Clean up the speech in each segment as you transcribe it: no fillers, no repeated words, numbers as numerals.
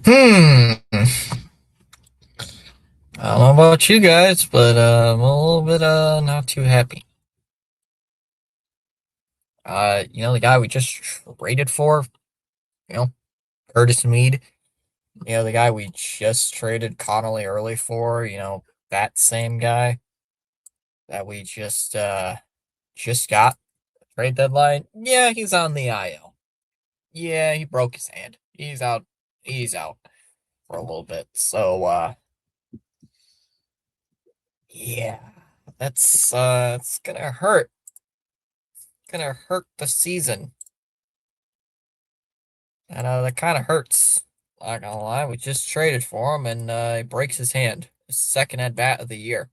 Hmm. I don't know about you guys, but I'm a little bit not too happy. The guy we just traded for, you know, Curtis Mead. The guy we just traded Connolly early for, that same guy that we just got trade deadline. Yeah, he's on the IL. Yeah, he broke his hand. He's out for a little bit. So yeah. It's gonna hurt the season. And that kind of hurts. Not gonna lie, we just traded for him, and he breaks his hand. His second at bat of the year,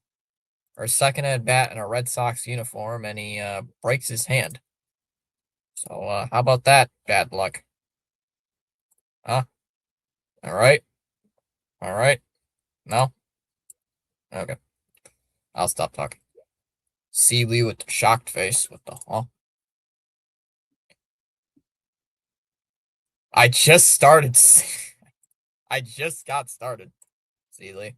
or second at bat in a Red Sox uniform, and he breaks his hand. So how about that? Bad luck, huh? All right, all right. No, okay. I'll stop talking. See Lee with the shocked face. What the huh? I just started. I just got started. See Lee.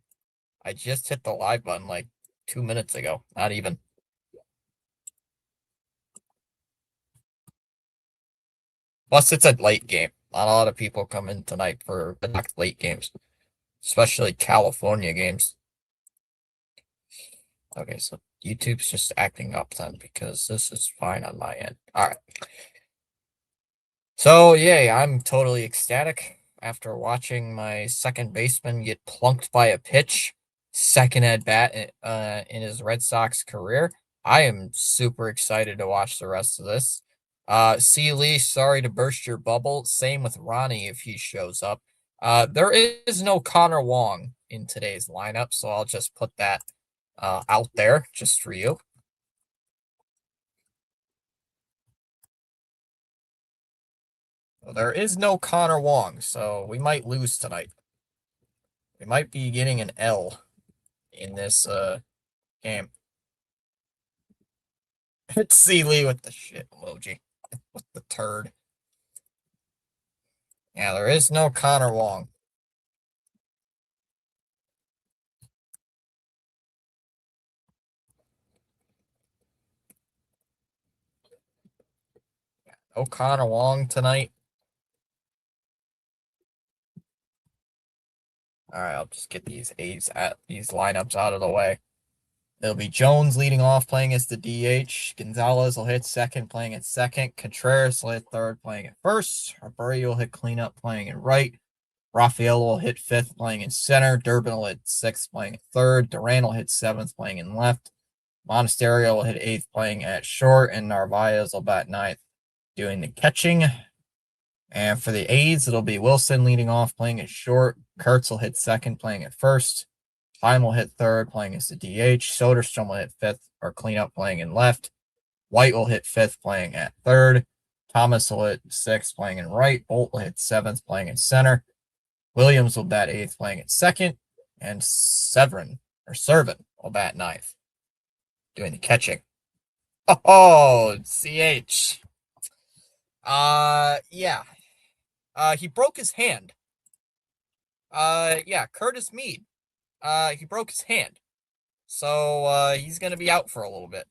I just hit the live button like 2 minutes ago. Not even. Plus, it's a late game. Not a lot of people come in tonight for late games, especially California games. Okay, so YouTube's just acting up then because this is fine on my end. All right. So, yeah, I'm totally ecstatic after watching my second baseman get plunked by a pitch, second at bat in his Red Sox career. I am super excited to watch the rest of this. C. Lee, sorry to burst your bubble. Same with Ronnie if he shows up. There is no Connor Wong in today's lineup, so I'll just put that out there just for you. Well, there is no Connor Wong, so we might lose tonight. We might be getting an L in this game. It's C. Lee with the shit emoji. With the turd. Yeah, there is no Connor Wong. No Connor Wong tonight. All right, I'll just get these lineups out of the way. It'll be Jones leading off, playing as the DH. Gonzalez will hit second, playing at second. Contreras will hit third, playing at first. Arbury will hit cleanup, playing at right. Raphael will hit fifth, playing in center. Durbin will hit sixth, playing at third. Duran will hit seventh, playing in left. Monasterio will hit eighth, playing at short. And Narvaez will bat ninth, doing the catching. And for the A's, it'll be Wilson leading off, playing at short. Kurtz will hit second, playing at first. Heim will hit third, playing as the DH. Soderstrom will hit fifth, or cleanup, playing in left. White will hit fifth, playing at third. Thomas will hit sixth, playing in right. Bolt will hit seventh, playing in center. Williams will bat eighth, playing at second. And Servin will bat ninth, doing the catching. Oh, CH. Yeah. He broke his hand. Yeah, Curtis Mead. He broke his hand. So, he's gonna be out for a little bit.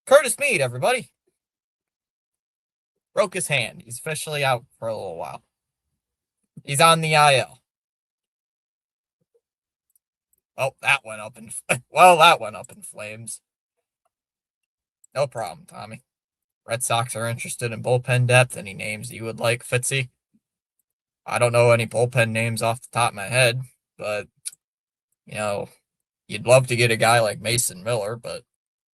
Curtis Mead, everybody. Broke his hand. He's officially out for a little while. He's on the IL. Oh, that went up in that went up in flames. No problem, Tommy. Red Sox are interested in bullpen depth. Any names you would like, Fitzy? I don't know any bullpen names off the top of my head, but you know, you'd love to get a guy like Mason Miller, but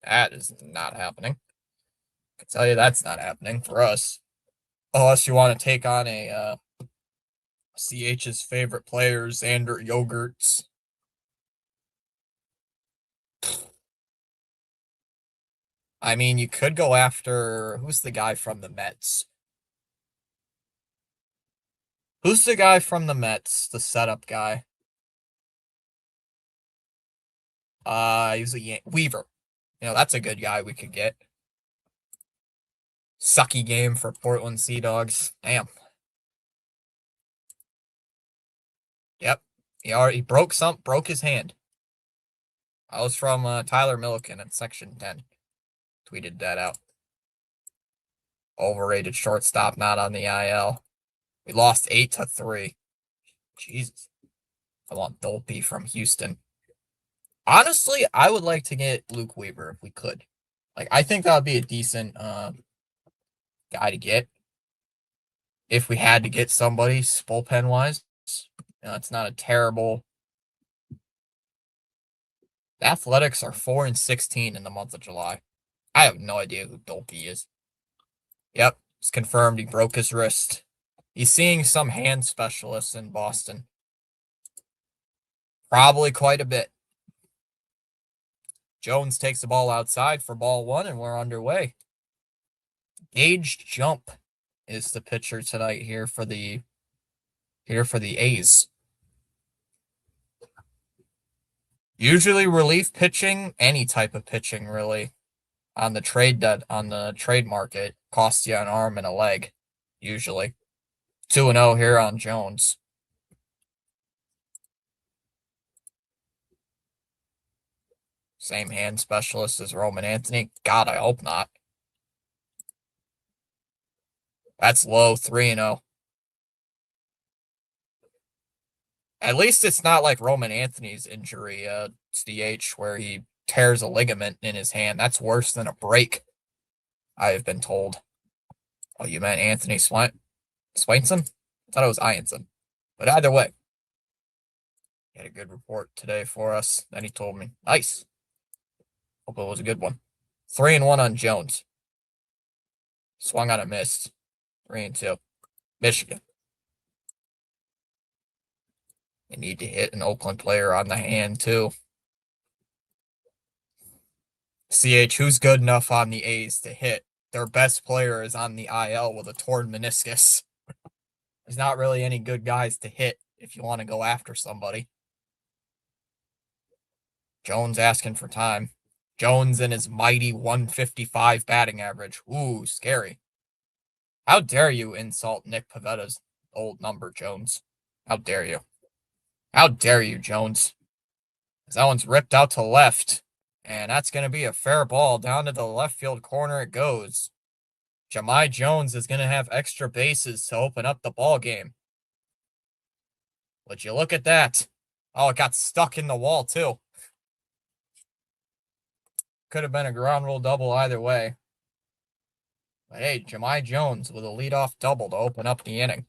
that is not happening. I can tell you that's not happening for us. Unless you want to take on a CH's favorite players, Xander Yogurts. I mean, you could go after who's the guy from the Mets? Who's the guy from the Mets? The setup guy. He's a Weaver. That's a good guy we could get. Sucky game for Portland Sea Dogs. Damn. He broke his hand. I was from Tyler Milliken in section 10. Tweeted that out. Overrated shortstop, not on the IL. We lost 8-3. Jesus. I want Dolpe from Houston. Honestly, I would like to get Luke Weaver if we could. Like, I think that would be a decent guy to get. If we had to get somebody bullpen wise. It's not a terrible. The Athletics are 4-16 in the month of July. I have no idea who Dolpe is. Yep, it's confirmed he broke his wrist. He's seeing some hand specialists in Boston. Probably quite a bit. Jones takes the ball outside for ball 1, and we're underway. Gage Jump is the pitcher tonight here for the A's. Usually relief pitching, any type of pitching really, on the trade market costs you an arm and a leg, usually. 2-0 here on Jones. Same hand specialist as Roman Anthony. God, I hope not. That's low, 3-0. At least it's not like Roman Anthony's injury, DH, where he tears a ligament in his hand. That's worse than a break, I have been told. Oh, you meant Anthony Swainson? I thought it was Ianson. But either way, he had a good report today for us. Then he told me, nice. Hope it was a good one. 3-1 on Jones. Swung on a miss. 3-2. Michigan. They need to hit an Oakland player on the hand, too. CH, who's good enough on the A's to hit? Their best player is on the IL with a torn meniscus. There's not really any good guys to hit if you want to go after somebody. Jones asking for time. Jones and his mighty 155 batting average. Ooh, scary. How dare you insult Nick Pavetta's old number, Jones? How dare you? How dare you, Jones? That one's ripped out to left. And that's going to be a fair ball. Down to the left field corner it goes. Jahmai Jones is going to have extra bases to open up the ball game. Would you look at that? Oh, it got stuck in the wall, too. Could have been a ground rule double either way. But hey, Jahmai Jones with a leadoff double to open up the inning.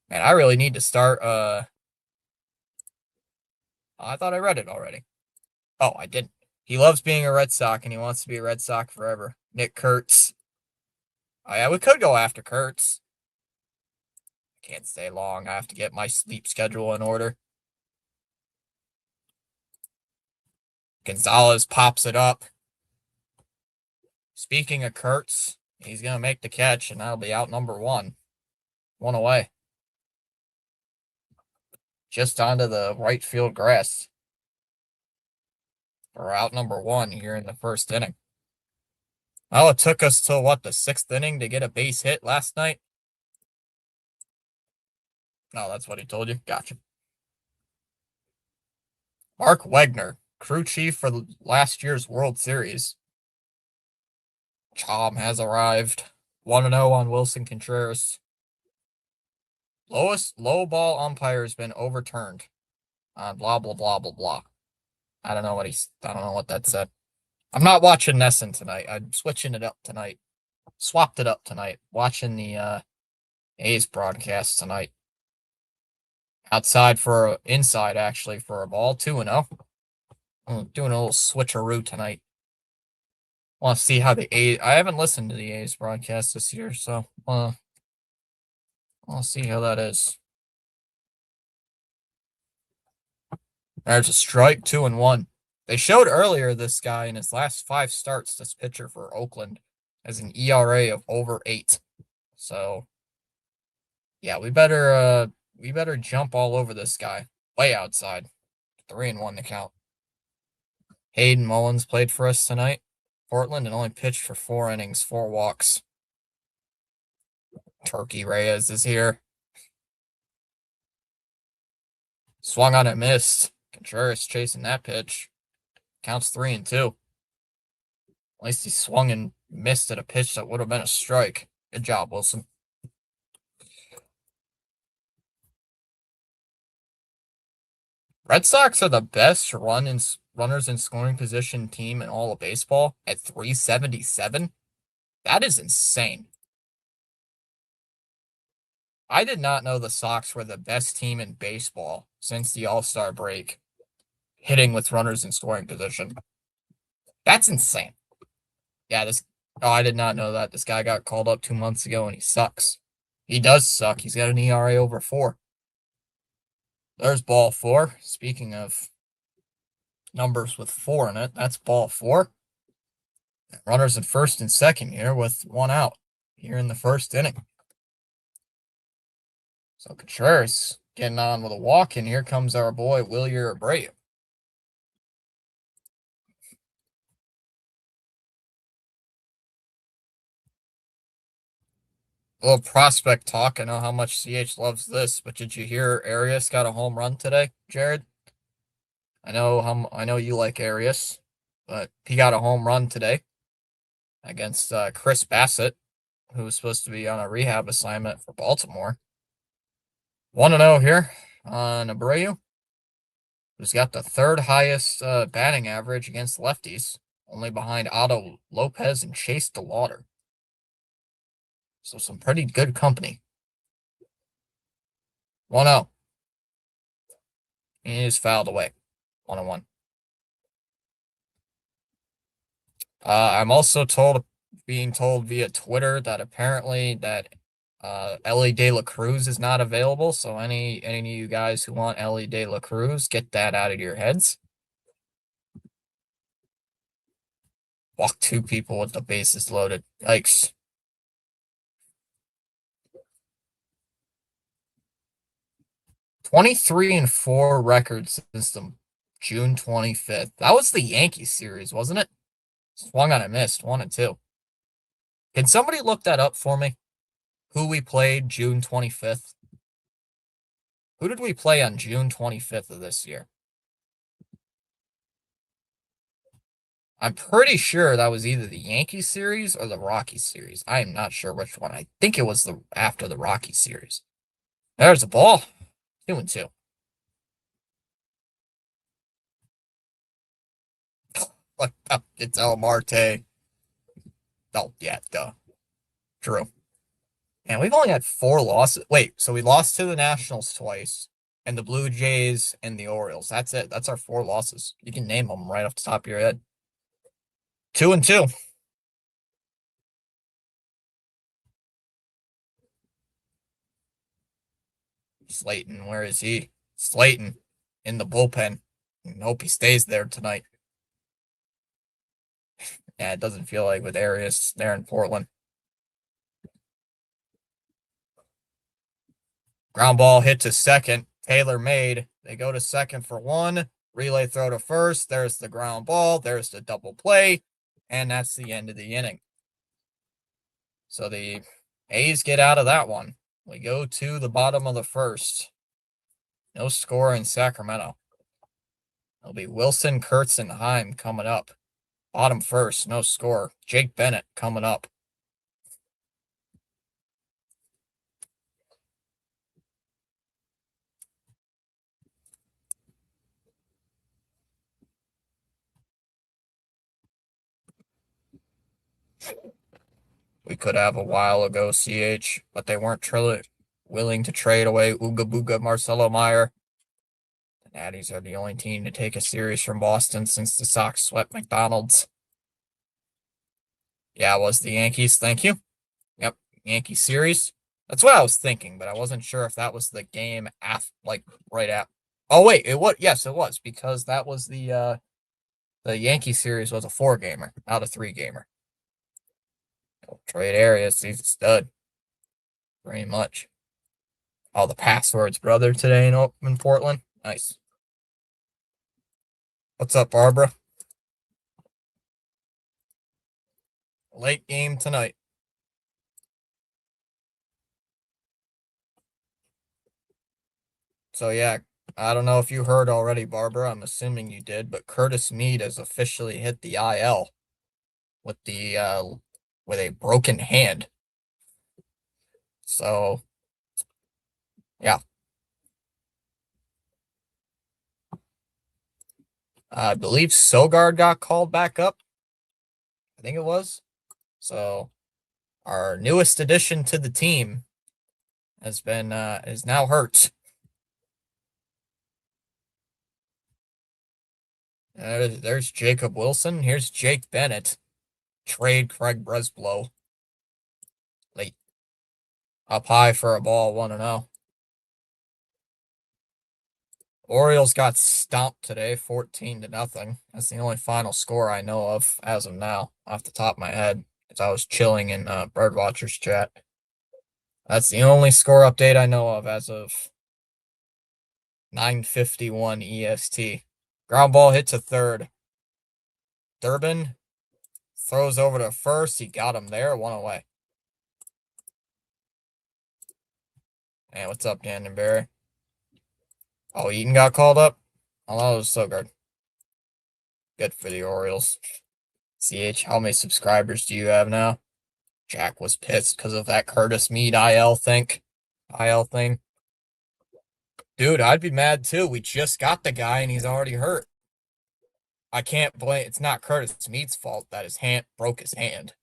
Man, I really need to start, I thought I read it already. Oh, I didn't. He loves being a Red Sox, and he wants to be a Red Sox forever. Nick Kurtz. Oh, yeah, we could go after Kurtz. Can't stay long. I have to get my sleep schedule in order. Gonzalez pops it up. Speaking of Kurtz, he's going to make the catch, and that'll be out number 1. 1 away. Just onto the right field grass. We're out number 1 here in the first inning. Well, it took us till, the 6th inning to get a base hit last night? No, that's what he told you. Gotcha. Mark Wegner, crew chief for last year's World Series. Chom has arrived. 1-0 on Wilson Contreras. Low ball umpire has been overturned. Blah, blah, blah, blah, blah. I don't know what that said. I'm not watching NESN tonight. I'm switching it up tonight. Swapped it up tonight. Watching the A's broadcast tonight. Inside actually for a ball. 2-0. I'm doing a little switcheroo tonight. Want to see how the A's. I haven't listened to the A's broadcast this year, so I'll see how that is. There's a strike, 2-1. They showed earlier this guy in his last 5 starts, this pitcher for Oakland, has an ERA of over 8. So, yeah, we better jump all over this guy. Way outside. 3-1 the count. Hayden Mullins played for us tonight. Portland and only pitched for 4 innings, 4 walks. Turkey Reyes is here. Swung on it, missed. Contreras chasing that pitch. Counts 3-2. At least he swung and missed at a pitch that would have been a strike. Good job, Wilson. Red Sox are the best runners in scoring position team in all of baseball at 377. That is insane. I did not know the Sox were the best team in baseball since the All-Star break, hitting with runners in scoring position. That's insane. Yeah, I did not know that. This guy got called up 2 months ago and he sucks. He does suck. He's got an ERA over 4. There's ball 4. Speaking of numbers with 4 in it, that's ball 4. Runners in first and second here with 1 out here in the first inning. So Contreras getting on with a walk, and here comes our boy Wilyer Abreu. A little prospect talk. I know how much CH loves this, but did you hear Arias got a home run today, Jared? I know you like Arias, but he got a home run today against Chris Bassett, who was supposed to be on a rehab assignment for Baltimore. 1-0 here on Abreu, who's got the third highest batting average against lefties, only behind Otto Lopez and Chase DeLauter. So some pretty good company. 1-0. He is fouled away. 1-1. I'm also being told via Twitter that apparently that Elly De La Cruz is not available. So any of you guys who want Elly De La Cruz, get that out of your heads. Walk 2 people with the bases loaded. Yikes. (23-4) records since the June 25th. That was the Yankees series, wasn't it? Swung on and missed. 1-2. Can somebody look that up for me? Who we played June 25th? Who did we play on June 25th of this year? I'm pretty sure that was either the Yankees series or the Rockies series. I am not sure which one. I think it was after the Rockies series. There's the ball. 2-2. It's El Marte. Oh, yeah, duh. True. And we've only had 4 losses. Wait, so we lost to the Nationals twice, and the Blue Jays and the Orioles. That's it. That's our 4 losses. You can name them right off the top of your head. 2-2. Slayton, where is he? Slayton in the bullpen. I hope he stays there tonight. Yeah, it doesn't feel like with Arias there in Portland. Ground ball hit to second. Taylor made. They go to second for 1. Relay throw to first. There's the ground ball. There's the double play. And that's the end of the inning. So the A's get out of that one. We go to the bottom of the first. No score in Sacramento. It'll be Wilson, Kurtz, and Heim coming up. Bottom first, no score. Jake Bennett coming up. We could have a while ago, CH, but they weren't truly willing to trade away Ooga Booga Marcelo Meyer. The Natties are the only team to take a series from Boston since the Sox swept McDonald's. Yeah, it was the Yankees. Thank you. Yep, Yankee series. That's what I was thinking, but I wasn't sure if that was the game right after. Oh wait, it was. Yes, it was, because that was the Yankee series was a 4-gamer, not a 3-gamer. Trade Arias, he's a stud. Pretty much. All the passwords, brother, today in Portland. Nice. What's up, Barbara? Late game tonight. So yeah, I don't know if you heard already, Barbara. I'm assuming you did, but Curtis Mead has officially hit the IL with with a broken hand. So yeah. I believe Sogard got called back up. I think it was. So our newest addition to the team has been is now hurt. There's Jacob Wilson. Here's Jake Bennett. Trade Craig Breslow. Late. Up high for a ball, 1-0. Orioles got stomped today, 14-0. That's the only final score I know of as of now, off the top of my head, as I was chilling in Birdwatchers chat. That's the only score update I know of as of 9:51 EST. Ground ball hit to third. Durbin throws over to first. He got him there, 1 away. Hey, what's up, Dandenberry? Oh, Eaton got called up? Oh, that was so good. Good for the Orioles. CH, how many subscribers do you have now? Jack was pissed because of that Curtis Mead IL thing. Dude, I'd be mad too. We just got the guy and he's already hurt. I can't blame. It's not Curtis Mead's fault that his hand broke his hand.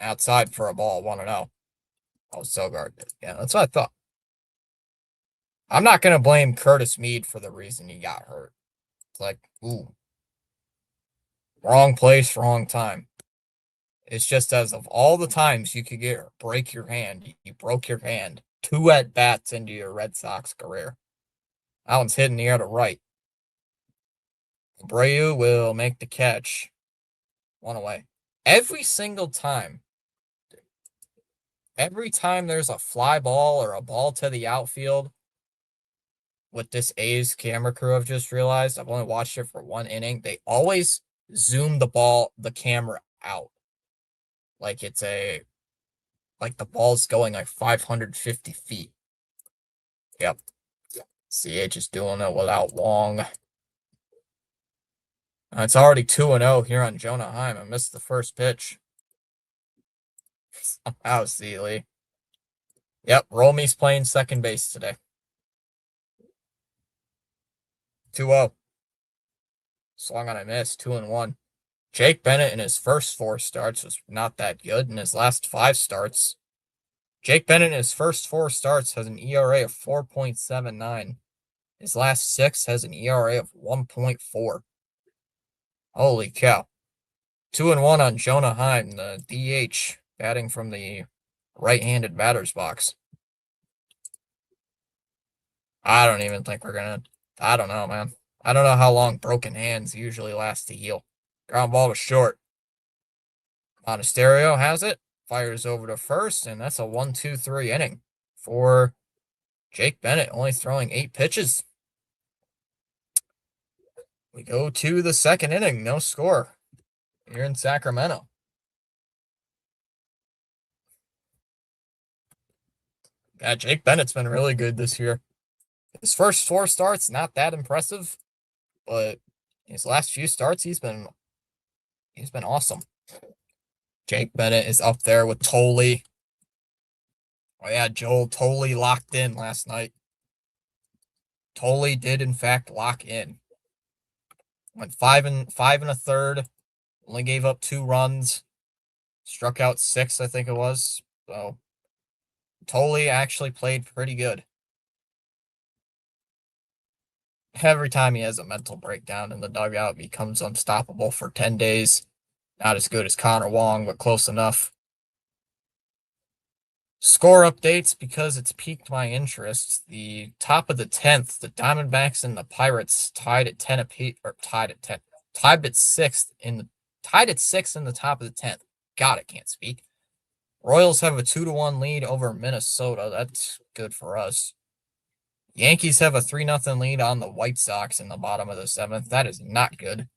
Outside for a ball, 1-0. Oh, Sogard. Yeah, that's what I thought. I'm not gonna blame Curtis Mead for the reason he got hurt. It's like, ooh, wrong place, wrong time. It's just as of all the times you could break your hand, you broke your hand 2 at bats into your Red Sox career. That one's hitting the air to right. Abreu will make the catch. 1 away. Every single time there's a fly ball or a ball to the outfield with this A's camera crew, I've just realized, I've only watched it for 1 inning, they always zoom the camera out. Like the ball's going like 550 feet. Yep. CH is doing it without Wong. It's already 2-0 here on Jonah Heim. I missed the first pitch. Somehow, Seeley. Yep, Romy's playing second base today. 2-0. Swung on a miss, 2-1. Jake Bennett in his first 4 starts was not that good. In his last 5 starts, Jake Bennett in his first 4 starts has an ERA of 4.79. His last 6 has an ERA of 1.4. Holy cow. 2-1 on Jonah Heim, the DH, batting from the right-handed batter's box. I don't even think we're gonna. I don't know, man. I don't know how long broken hands usually last to heal. Ground ball to short. Monasterio has it. Fires over to first, and that's a 1-2-3 inning for Jake Bennett, only throwing 8 pitches. We go to the second inning, no score here in Sacramento. Yeah, Jake Bennett's been really good this year. His first 4 starts, not that impressive, but his last few starts, he's been awesome. Jake Bennett is up there with Tolley. Oh yeah, Joel Tolley locked in last night. Tolley did in fact lock in. Went 5 1/3. Only gave up 2 runs. Struck out 6, I think it was. So Tolley actually played pretty good. Every time he has a mental breakdown in the dugout, he becomes unstoppable for 10 days. Not as good as Connor Wong, but close enough. Score updates, because it's piqued my interest. The top of the 10th, the Diamondbacks and the Pirates tied at 10 apiece, or tied at 6 in the top of the 10th. God, I can't speak. Royals have a 2-1 lead over Minnesota. That's good for us. Yankees have a 3-0 lead on the White Sox in the bottom of the 7th. That is not good.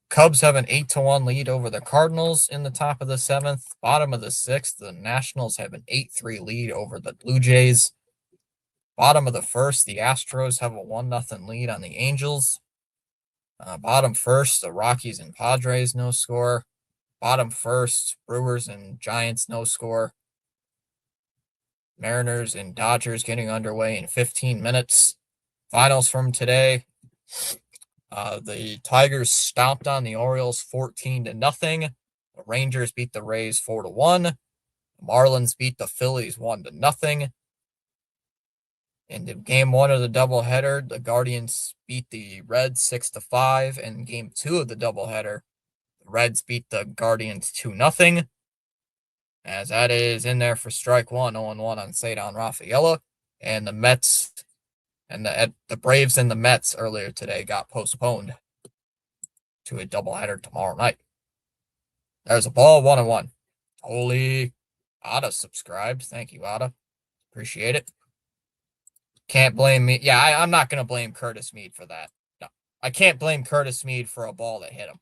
Cubs have an 8-1 lead over the Cardinals in the top of the 7th. Bottom of the 6th, the Nationals have an 8-3 lead over the Blue Jays. Bottom of the first, the Astros have a 1-0 lead on the Angels. Bottom first, the Rockies and Padres, no score. Bottom first, Brewers and Giants, no score. Mariners and Dodgers getting underway in 15 minutes. Finals from today. The Tigers stomped on the Orioles 14-0. The Rangers beat the Rays 4-1. The Marlins beat the Phillies 1-0. In the game 1 of the doubleheader, the Guardians beat the Reds 6-5. And game 2 of the doubleheader, the Reds beat the Guardians 2-0. As that is in there for strike one, 0-1 on Ceddanne Rafaela. And the Mets and the Braves and the Mets earlier today got postponed to a doubleheader tomorrow night. There's a ball, 1-1. Holy, Ada subscribed. Thank you, Ada. Appreciate it. Can't blame me. Yeah, I'm not going to blame Curtis Mead for that. No, I can't blame Curtis Mead for a ball that hit him.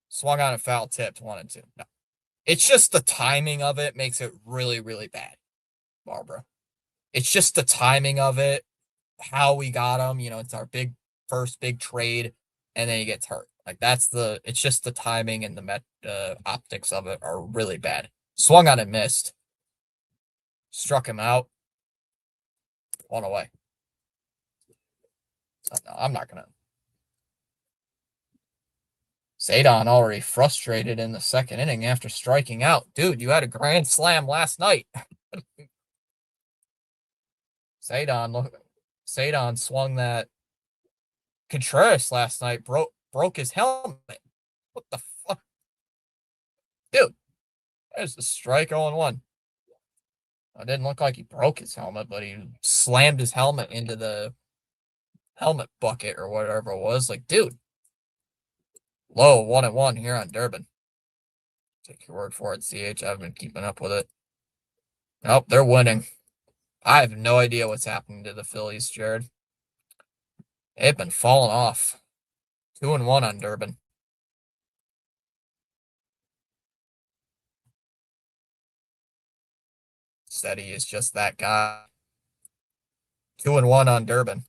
Swung on a foul tipped, 1-2. No. It's just the timing of it makes it really, really bad, Barbara. It's just the timing of it, how we got him. It's our first big trade, and then he gets hurt. It's just the timing and the optics of it are really bad. Swung on and missed. Struck him out. 1 away. No, I'm not going to. Ceddanne already frustrated in the second inning after striking out. Dude, you had a grand slam last night. Ceddanne swung that Contreras last night, broke his helmet. What the fuck? Dude, there's a strike 0-1. It didn't look like he broke his helmet, but he slammed his helmet into the helmet bucket or whatever it was. Like, dude. Low 1-1 here on Durbin. Take your word for it, CH. I've been keeping up with it. Nope, they're winning. I have no idea what's happening to the Phillies, Jared. They've been falling off. 2-1 on Durbin. Steady is just that guy. 2-1 on Durbin.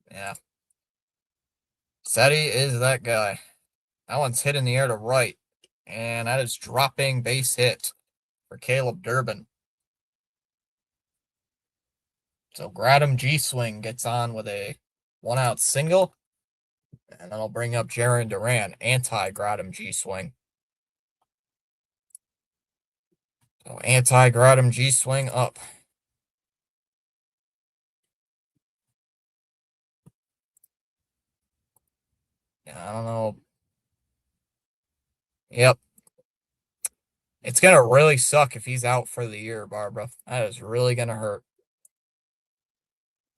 Yeah. Steady is that guy. That one's hit in the air to right. And that is dropping base hit for Caleb Durbin. So Gradam G-Swing gets on with a 1-out single. And that'll bring up Jarren Duran, anti-Gradam G-Swing. So anti-Gradam G-Swing up. Yeah, I don't know. Yep. It's going to really suck if he's out for the year, Barbara. That is really going to hurt.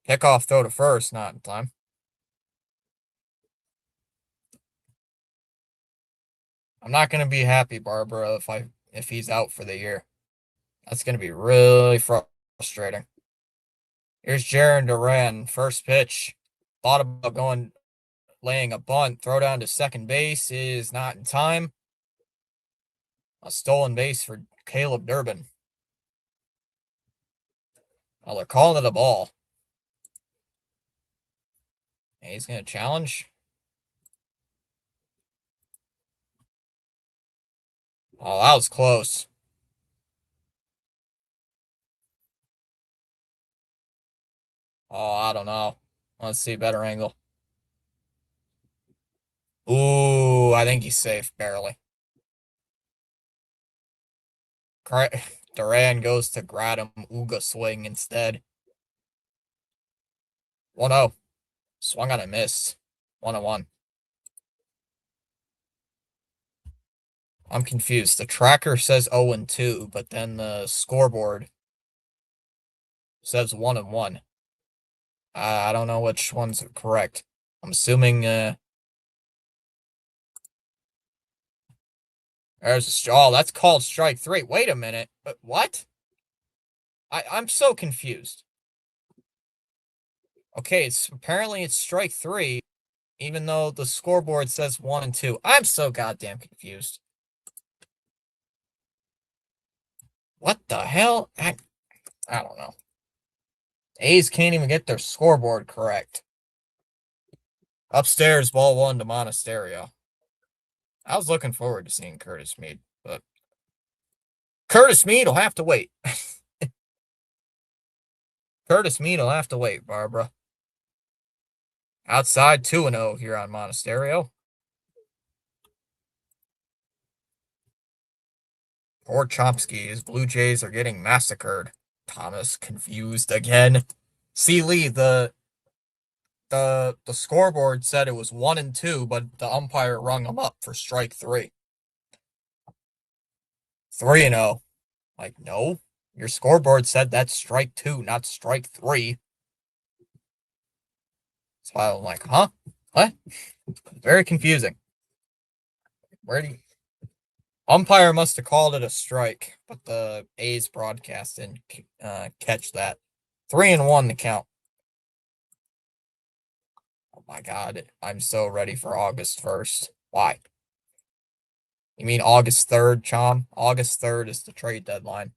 Kickoff throw to first, not in time. I'm not going to be happy, Barbara, if he's out for the year. That's going to be really frustrating. Here's Jarren Duran, first pitch. Thought about laying a bunt. Throw down to second base is not in time. A stolen base for Caleb Durbin. Oh, they're calling it a ball. And he's going to challenge. Oh, that was close. Oh, I don't know. Let's see, better angle. Ooh, I think he's safe, barely. Duran goes to Gradam Uga swing instead. 1-0. Swung on and missed. 1-1. I'm confused. The tracker says 0-2, but then the scoreboard says 1-1. I don't know which one's correct. I'm assuming there's that's called strike 3. Wait a minute. But what? I'm so confused. Okay, apparently it's strike 3. even though the scoreboard says 1 and 2. I'm so goddamn confused. What the hell? I don't know. A's can't even get their scoreboard correct. Upstairs, ball 1 to Monasterio. I was looking forward to seeing Curtis Mead, but Curtis Mead will have to wait. Curtis Mead will have to wait, Barbara. Outside 2-0 here on Monasterio. Poor Chomsky. Blue Jays are getting massacred. Thomas confused again. See, Lee, the scoreboard said it was 1 and 2, but the umpire rung him up for strike 3. 3-0. Like, no. Your scoreboard said that's strike 2, not strike 3. So I'm like, huh? What? Very confusing. Where do you... Umpire must have called it a strike, but the A's broadcast didn't catch that. 3-1 the count. Oh my God, I'm so ready for August 1st. Why? You mean August 3rd, Chom? August 3rd is the trade deadline.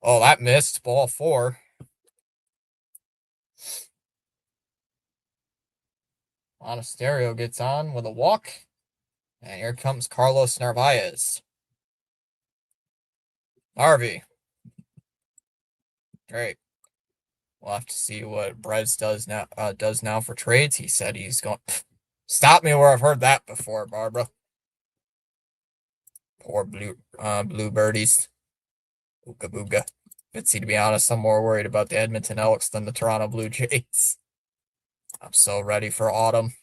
Oh, that missed. Ball 4. Monasterio gets on with a walk. And here comes Carlos Narvaez. Narvi. Great. We'll have to see what Brez does now for trades. He said he's going. Stop me where I've heard that before, Barbara. Poor blue birdies. Ooga booga. Fitzy, to be honest, I'm more worried about the Edmonton Elks than the Toronto Blue Jays. I'm so ready for autumn.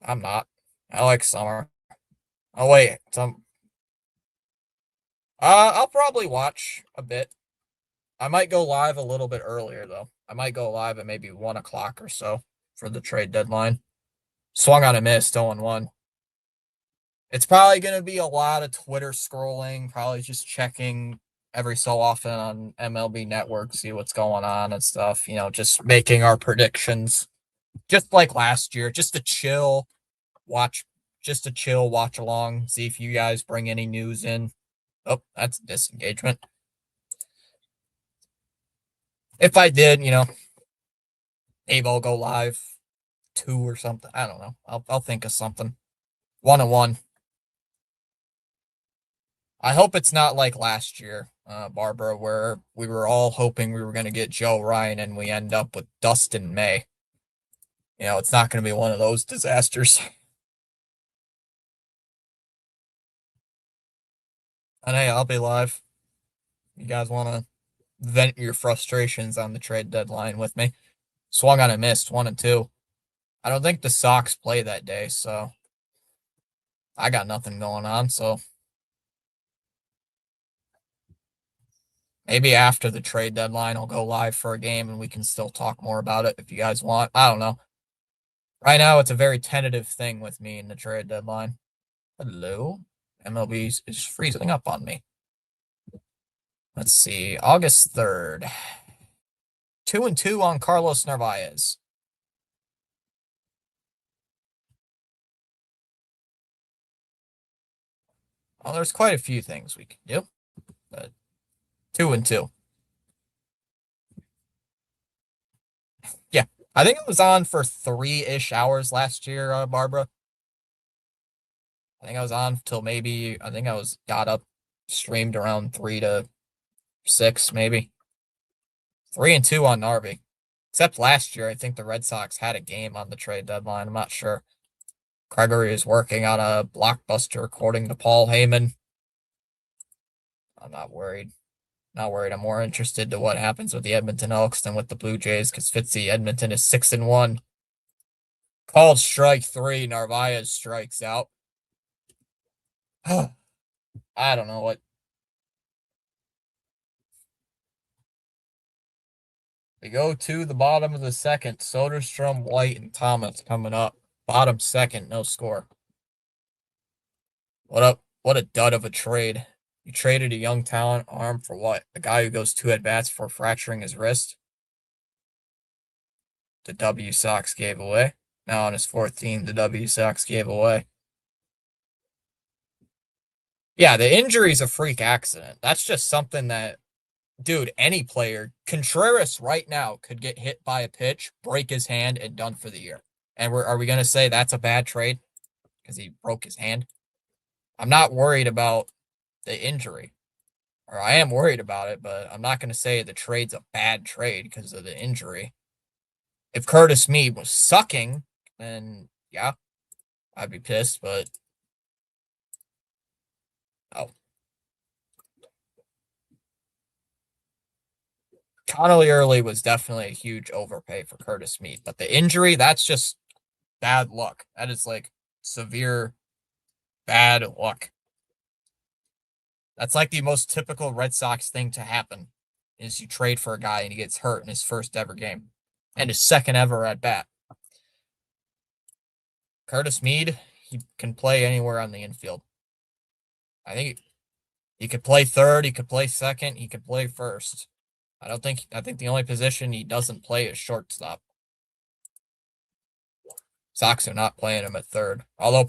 I'm not. I like summer. Oh wait, I'll probably watch a bit. I might go live a little bit earlier though. I might go live at maybe 1 o'clock or so for the trade deadline. Swung on a miss, 0-1. It's probably going to be a lot of Twitter scrolling, probably just checking every so often on MLB Network, see what's going on and stuff. You know, just making our predictions, just like last year, just to chill, watch along, see if you guys bring any news in. Oh, that's disengagement. If I did, you know, maybe I'll go live 2 or something. I don't know. I'll think of something. 1-1. I hope it's not like last year, Barbara, where we were all hoping we were going to get Joe Ryan and we end up with Dustin May. You know, it's not going to be one of those disasters. And hey, I'll be live. You guys want to vent your frustrations on the trade deadline with me? Swung on a missed, 1-2. I don't think the Sox play that day, so I got nothing going on, so maybe after the trade deadline, I'll go live for a game and we can still talk more about it if you guys want. I don't know. Right now, it's a very tentative thing with me in the trade deadline. Hello? MLB is freezing up on me. Let's see. August 3rd. 2-2 on Carlos Narvaez. Well, there's quite a few things we can do. But 2-2. Yeah. I think it was on for 3-ish hours last year, Barbara. I think I was on till maybe, got up, streamed around 3 to 6, maybe. 3-2 on Narvi. Except last year, I think the Red Sox had a game on the trade deadline. I'm not sure. Gregory is working on a blockbuster, according to Paul Heyman. I'm not worried. Not worried. I'm more interested to what happens with the Edmonton Elks than with the Blue Jays, because Fitzy, Edmonton is 6-1. Called strike 3. Narvaez strikes out. I don't know what. We go to the bottom of the second. Soderstrom, White, and Thomas coming up. Bottom second, no score. What up? What a dud of a trade. You traded a young talent arm for what? A guy who goes 2 at-bats for fracturing his wrist? the W Sox gave away. Now on his fourth team, the W Sox gave away. Yeah, the injury's a freak accident. That's just something that, dude, any player, Contreras right now could get hit by a pitch, break his hand, and done for the year. And are we going to say that's a bad trade because he broke his hand? I'm not worried about the injury, or I am worried about it, but I'm not going to say the trade's a bad trade because of the injury. If Curtis Mead was sucking, then yeah, I'd be pissed, but oh. Connolly Early was definitely a huge overpay for Curtis Mead, but the injury, that's just bad luck. That is like severe bad luck. That's like the most typical Red Sox thing to happen is you trade for a guy and he gets hurt in his first ever game and his second ever at bat. Curtis Mead, he can play anywhere on the infield. I think he could play third, he could play second, he could play first. I think the only position he doesn't play is shortstop. Sox are not playing him at third. Although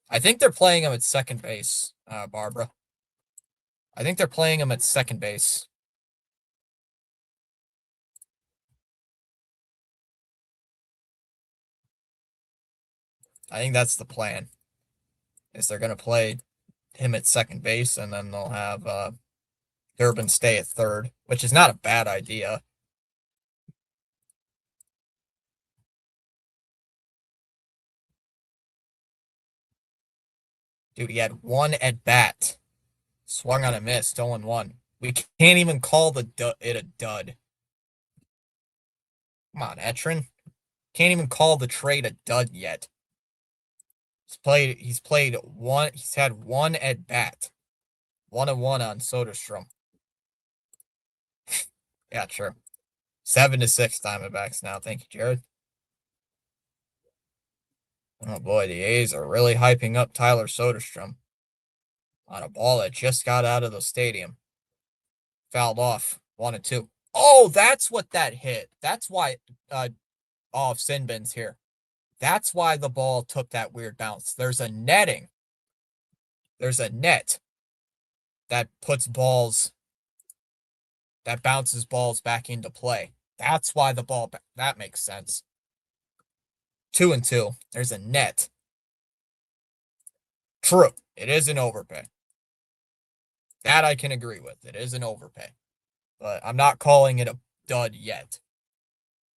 I think they're playing him at second base, Barbara. I think they're playing him at second base. I think that's the plan. Is they're going to play him at second base, and then they'll have Durbin stay at third, which is not a bad idea. Dude, he had one at bat. Swung on a miss, 0-1. We can't even call it a dud. Come on, Etrin. Can't even call the trade a dud yet. He's had one at bat. 1-1 on Soderstrom. Yeah, true. 7-6 Diamondbacks now. Thank you, Jared. Oh boy, the A's are really hyping up Tyler Soderstrom on a ball that just got out of the stadium. Fouled off. 1-2. Oh, that's what that hit. That's why if Sinbin's here. That's why the ball took that weird bounce. There's a netting. There's a net that bounces balls back into play. That's why that makes sense. 2-2. There's a net. True. It is an overpay. That I can agree with. It is an overpay. But I'm not calling it a dud yet.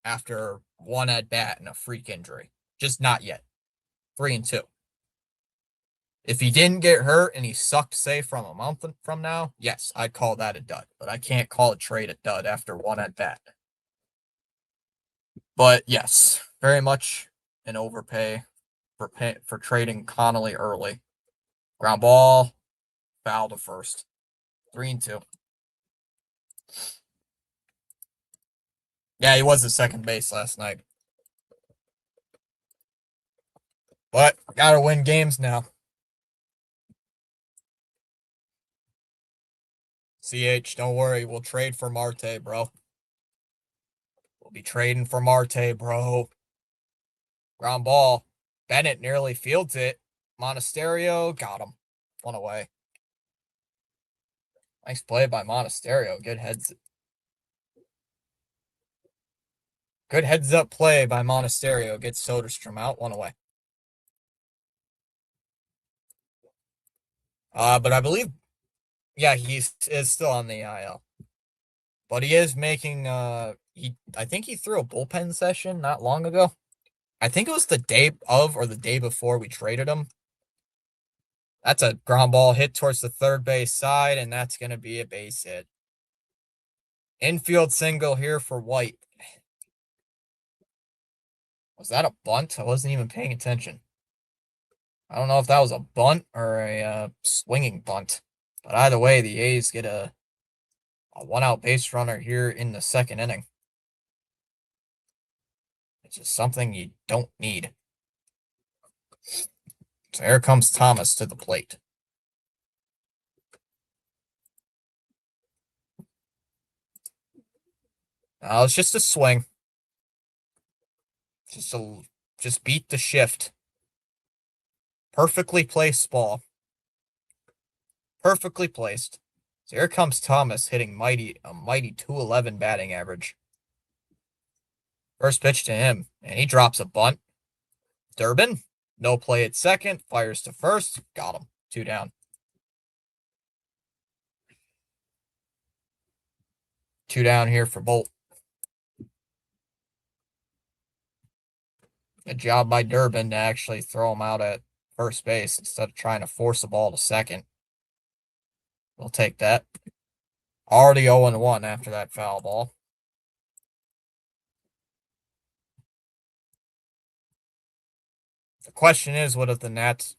After one at bat and a freak injury. Just not yet. 3-2. If he didn't get hurt and he sucked, say, from a month from now, yes, I'd call that a dud. But I can't call a trade a dud after one at bat. But yes, very much an overpay for trading Connolly early. Ground ball, foul to first. 3-2. Yeah, he was at second base last night. But gotta win games now. CH, don't worry. We'll trade for Marte, bro. We'll be trading for Marte, bro. Ground ball. Bennett nearly fields it. Monasterio got him. One away. Nice play by Monasterio. Good heads up play by Monasterio. Gets Soderstrom out. One away. But I believe, yeah, he is still on the IL. But he is making, I think he threw a bullpen session not long ago. I think it was the day of or the day before we traded him. That's a ground ball hit towards the third base side, and that's going to be a base hit. Infield single here for White. Was that a bunt? I wasn't even paying attention. I don't know if that was a bunt or a swinging bunt. But either way, the A's get a one-out base runner here in the second inning. It's just something you don't need. So here comes Thomas to the plate. It's just a swing. Just beat the shift. Perfectly placed ball. Perfectly placed. So here comes Thomas hitting a mighty 211 batting average. First pitch to him, and he drops a bunt. Durbin, no play at second, fires to first, got him. 2 down. 2 down here for Bolt. Good job by Durbin to actually throw him out at first base instead of trying to force the ball to second. We'll take that. Already 0-1 after that foul ball. The question is, would the Nats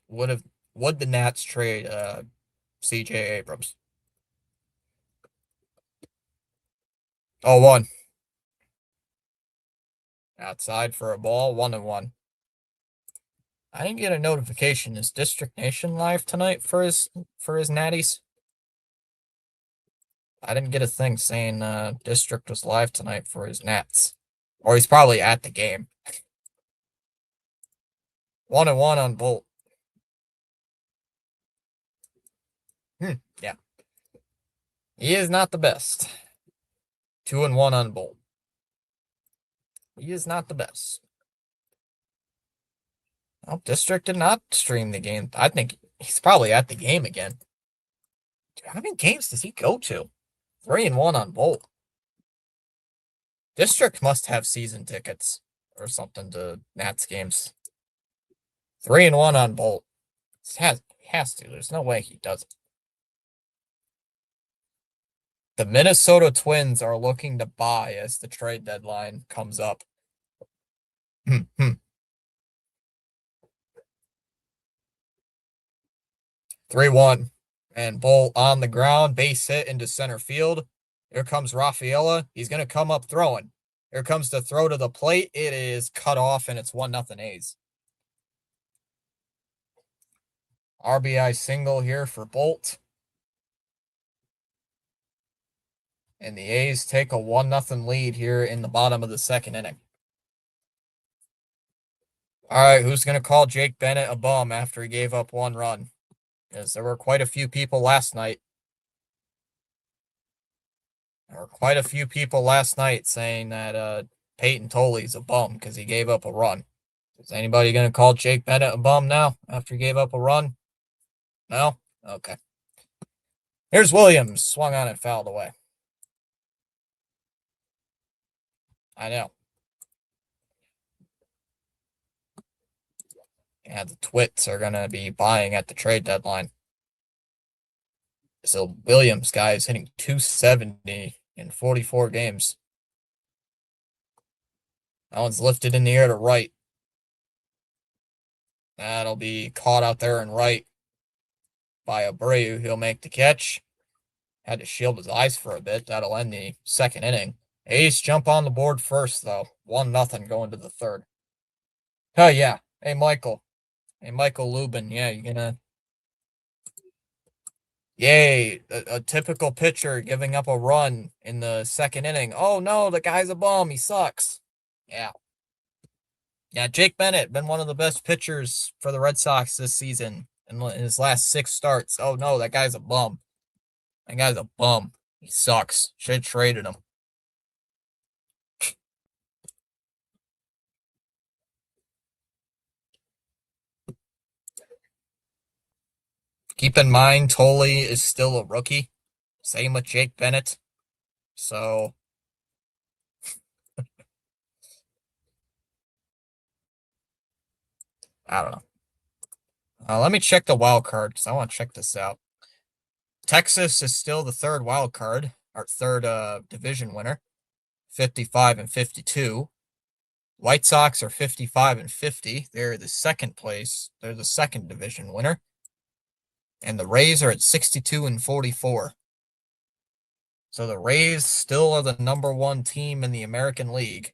trade CJ Abrams? 0-1. Outside for a ball, 1-1. I didn't get a notification. Is District Nation live tonight for his natties? I didn't get a thing saying District was live tonight for his Nats. Or he's probably at the game. 1-1 on Bolt. Yeah. He is not the best. 2-1 on Bolt. He is not the best. Well, District did not stream the game. I think he's probably at the game again. Dude, how many games does he go to? 3-1 on Bolt. District must have season tickets or something to Nats games. 3-1 on Bolt. Has to. There's no way he doesn't. The Minnesota Twins are looking to buy as the trade deadline comes up. 3-1. And Bolt on the ground, base hit into center field. Here comes Rafaela. He's going to come up throwing. Here comes the throw to the plate. It is cut off, and it's 1-0 A's. RBI single here for Bolt. And the A's take a 1-0 lead here in the bottom of the second inning. All right, who's going to call Jake Bennett a bum after he gave up 1 run? Because there were quite a few people last night. Saying that Peyton Toley's a bum because he gave up a run. Is anybody going to call Jake Bennett a bum now after he gave up a run? No? Okay. Here's Williams. Swung on and fouled away. I know. Yeah, the Twits are going to be buying at the trade deadline. So Williams, guys, hitting 270 in 44 games. That one's lifted in the air to right. That'll be caught out there and right by Abreu. He'll make the catch. Had to shield his eyes for a bit. That'll end the second inning. A's jump on the board first, though. 1-0 going to the third. Oh, yeah. Hey, Michael. Hey, Michael Lubin. Yeah, you're going to... Yay, a typical pitcher giving up a run in the second inning. Oh, no, the guy's a bum. He sucks. Yeah. Yeah, Jake Bennett, been one of the best pitchers for the Red Sox this season in his last 6 starts. Oh, no, that guy's a bum. That guy's a bum. He sucks. Should have traded him. Keep in mind, Tolle is still a rookie. Same with Jake Bennett. So, I don't know. Let me check the wild card because I want to check this out. Texas is still the third wild card, our third division winner, 55-52. White Sox are 55-50. They're the second place. They're the second division winner. And the Rays are at 62-44. So the Rays still are the number 1 team in the American League.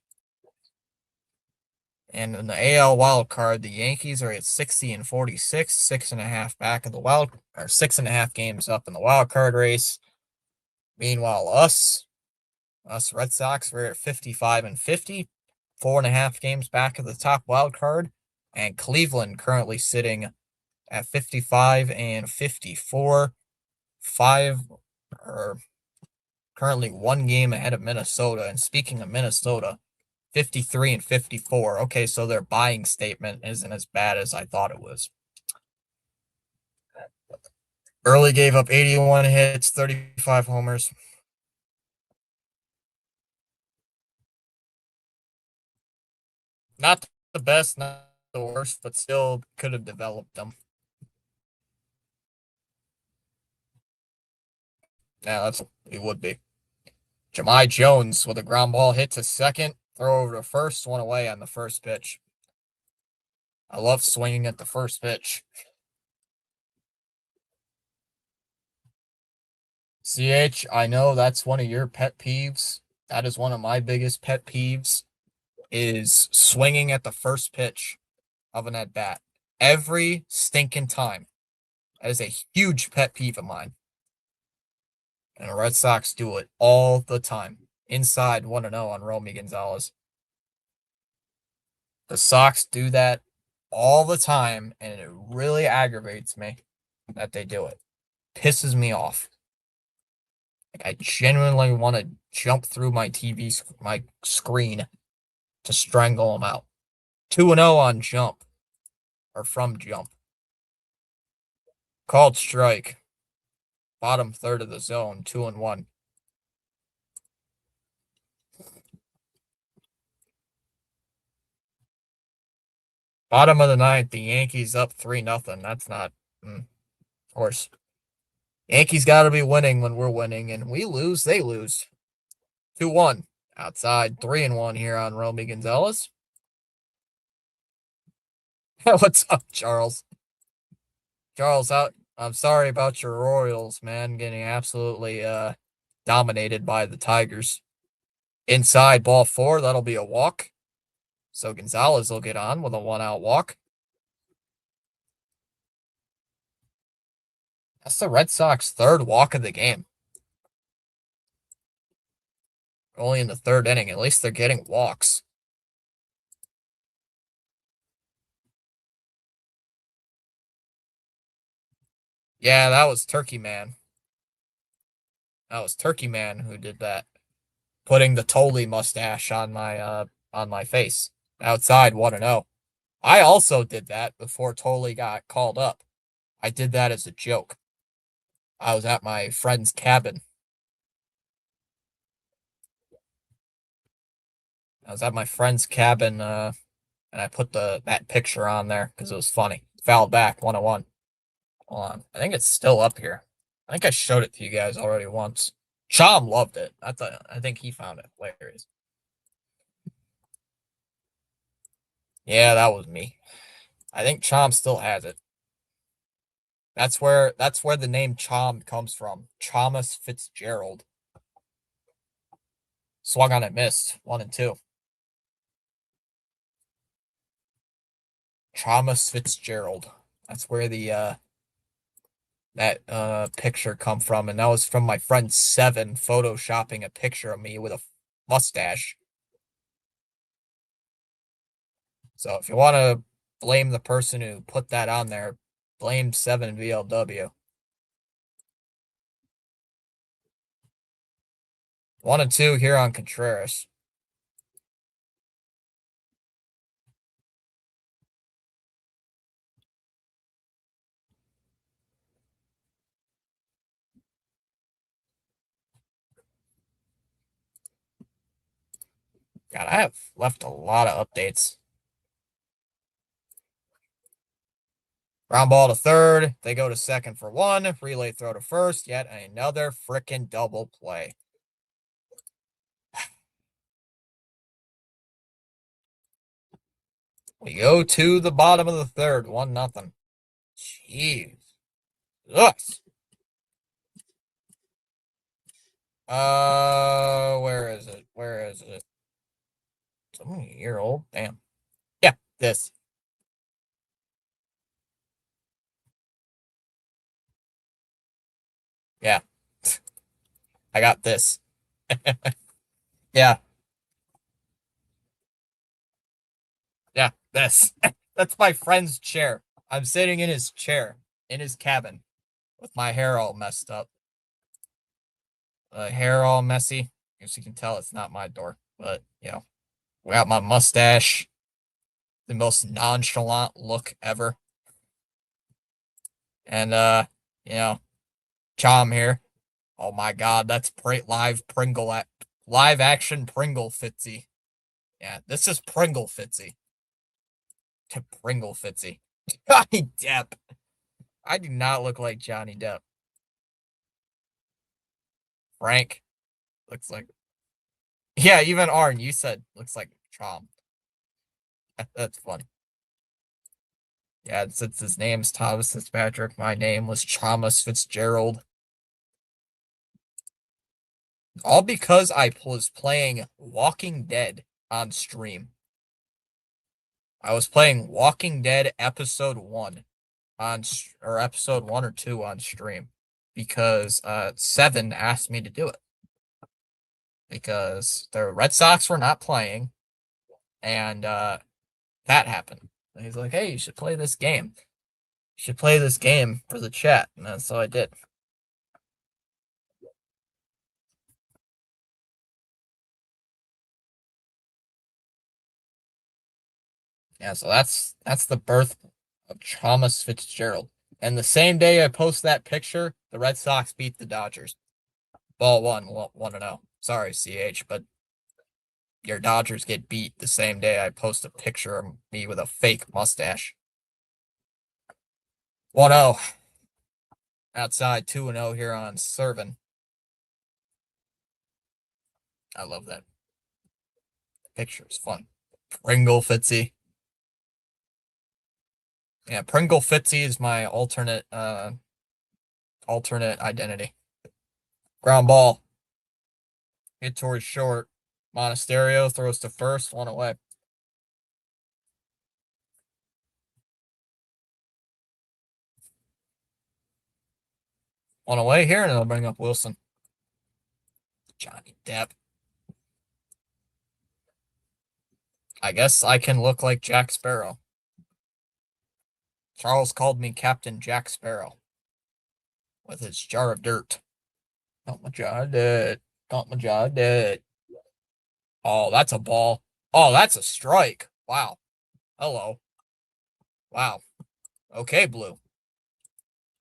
And in the AL wild card, the Yankees are at 60-46, 6.5 back of the 6.5 games up in the wild card race. Meanwhile, us Red Sox, we're at 55-50, 4.5 games back of the top wild card, and Cleveland currently sitting at 55 and 54, five or currently 1 game ahead of Minnesota. And speaking of Minnesota, 53 and 54. Okay, so their buying statement isn't as bad as I thought it was. Early gave up 81 hits, 35 homers. Not the best, not the worst, but still could have developed them. Yeah, that's it would be. Jahmai Jones with a ground ball hit to second, throw over to first, one away on the first pitch. I love swinging at the first pitch. CH, I know that's one of your pet peeves. That is one of my biggest pet peeves is swinging at the first pitch of an at bat. Every stinking time. That is a huge pet peeve of mine. And the Red Sox do it all the time. Inside 1-0 on Romy Gonzalez. The Sox do that all the time, and it really aggravates me that they do it. Pisses me off. Like, I genuinely want to jump through my my screen to strangle them out. 2-0 on jump, or from jump. Called strike. Bottom third of the zone, 2-1. Bottom of the ninth, the Yankees up 3-0. That's not, of course. Yankees got to be winning when we're winning, and we lose, they lose. 2-1. Outside, 3-1 here on Romy Gonzalez. What's up, Charles? Charles, I'm sorry about your Royals, man, getting absolutely dominated by the Tigers. Inside, ball 4, that'll be a walk. So Gonzalez will get on with a 1-out walk. That's the Red Sox third walk of the game. Only in the third inning. At least they're getting walks. Yeah, that was Turkey Man. That was Turkey Man who did that. Putting the Tolley mustache on my face. Outside 1-0. I also did that before Tolley got called up. I did that as a joke. I was at my friend's cabin. And I put that picture on there because it was funny. Fouled back 1-1. Hold on. I think it's still up here. I think I showed it to you guys already once. Chom loved it. I think he found it hilarious. Yeah, that was me. I think Chom still has it. That's where the name Chom comes from. Thomas Fitzgerald. Swung on it, missed. 1-2. Thomas Fitzgerald. That's where the that picture come from, and that was from my friend Seven photoshopping a picture of me with a mustache. So if you want to blame the person who put that on there, blame Seven VLW. 1-2 here on Contreras. God, I have left a lot of updates. Ground ball to third. They go to second for 1. Relay throw to first. Yet another freaking double play. We go to the bottom of the third. 1-0. Jeez. Yes. Where is it? Where is it? It's only a year old. Damn. Yeah, this. Yeah. I got this. Yeah. This. That's my friend's chair. I'm sitting in his chair, in his cabin, with my hair all messed up. Hair all messy. As you can tell, it's not my door. But, got my mustache. The most nonchalant look ever. And, Chom here. Oh my god, that's live action Pringle Fitzy. Yeah, this is Pringle Fitzy. To Pringle Fitzy. Johnny Depp. I do not look like Johnny Depp. Frank looks like. Yeah, even Arn, you said looks like Chom. That's funny. Yeah, since his name's Thomas Fitzpatrick, my name was Thomas Fitzgerald. All because I was playing Walking Dead on stream. I was playing Walking Dead episode 1 or episode 1 or 2 on stream because Seven asked me to do it because the Red Sox were not playing, and that happened. And he's like, "Hey, you should play this game. You should play this game for the chat," and so I did. Yeah, so that's the birth of Thomas Fitzgerald. And the same day I post that picture, the Red Sox beat the Dodgers. Ball 1-0. Sorry, CH, but your Dodgers get beat the same day I post a picture of me with a fake mustache. 1-0. Outside 2-0 here on Servin. I love that. The picture is fun. Pringle Fitzy. Yeah, Pringle Fitzy is my alternate identity. Ground ball. Hit towards short. Monasterio throws to first, 1 away. One away here, and they'll bring up Wilson. Johnny Depp. I guess I can look like Jack Sparrow. Charles called me Captain Jack Sparrow with his jar of dirt. Got my jar of dirt. Got my jar of dirt. Oh, that's a ball. Oh, that's a strike. Wow. Hello. Wow. Okay, Blue.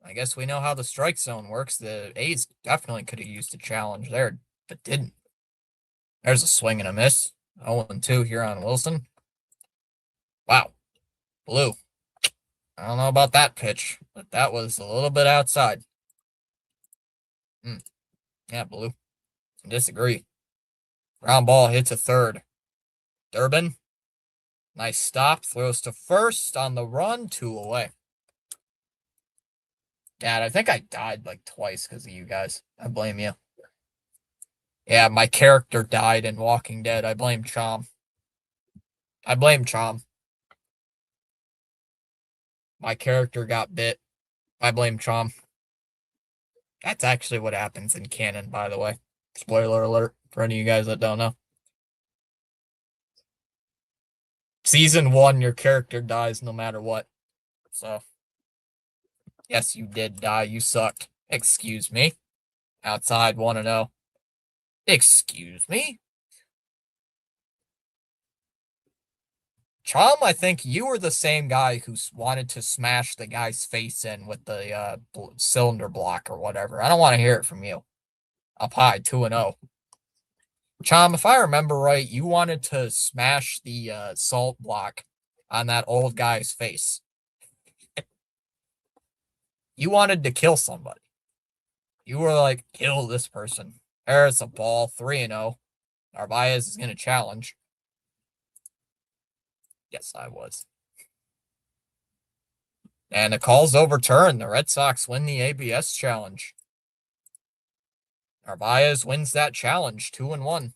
I guess we know how the strike zone works. The A's definitely could have used a challenge there, but didn't. There's a swing and a miss. 0-2 here on Wilson. Wow. Blue. I don't know about that pitch, but that was a little bit outside. Yeah, Blue. I disagree. Ground ball hits a third. Durbin. Nice stop. Throws to first on the run. 2 away. Dad, I think I died like twice because of you guys. I blame you. Yeah, my character died in Walking Dead. I blame Chom. My character got bit. I blame Chom. That's actually what happens in canon, by the way. Spoiler alert for any of you guys that don't know. Season 1, your character dies no matter what. So, yes, you did die. You sucked. Excuse me. Outside 1-0. Excuse me. Chom, I think you were the same guy who wanted to smash the guy's face in with the cylinder block or whatever. I don't want to hear it from you. Up high, 2-0. Chom, if I remember right, you wanted to smash the salt block on that old guy's face. You wanted to kill somebody. You were like, kill this person. There's a ball, 3-0. Narvaez is going to challenge. Yes, I was. And the call's overturned. The Red Sox win the ABS challenge. Narvaez wins that challenge, 2-1.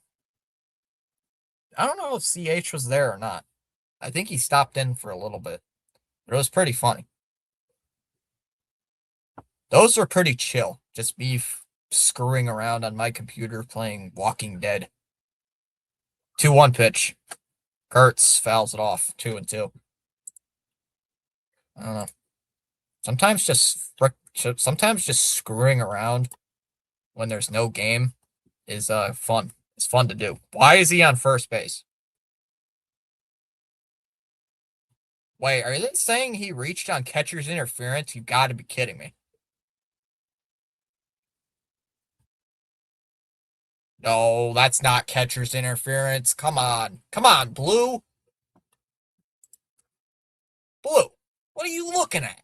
I don't know if CH was there or not. I think he stopped in for a little bit. But it was pretty funny. Those were pretty chill. Just me screwing around on my computer playing Walking Dead. 2-1 pitch. Kurtz fouls it off, 2-2. I don't know. Sometimes just screwing around when there's no game is fun. It's fun to do. Why is he on first base? Wait, are they saying he reached on catcher's interference? You got to be kidding me. No, that's not catcher's interference. Come on. Come on, Blue. Blue, what are you looking at?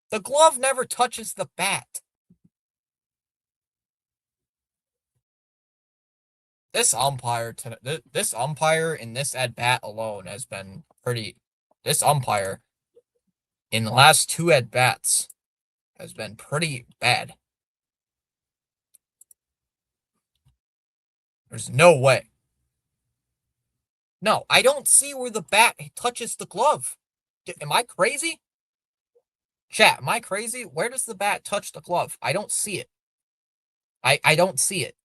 The glove never touches the bat. This umpire in this at bat alone has been pretty. This umpire in the last two at bats has been pretty bad. There's no way. No, I don't see where the bat touches the glove. Am I crazy? Chat, am I crazy? Where does the bat touch the glove? I don't see it. I don't see it.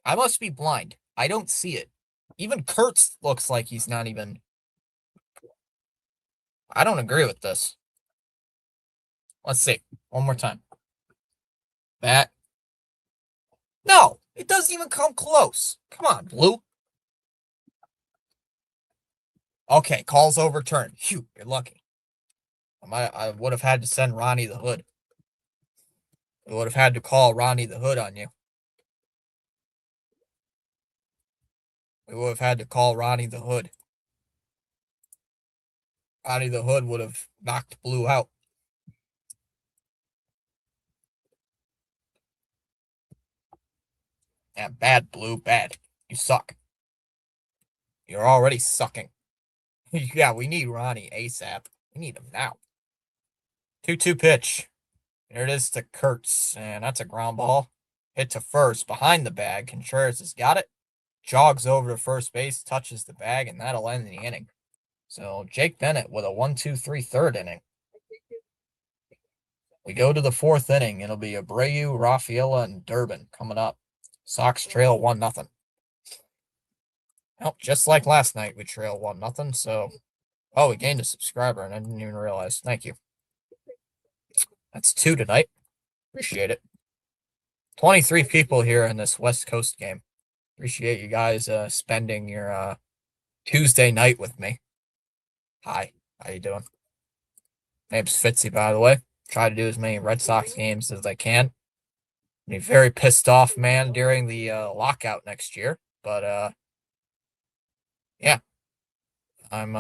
I must be blind. I don't see it. Even Kurtz looks like he's not even. I don't agree with this. Let's see. One more time. Bat. No, it doesn't even come close. Come on, Blue. Okay, call's overturned. Phew, you're lucky. I would have had to send Ronnie the Hood. I would have had to call Ronnie the Hood on you. We would have had to call Ronnie the Hood. Ronnie the Hood would have knocked Blue out. Yeah, bad, Blue, bad. You suck. You're already sucking. Yeah, we need Ronnie ASAP. We need him now. 2-2 pitch. There it is to Kurtz, and that's a ground ball. Hit to first, behind the bag. Contreras has got it. Jogs over to first base, touches the bag, and that'll end the inning. So Jake Bennett with a 1-2-3 third inning. We go to the fourth inning. It'll be Abreu, Rafaela, and Durbin coming up. Sox trail 1-0. Well, just like last night, we trail 1-0. So, we gained a subscriber, and I didn't even realize. Thank you. That's 2 tonight. Appreciate it. 23 people here in this West Coast game. Appreciate you guys spending your Tuesday night with me. Hi, how you doing? Name's Fitzy, by the way. Try to do as many Red Sox games as I can. Be very pissed off, man, during the lockout next year. But yeah, I'm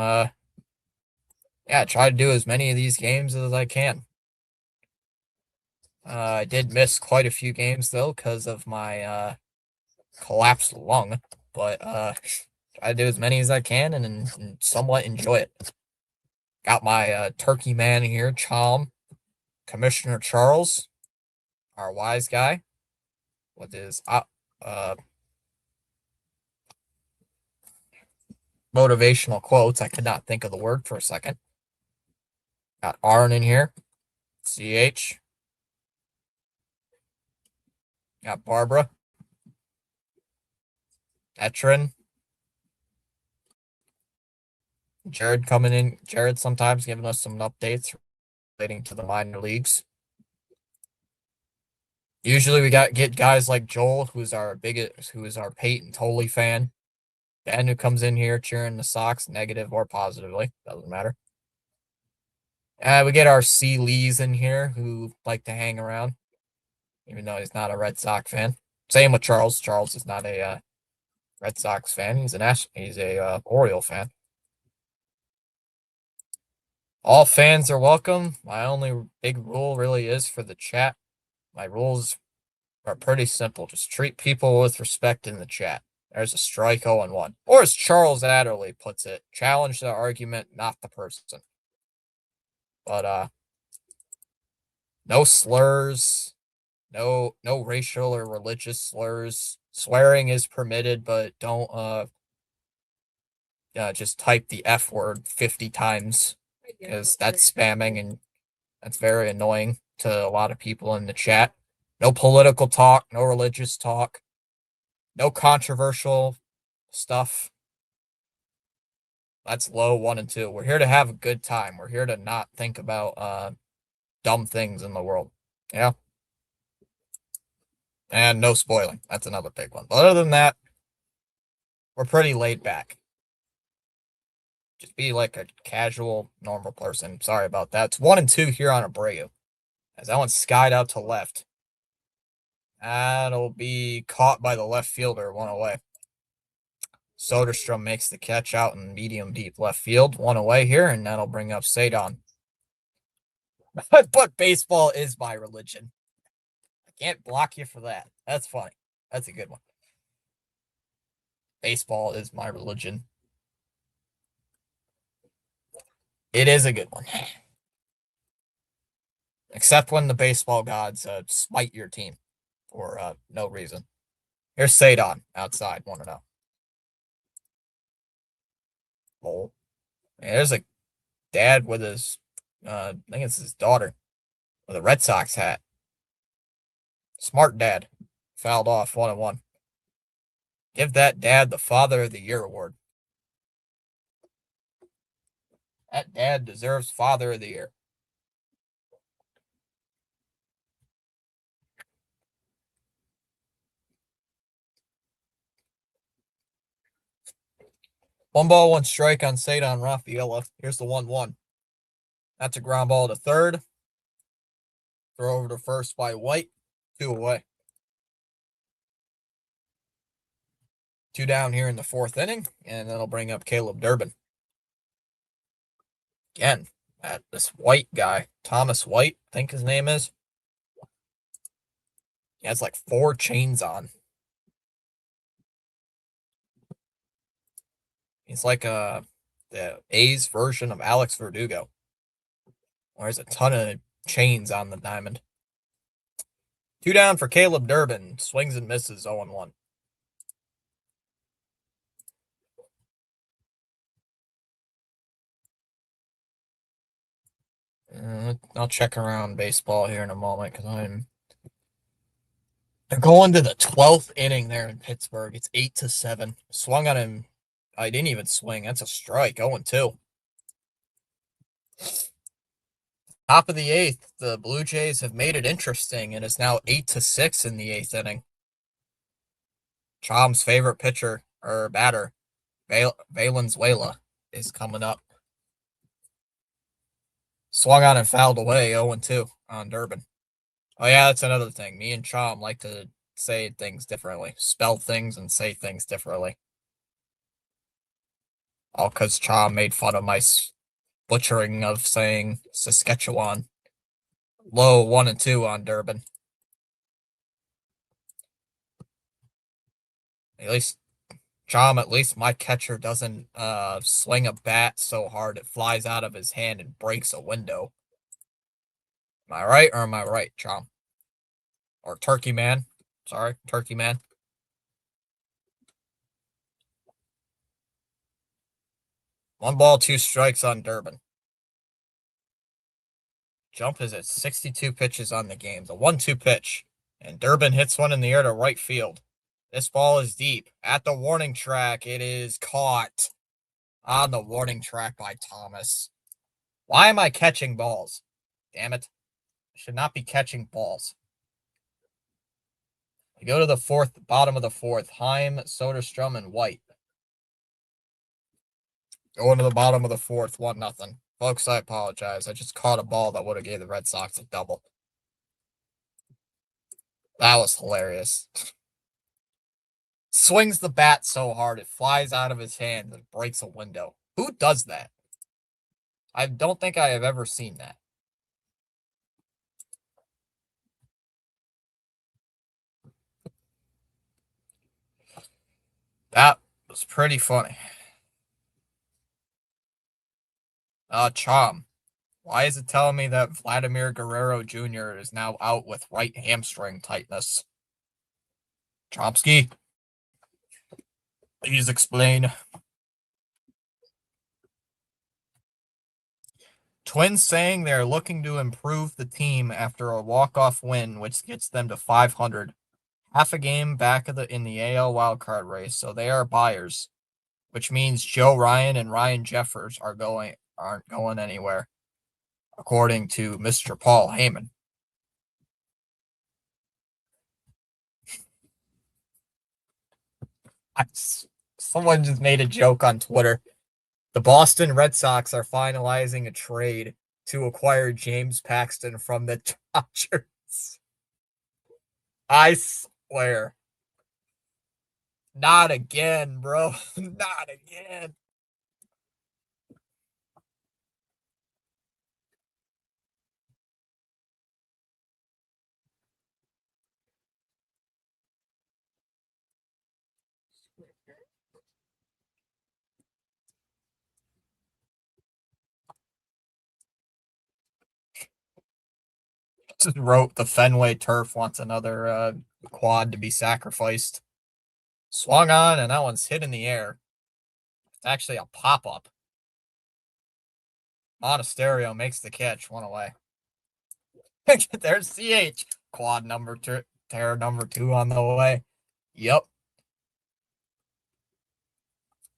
try to do as many of these games as I can. I did miss quite a few games though because of my collapsed lung, but try to do as many as I can and somewhat enjoy it. Got my turkey man here, Chom, Commissioner Charles, our wise guy, with his motivational quotes. I could not think of the word for a second. Got Arn in here, CH. Got Barbara, Etrin, Jared coming in. Jared sometimes giving us some updates relating to the minor leagues. Usually we get guys like Joel, who is our Peyton Tolley fan. Ben, who comes in here cheering the Sox, negative or positively, doesn't matter. We get our C. Lees in here, who like to hang around, even though he's not a Red Sox fan. Same with Charles. Charles is not a Red Sox fan. He's a Oriole fan. All fans are welcome. My only big rule really is for the chat. My rules are pretty simple. Just treat people with respect in the chat. There's a strike 0-1. Or as Charles Adderley puts it, challenge the argument, not the person. But no slurs, no racial or religious slurs. Swearing is permitted, but don't just type the F word 50 times because that's spamming and that's very annoying to a lot of people in the chat. No political talk, no religious talk, no controversial stuff. That's low 1 and 2. We're here to have a good time. We're here to not think about dumb things in the world. Yeah. And no spoiling. That's another big one. But other than that, we're pretty laid back. Just be like a casual, normal person. Sorry about that. It's 1 and 2 here on Abreu. As that one skied out to left. That'll be caught by the left fielder, 1 away. Soderstrom makes the catch out in medium deep left field, 1 away here, and that'll bring up Cedon. But baseball is my religion. I can't block you for that. That's funny. That's a good one. Baseball is my religion. It is a good one. Except when the baseball gods smite your team for no reason. Here's Cedon outside, 1-0. Oh. There's a dad with his, I think it's his daughter, with a Red Sox hat. Smart dad. Fouled off, 1-1. Give that dad the Father of the Year award. That dad deserves Father of the Year. One ball, one strike on Cedon Rafaela. Here's the 1-1. That's a ground ball to third. Throw over to first by White. 2 away. 2 down here in the 4th inning, and that'll bring up Caleb Durbin. Again, this White guy, Thomas White, I think his name is. He has like 4 chains on. He's like the A's version of Alex Verdugo. There's a ton of chains on the diamond. 2 down for Caleb Durbin. Swings and misses, 0-1. I'll check around baseball here in a moment because they're going to the 12th inning there in Pittsburgh. It's 8-7. Swung on him. I didn't even swing. That's a strike. 0-2. Top of the 8th, the Blue Jays have made it interesting, and it's now 8-6 in the 8th inning. Chom's favorite pitcher or batter, Valenzuela, is coming up. Swung on and fouled away, 0-2 on Durbin. Oh yeah, that's another thing. Me and Chom like to say things differently, spell things and say things differently. All because Chom made fun of my butchering of saying Saskatchewan. Low 1-2 on Durbin. At least my catcher doesn't swing a bat so hard it flies out of his hand and breaks a window. Am I right or am I right, Chom? Or Turkey Man. Sorry, Turkey Man. One ball, 2 strikes on Durbin. Jump is at 62 pitches on the game. The 1-2 pitch. And Durbin hits one in the air to right field. This ball is deep. At the warning track, it is caught on the warning track by Thomas. Why am I catching balls? Damn it. I should not be catching balls. We go to the bottom of the 4th. Heim, Soderstrom, and White. Going to the bottom of the 4th, 1-0. Folks, I apologize. I just caught a ball that would have gave the Red Sox a double. That was hilarious. Swings the bat so hard it flies out of his hand and breaks a window. Who does that? I don't think I have ever seen that. That was pretty funny. Chom. Why is it telling me that Vladimir Guerrero Jr. is now out with right hamstring tightness? Chomsky, please explain. Twins saying they're looking to improve the team after a walk-off win, which gets them to 500. Half a game back in the AL wildcard race, so they are buyers. which means Joe Ryan and Ryan Jeffers aren't going anywhere, according to Mr. Paul Heyman. Someone just made a joke on Twitter. The Boston Red Sox are finalizing a trade to acquire James Paxton from the Dodgers. I swear. Not again, bro. Not again. Just wrote the Fenway turf wants another quad to be sacrificed. Swung on, and that one's hit in the air. It's actually a pop up. Monasterio makes the catch, one away. There's CH. Quad number two, tear number 2 on the way. Yep.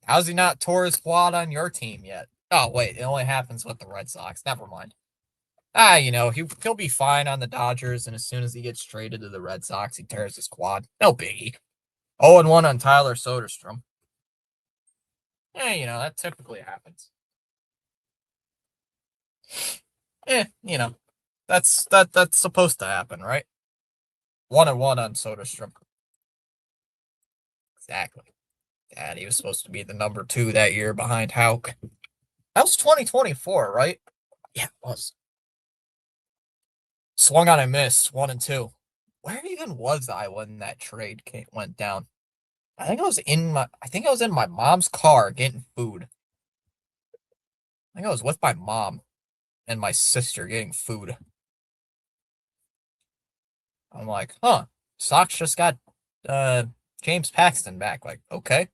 How's he not tore his quad on your team yet? Oh, wait, it only happens with the Red Sox. Never mind. He'll be fine on the Dodgers, and as soon as he gets traded to the Red Sox, he tears his quad. No biggie. 0-1 on Tyler Soderstrom. That typically happens. That's supposed to happen, right? 1-1 on Soderstrom. Exactly. And he was supposed to be the number 2 that year behind Houck. That was 2024, right? Yeah, it was. Swung on and missed, 1-2. Where even was I when that trade went down? I think I was in my mom's car getting food. I think I was with my mom and my sister getting food. I'm like, huh, Sox just got James Paxton back. Like, okay.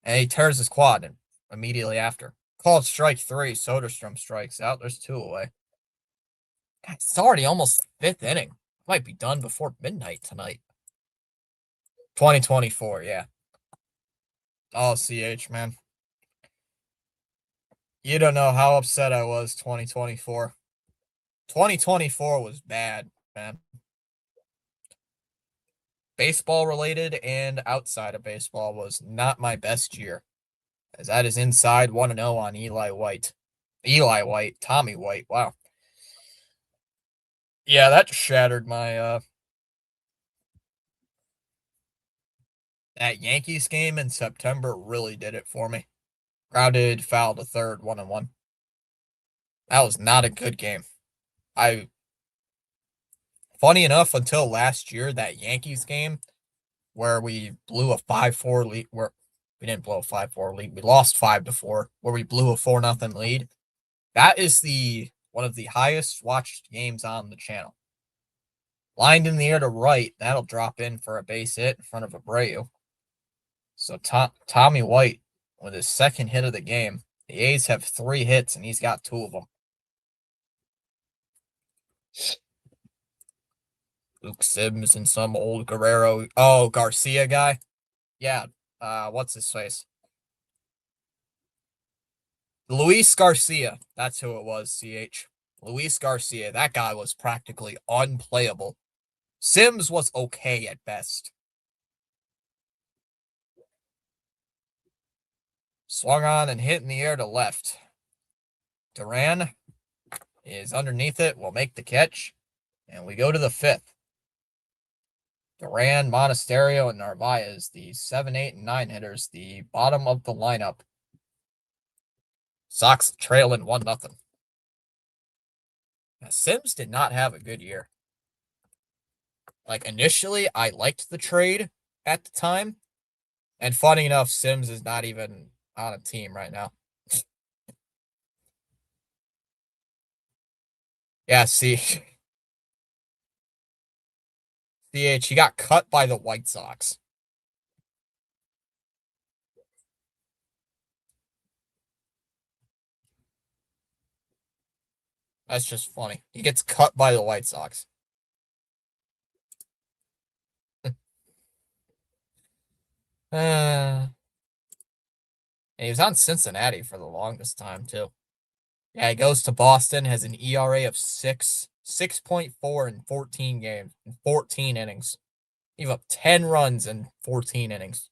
And he tears his quad and immediately after. Called strike 3. Soderstrom strikes out. There's 2 away. God, it's already almost the 5th inning. Might be done before midnight tonight. 2024, yeah. Oh, CH, man. You don't know how upset I was 2024. 2024 was bad, man. Baseball related and outside of baseball was not my best year. As that is inside 1-0 on Eli White. Tommy White. Wow. Yeah, that shattered my that Yankees game in September really did it for me. Grounded foul to third, 1-1. That was not a good game. Funny enough, until last year, that Yankees game where we blew a 5-4 lead, where we didn't blow a 5-4 lead, we lost 5-4, where we blew a 4-0 lead. That is one of the highest watched games on the channel. Lined in the air to right, that'll drop in for a base hit in front of Abreu. So Tommy White with his second hit of the game. The A's have 3 hits, and he's got 2 of them. Luke Sims and some old Guerrero. Oh, Garcia guy? Yeah. What's his face? Luis Garcia. That's who it was, CH. Luis Garcia. That guy was practically unplayable. Sims was okay at best. Swung on and hit in the air to left. Duran is underneath it. Will make the catch. And we go to the 5th. Duran, Monasterio, and Narvaez, the 7, 8, and 9 hitters, the bottom of the lineup. Sox trailing 1-0. Now, Sims did not have a good year. Like, initially, I liked the trade at the time. And funny enough, Sims is not even on a team right now. Yeah, see. CH, he got cut by the White Sox. That's just funny. He gets cut by the White Sox. And he was on Cincinnati for the longest time, too. Yeah, he goes to Boston, has an ERA of 6.4 in 14 games, in 14 innings. Gave up 10 runs in 14 innings.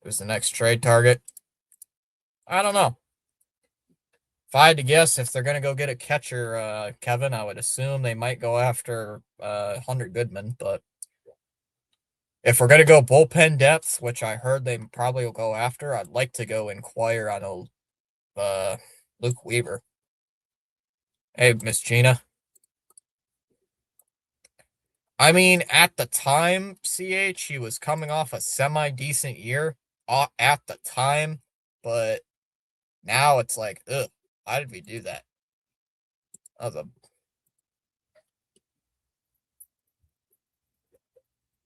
Who's the next trade target? I don't know. If I had to guess, if they're going to go get a catcher, Kevin, I would assume they might go after Hunter Goodman. But if we're going to go bullpen depth, which I heard they probably will go after, I'd like to go inquire on Luke Weaver. Hey, Miss Gina. I mean, at the time, CH, he was coming off a semi-decent year at the time, but now it's like, ugh, why did we do that? That was a...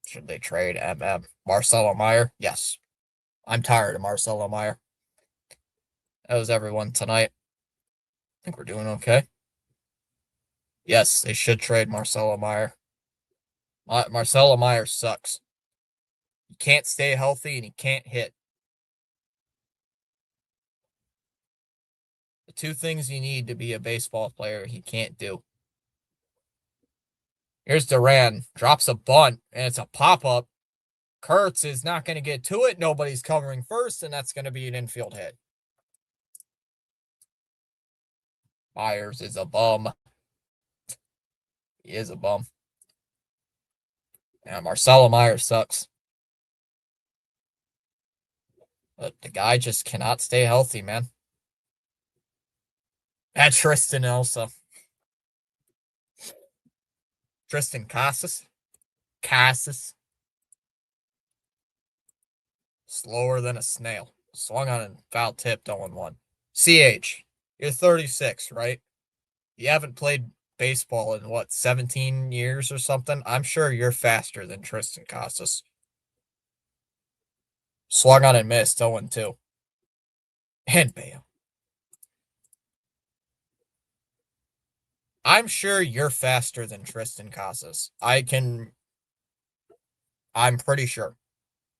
Should they trade Marcelo Meyer? Yes. I'm tired of Marcelo Meyer. That was everyone tonight. I think we're doing okay. Yes, they should trade Marcelo Meyer. Marcelo Meyer sucks. He can't stay healthy and he can't hit. The two things you need to be a baseball player, he can't do. Here's Duran. Drops a bunt, and it's a pop-up. Kurtz is not going to get to it. Nobody's covering first, and that's going to be an infield hit. Myers is a bum. He is a bum. Yeah, Marcelo Meyer sucks. But the guy just cannot stay healthy, man. And Tristan also. Tristan Casas. Slower than a snail. Swung on a foul tip, 0-1. CH, you're 36, right? You haven't played baseball in, what, 17 years or something? I'm sure you're faster than Tristan Casas. Swung on and missed, 0-2. And bam. I'm sure you're faster than Tristan Casas. I'm pretty sure.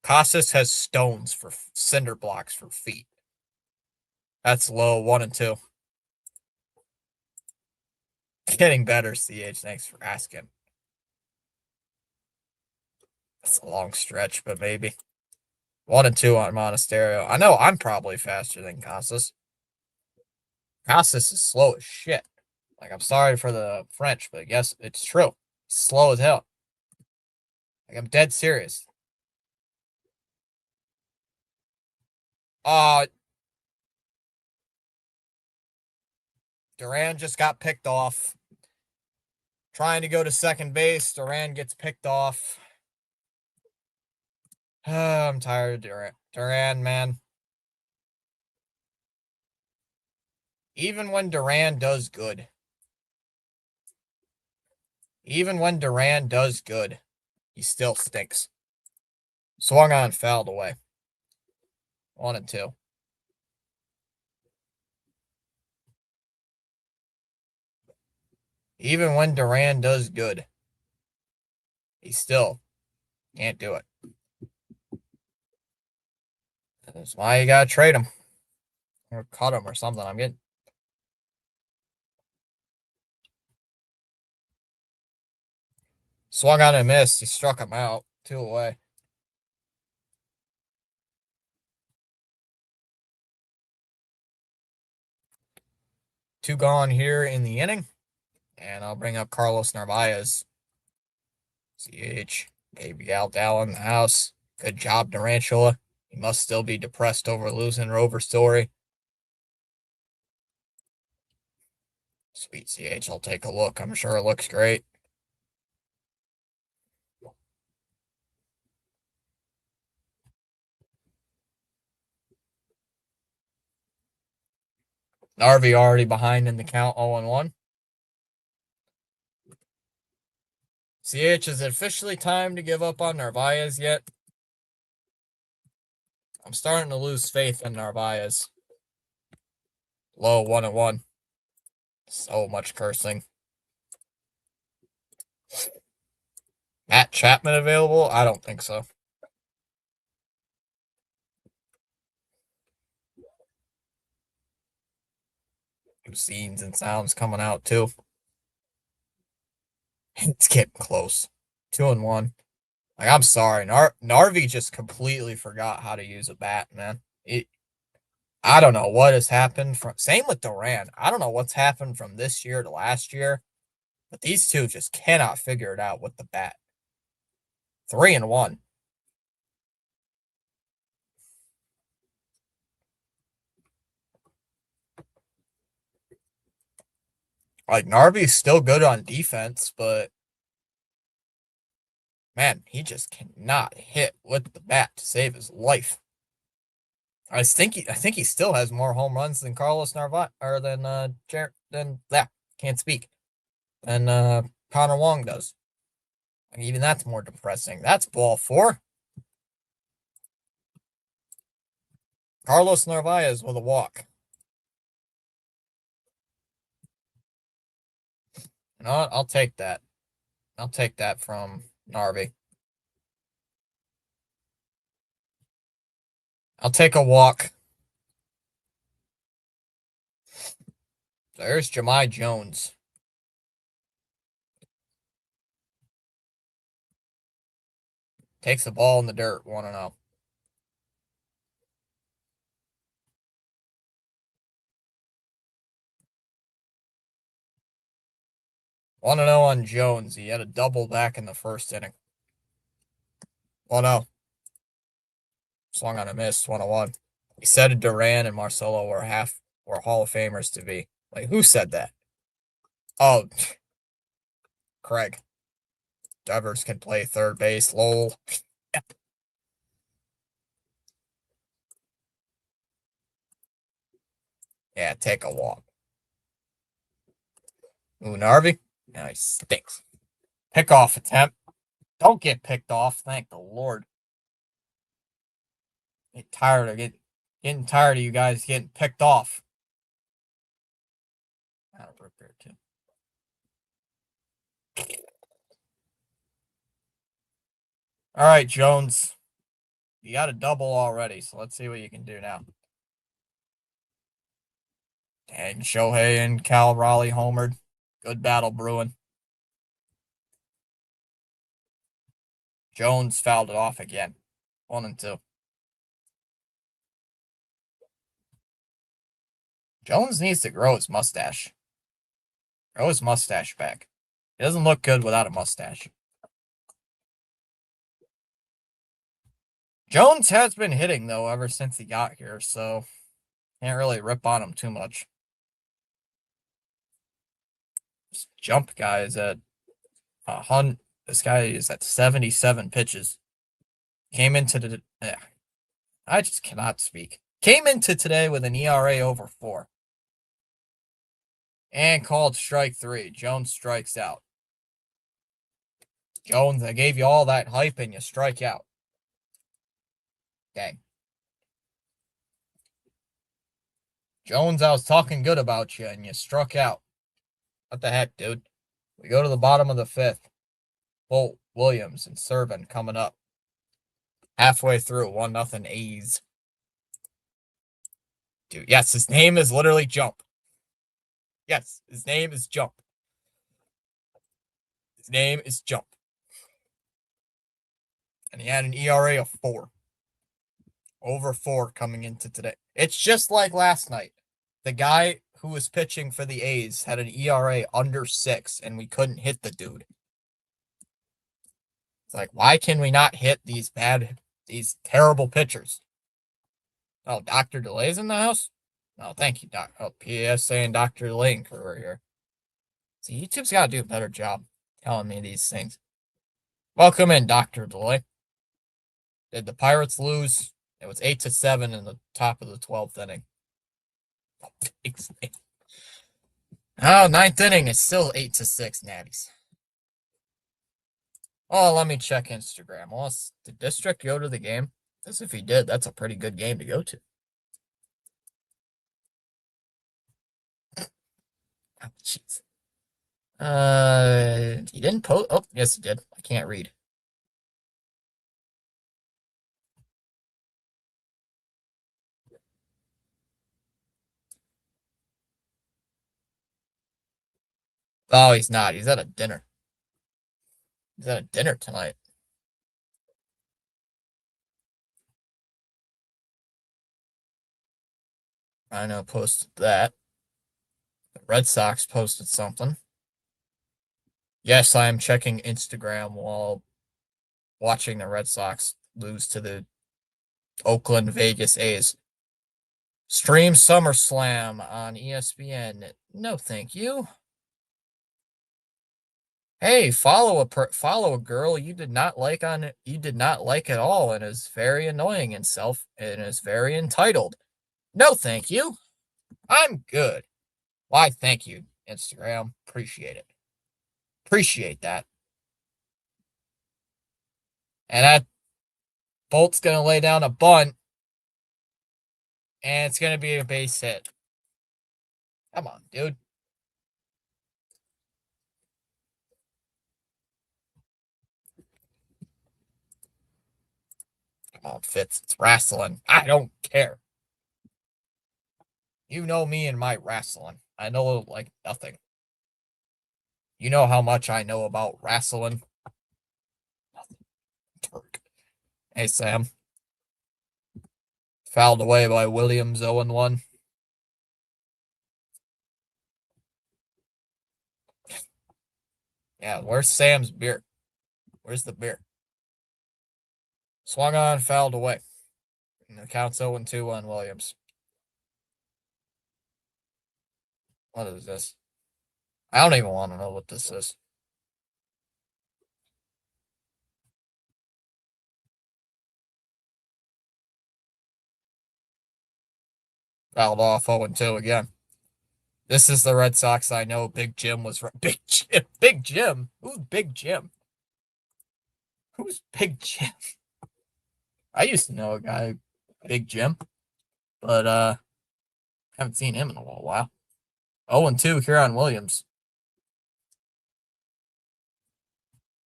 Casas has stones for cinder blocks for feet. That's low, 1-2. Getting better, CH. Thanks for asking. That's a long stretch, but maybe. 1-2 on Monasterio. I know I'm probably faster than Casas. Casas is slow as shit. Like, I'm sorry for the French, but yes, it's true. Slow as hell. Like, I'm dead serious. Duran just got picked off. Trying to go to second base. Duran gets picked off. I'm tired of Duran. Duran, man. Even when Duran does good. He still stinks. Swung on, fouled away. 1-2. Even when Duran does good, he still can't do it. That's why you gotta trade him. Or cut him or something. I'm getting... Swung on and missed. He struck him out. 2 away. Two gone here in the inning. And I'll bring up Carlos Narvaez. CH. Gabriel Dow in the house. Good job, Tarantula. He must still be depressed over losing Rover Story. Sweet CH. I'll take a look. I'm sure it looks great. Narvi already behind in the count, 0-1. CH, is it officially time to give up on Narvaez yet? I'm starting to lose faith in Narvaez. Low, 1-1. So much cursing. Matt Chapman available? I don't think so. New scenes and sounds coming out too. It's getting close. 2-1. Like, I'm sorry. Narvi just completely forgot how to use a bat, man. I don't know what has happened from same with Duran. I don't know what's happened from this year to last year, but these two just cannot figure it out with the bat. 3-1. Like, Narvi's still good on defense, but man, he just cannot hit with the bat to save his life. I think he still has more home runs than Carlos Narvaez or than can't speak. Than Connor Wong does. And even that's more depressing. That's ball 4. Carlos Narvaez with a walk. You know what? I'll take that. I'll take that from Narvi. I'll take a walk. There's Jahmai Jones. Takes the ball in the dirt, 1-0. One and 0 on Jones. He had a double back in the first inning. 1-0. Swung on a miss, 1-1. He said Duran and Marcelo were Hall of Famers to be. Like, who said that? Oh, Craig. Devers can play third base. Lowell. Yeah, take a walk. Ooh, Narvi. Yeah, he stinks. Pick off attempt. Don't get picked off. Thank the Lord. Getting tired of you guys getting picked off. That'll work there too. All right, Jones. You got a double already, so let's see what you can do now. Dang, Shohei and Cal Raleigh homered. Good battle brewing. Jones fouled it off again. 1-2. Jones needs to grow his mustache. Grow his mustache back. He doesn't look good without a mustache. Jones has been hitting, though, ever since he got here, so can't really rip on him too much. This jump guy is at 100. This guy is at 77 pitches. Came into the... I just cannot speak. Came into today with an ERA over 4. And called strike 3. Jones strikes out. Jones, I gave you all that hype and you strike out. Dang. Jones, I was talking good about you and you struck out. What the heck, dude? We go to the bottom of the 5th. Bolt, Williams, and Servin coming up. Halfway through, 1-0 A's. Dude, yes, his name is literally Jump. Yes, his name is Jump. His name is Jump. And he had an ERA of 4. Over 4 coming into today. It's just like last night. The guy who was pitching for the A's had an ERA under 6, and we couldn't hit the dude. It's like, why can we not hit these terrible pitchers? Oh, Dr. Delay's in the house? Oh, thank you, Doc. Oh, PSA and Dr. Delay and crew are here. See, YouTube's got to do a better job telling me these things. Welcome in, Dr. Delay. Did the Pirates lose? It was 8-7 in the top of the 12th inning. Oh, 9th inning is still 8-6, Natties. Oh, let me check Instagram. Well, did District go to the game? Because if he did, that's a pretty good game to go to. Oh, jeez. He didn't post. Oh, yes, he did. I can't read. Oh, he's not. He's at a dinner. He's at a dinner tonight. I know posted that. The Red Sox posted something. Yes, I am checking Instagram while watching the Red Sox lose to the Oakland Vegas A's. Stream SummerSlam on ESPN. No, thank you. Hey, follow a girl you did not like at all and is very annoying and is very entitled. No, thank you. I'm good. Why, thank you, Instagram. Appreciate it. Appreciate that. And that Bolt's gonna lay down a bunt, and it's gonna be a base hit. Come on, dude. Come on, Fitz. It's wrestling. I don't care. You know me and my wrestling. I know like nothing. You know how much I know about wrestling? Turk. Hey, Sam. Fouled away by Williams, 0-1. Yeah, where's Sam's beer? Where's the beer? Swung on, fouled away. And the count's 0-2 on Williams. What is this? I don't even want to know what this is. Fouled off 0-2 again. This is the Red Sox I know. Big Jim was Big Jim. Big Jim? Who's Big Jim? Who's Big Jim? I used to know a guy, Big Jim, but haven't seen him in a little while. 0-2 here on Williams.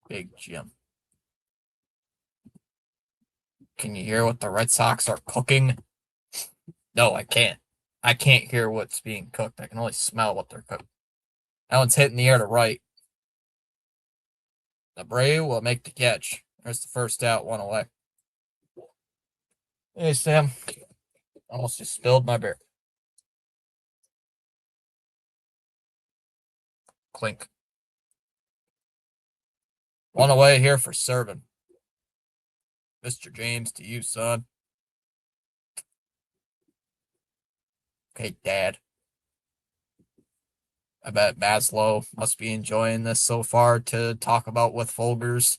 Big Jim. Can you hear what the Red Sox are cooking? No, I can't. I can't hear what's being cooked. I can only smell what they're cooking. That one's hitting the air to right. Abreu will make the catch. There's the first out, one away. Hey, Sam. Almost just spilled my beer. Clink. One away here for Servin. Mr. James, to you, son. Okay, Dad. I bet Maslow must be enjoying this so far to talk about with Folgers.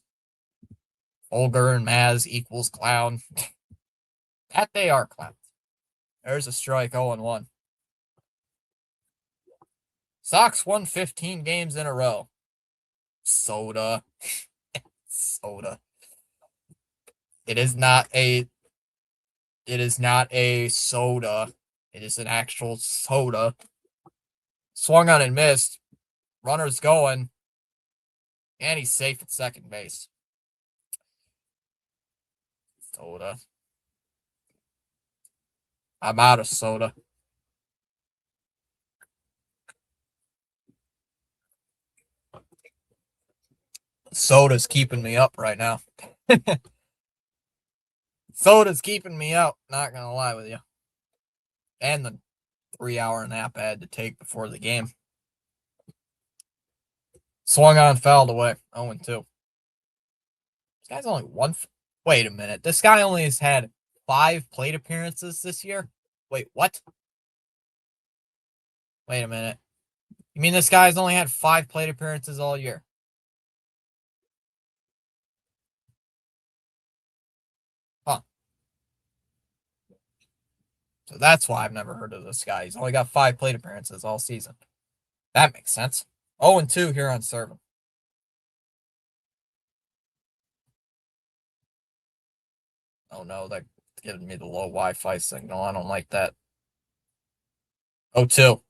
Folger and Maz equals clown. That they are clowns. There's a strike, 0-1. Sox won 15 games in a row. Soda. Soda. It is not a soda. It is an actual soda. Swung on and missed. Runner's going. And he's safe at second base. Soda. I'm out of soda. Soda's keeping me up right now. Soda's keeping me up, not gonna lie with you. And the 3-hour nap I had to take before the game. Swung on, fouled away. 0-2. This guy's only one. Wait a minute. This guy only has had 5 plate appearances this year? Wait, what? Wait a minute. You mean this guy's only had 5 plate appearances all year? Huh. So that's why I've never heard of this guy. He's only got 5 plate appearances all season. That makes sense. 0-2 here on Servin. Oh no, that's giving me the low Wi-Fi signal. I don't like that. 0-2.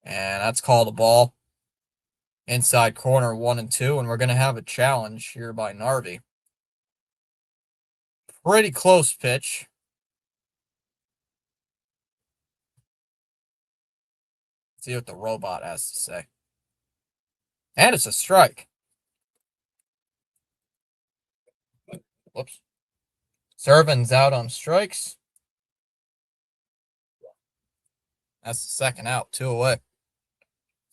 And that's called a ball. Inside corner 1-2. And we're going to have a challenge here by Narvi. Pretty close pitch. See what the robot has to say. And it's a strike. Whoops. Servin's out on strikes. That's the second out, 2 away. How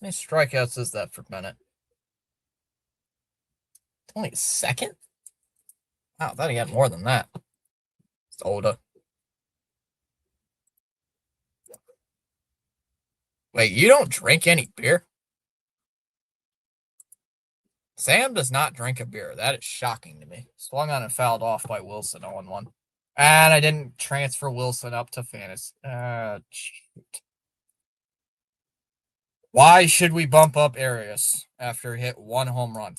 many strikeouts is that for Bennett? Only a second? Wow, I thought he had more than that. It's Oda. Wait, you don't drink any beer? Sam does not drink a beer. That is shocking to me. Swung on and fouled off by Wilson 0-1. And I didn't transfer Wilson up to fantasy. Shoot. Why should we bump up Arias after he hit 1 home run?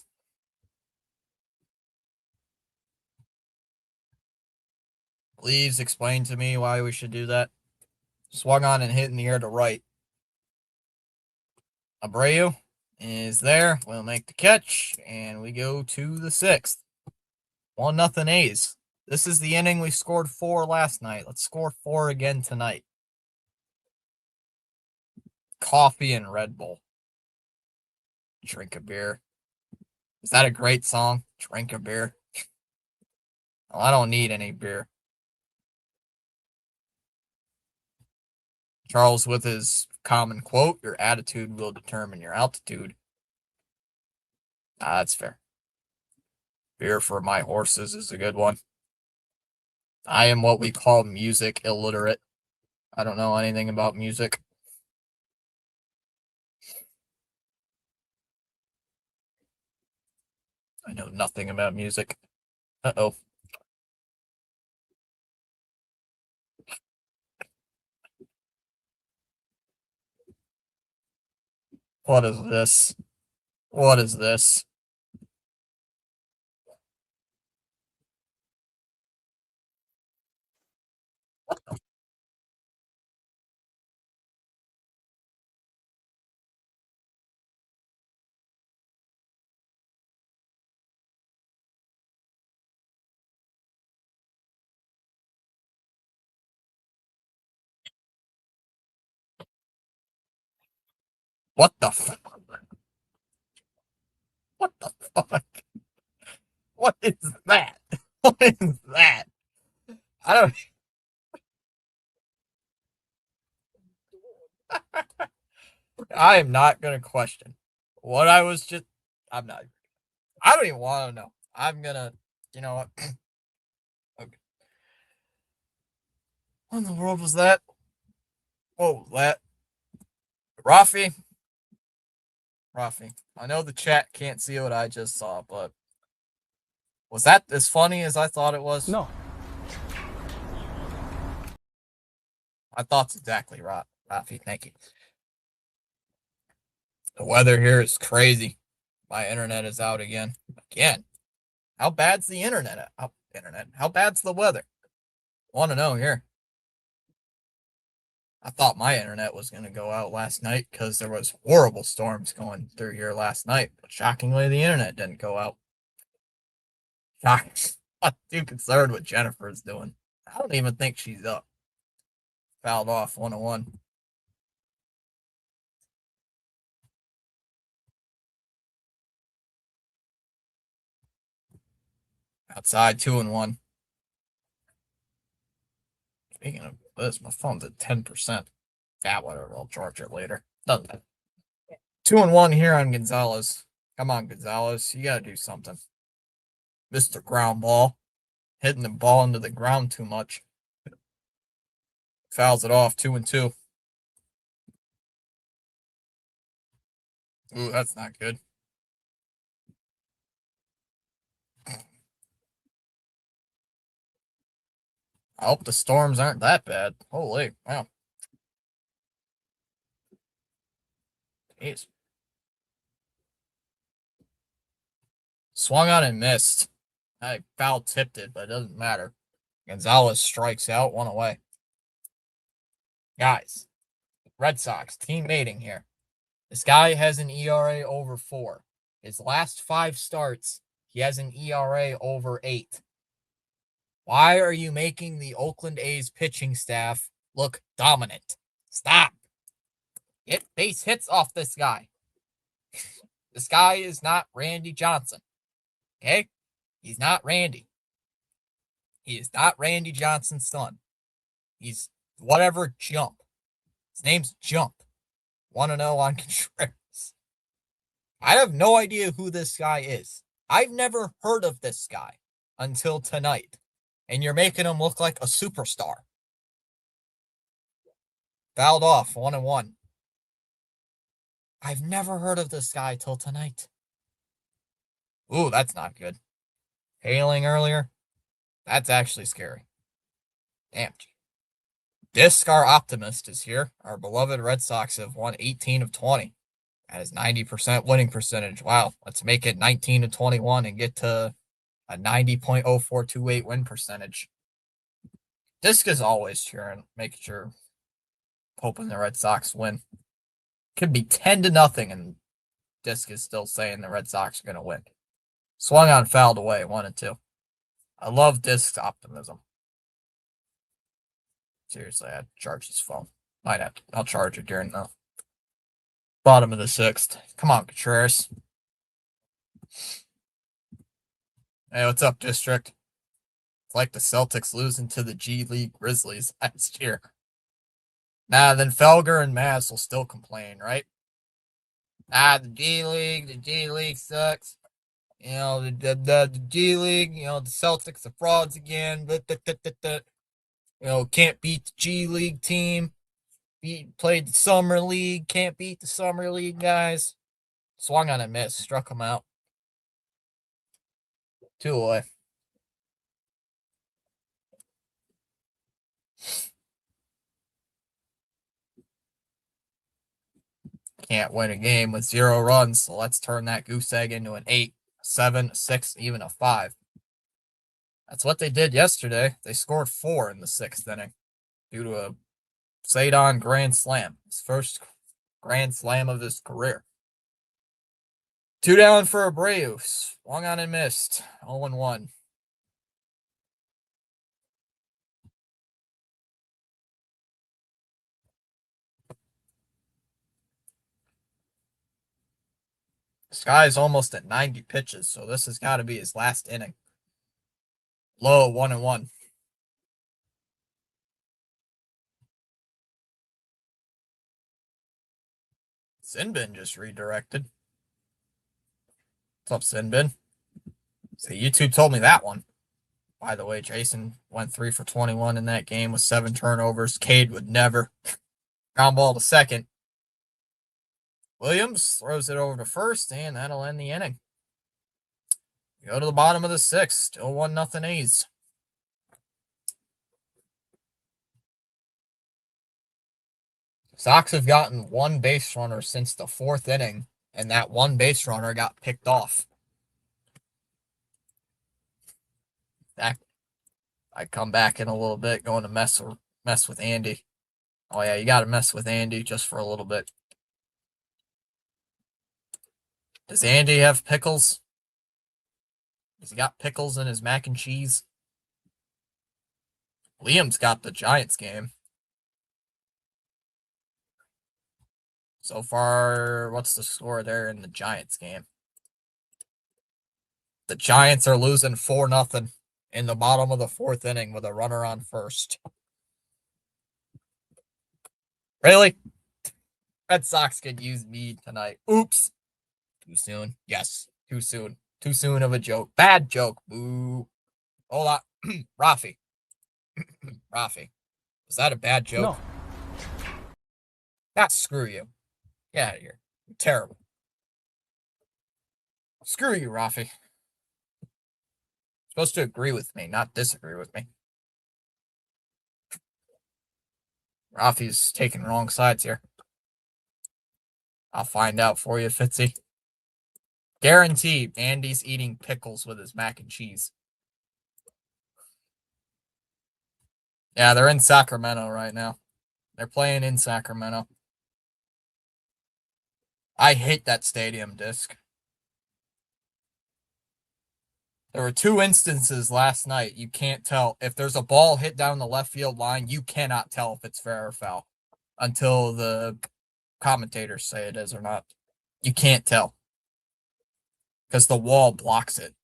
Please explain to me why we should do that. Swung on and hit in the air to right. Abreu is there. We'll make the catch, and we go to the 6th. 1-0 A's. This is the inning we scored 4 last night. Let's score 4 again tonight. Coffee and Red Bull. Drink a beer. Is that a great song? Drink a beer. Well, I don't need any beer. Charles with his common quote, your attitude will determine your altitude. That's fair. Beer for my horses is a good one. I am what we call music illiterate. I don't know anything about music. I know nothing about music. Uh-oh. What is this? What is this? What the fuck? What the fuck? What is that? What is that? I don't. I am not gonna question what I was just. I'm not. I don't even want to know. I'm gonna. You know what? Okay. What in the world was that? Oh, that. Rafi. Rafi. I know the chat can't see what I just saw, but was that as funny as I thought it was? No. My thoughts exactly, Rafi. Thank you. The weather here is crazy. My internet is out again. Again. How bad's the internet? How bad's the weather? Want to know here. I thought my internet was going to go out last night because there was horrible storms going through here last night. But shockingly, the internet didn't go out. Shocking. I'm too concerned what Jennifer's doing. I don't even think she's up. Fouled off 1-1. Outside 2-1. Speaking of this, my phone's at 10%. Yeah, whatever. I'll charge it later. Doesn't matter. 2-1 here on Gonzalez. Come on, Gonzalez. You got to do something. Mr. Ground Ball. Hitting the ball into the ground too much. Fouls it off 2-2. Ooh, that's not good. I hope the storms aren't that bad. Holy, wow. Jeez. Swung on and missed. I foul tipped it, but it doesn't matter. Gonzalez strikes out, 1 away. Guys, Red Sox, team mating here. This guy has an ERA over 4. His last 5 starts, he has an ERA over 8. Why are you making the Oakland A's pitching staff look dominant? Stop. Get base hits off this guy. This guy is not Randy Johnson. Okay? He's not Randy. He is not Randy Johnson's son. He's whatever Jump. His name's Jump. Want to know on Contreras? I have no idea who this guy is. I've never heard of this guy until tonight. And you're making him look like a superstar. Fouled off, 1-1. I've never heard of this guy till tonight. Ooh, that's not good. Hailing earlier. That's actually scary. Damn. Disc, our optimist, is here. Our beloved Red Sox have won 18 of 20. That is 90% winning percentage. Wow. Let's make it 19 of 21 and get to a 90.0428 win percentage. Disc is always cheering, making sure, hoping the Red Sox win. Could be 10-0, and Disc is still saying the Red Sox are going to win. Swung on, fouled away, 1-2. I love Disc's optimism. Seriously, I had to charge his phone. Might have to. I'll charge it during the bottom of the 6th. Come on, Contreras. Hey, what's up, District? It's like the Celtics losing to the G League Grizzlies last year. Nah, then Felger and Mavs will still complain, right? The G League sucks. You know, the G League, you know, the Celtics are frauds again. You know, can't beat the G League team. Played the Summer League, can't beat the Summer League guys. Swung on a miss, struck him out. 2 away. Can't win a game with 0 runs, so let's turn that goose egg into an 8, 7, 6, even a 5. That's what they did yesterday. They scored 4 in the 6th inning due to a Cedon grand slam. His first grand slam of his career. 2 down for Abreu. Swung on and missed. 0-1. This guy's almost at 90 pitches, so this has got to be his last inning. Low, 1-1. Sinbin just redirected. What's up, Sinbin? So YouTube told me that one. By the way, Jason went 3 for 21 in that game with 7 turnovers. Cade would never. Ground ball to second. Williams throws it over to first, and that'll end the inning. We go to the bottom of the 6th. Still 1-0 A's. Sox have gotten 1 base runner since the 4th inning, and that 1 base runner got picked off. I come back in a little bit, going to mess with Andy. Oh yeah, you got to mess with Andy just for a little bit. Does Andy have pickles? Has he got pickles in his mac and cheese? Liam's got the Giants game. So far, what's the score there in the Giants game? The Giants are losing 4-0 in the bottom of the 4th inning with a runner on first. Really? Red Sox could use me tonight. Oops. Too soon. Yes, too soon. Too soon of a joke. Bad joke. Boo. Hold on. Rafi. Rafi. Was that a bad joke? No. Screw you. Get out of here. You're terrible. Screw you, Rafi. You're supposed to agree with me, not disagree with me. Rafi's taking wrong sides here. I'll find out for you, Fitzy. Guarantee Andy's eating pickles with his mac and cheese. Yeah, they're in Sacramento right now. They're playing in Sacramento. I hate that stadium, Disc. There were 2 instances last night. You can't tell. If there's a ball hit down the left field line, you cannot tell if it's fair or foul until the commentators say it is or not. You can't tell. Because the wall blocks it.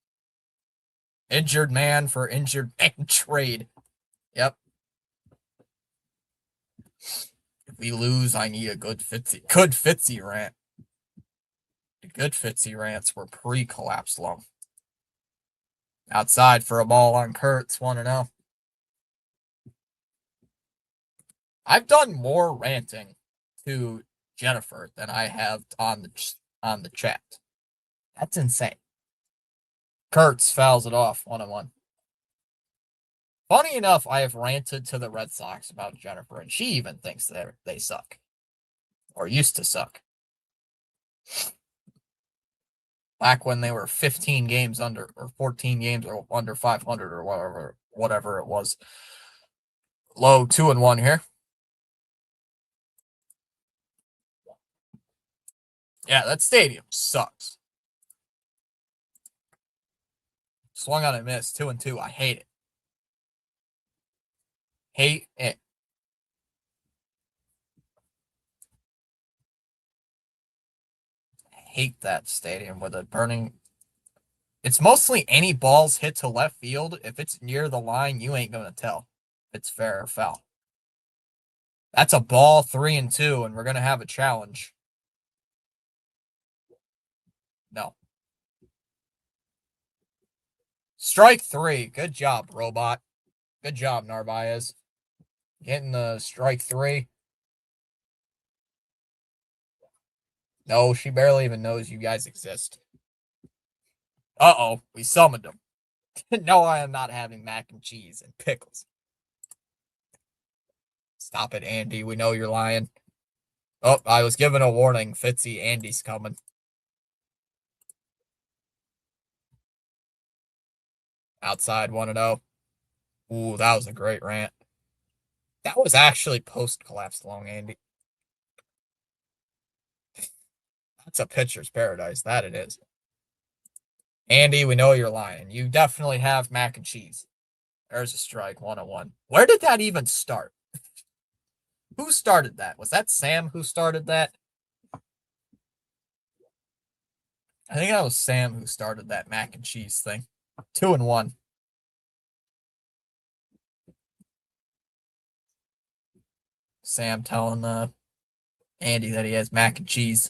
Injured man for injured man trade. Yep. If we lose, I need a good Fitzy rant. The good Fitzy rants were pre-collapse long. Outside for a ball on Kurtz, 1-0. I've done more ranting to Jennifer than I have on the chat. That's insane. Kurtz fouls it off, 1-1. Funny enough, I have ranted to the Red Sox about Jennifer, and she even thinks that they suck. Or used to suck. Back when they were 15 games under, or 14 games or under 500 or whatever it was. Low 2-1 here. Yeah, that stadium sucks. Swung on a miss, 2-2. I hate it. Hate it. I hate that stadium with a burning. It's mostly any balls hit to left field. If it's near the line, you ain't going to tell if it's fair or foul. That's a ball, 3-2, and we're going to have a challenge. No. Strike 3. Good job, robot. Good job, Narvaez. Getting the strike 3. No, she barely even knows you guys exist. Uh-oh, we summoned him. No, I am not having mac and cheese and pickles. Stop it, Andy. We know you're lying. Oh, I was given a warning. Fitzy, Andy's coming. Outside 1-0. Ooh, that was a great rant. That was actually post-collapse long, Andy. That's a pitcher's paradise. That it is. Andy, we know you're lying. You definitely have mac and cheese. There's a strike, 1-1. Where did that even start? Who started that? Was that Sam who started that? I think that was Sam who started that mac and cheese thing. 2-1. Sam telling Andy that he has mac and cheese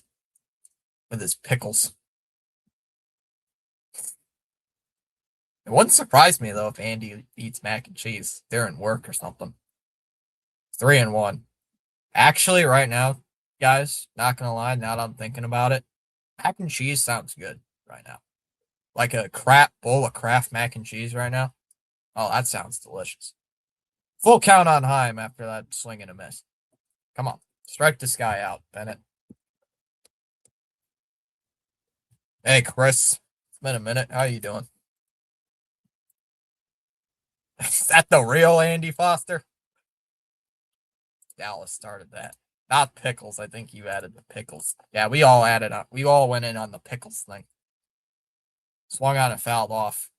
with his pickles. It wouldn't surprise me, though, if Andy eats mac and cheese during work or something. 3-1. Actually, right now, guys, not going to lie, now that I'm thinking about it, mac and cheese sounds good right now. Like a bowl of Kraft mac and cheese right now. Oh, that sounds delicious. Full count on Heim after that swing and a miss. Come on. Strike this guy out, Bennett. Hey, Chris. It's been a minute. How you doing? Is that the real Andy Foster? Dallas started that. Not Pickles. I think you added the Pickles. Yeah, we all added up. We all went in on the Pickles thing. Swung on and fouled off.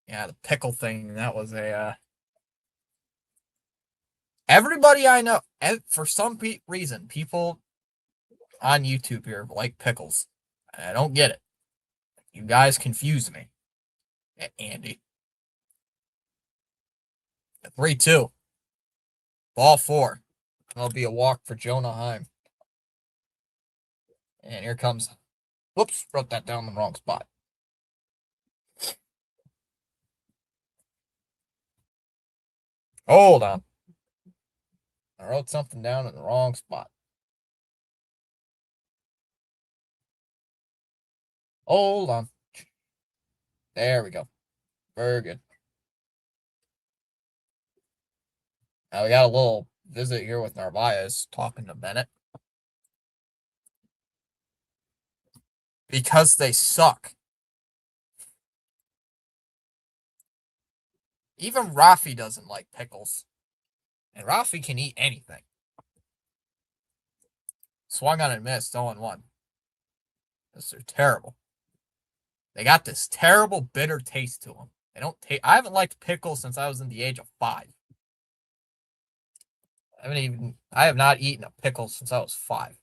Yeah, the pickle thing. That was a... Everybody I know, for some reason, people on YouTube here like pickles. I don't get it. You guys confuse me. Andy. 3-2. Ball 4. That'll be a walk for Jonah Heim. And here comes... Whoops, wrote that down in the wrong spot. Hold on. I wrote something down in the wrong spot. Hold on. There we go. Very good. Now we got a little visit here with Narvaez talking to Bennett. Because they suck. Even Rafi doesn't like pickles. And Rafi can eat anything. Swung on and missed, 0-1. Those are terrible. They got this terrible bitter taste to them. They don't taste. I haven't liked pickles since I was in the age of 5. I have not eaten a pickle since I was 5.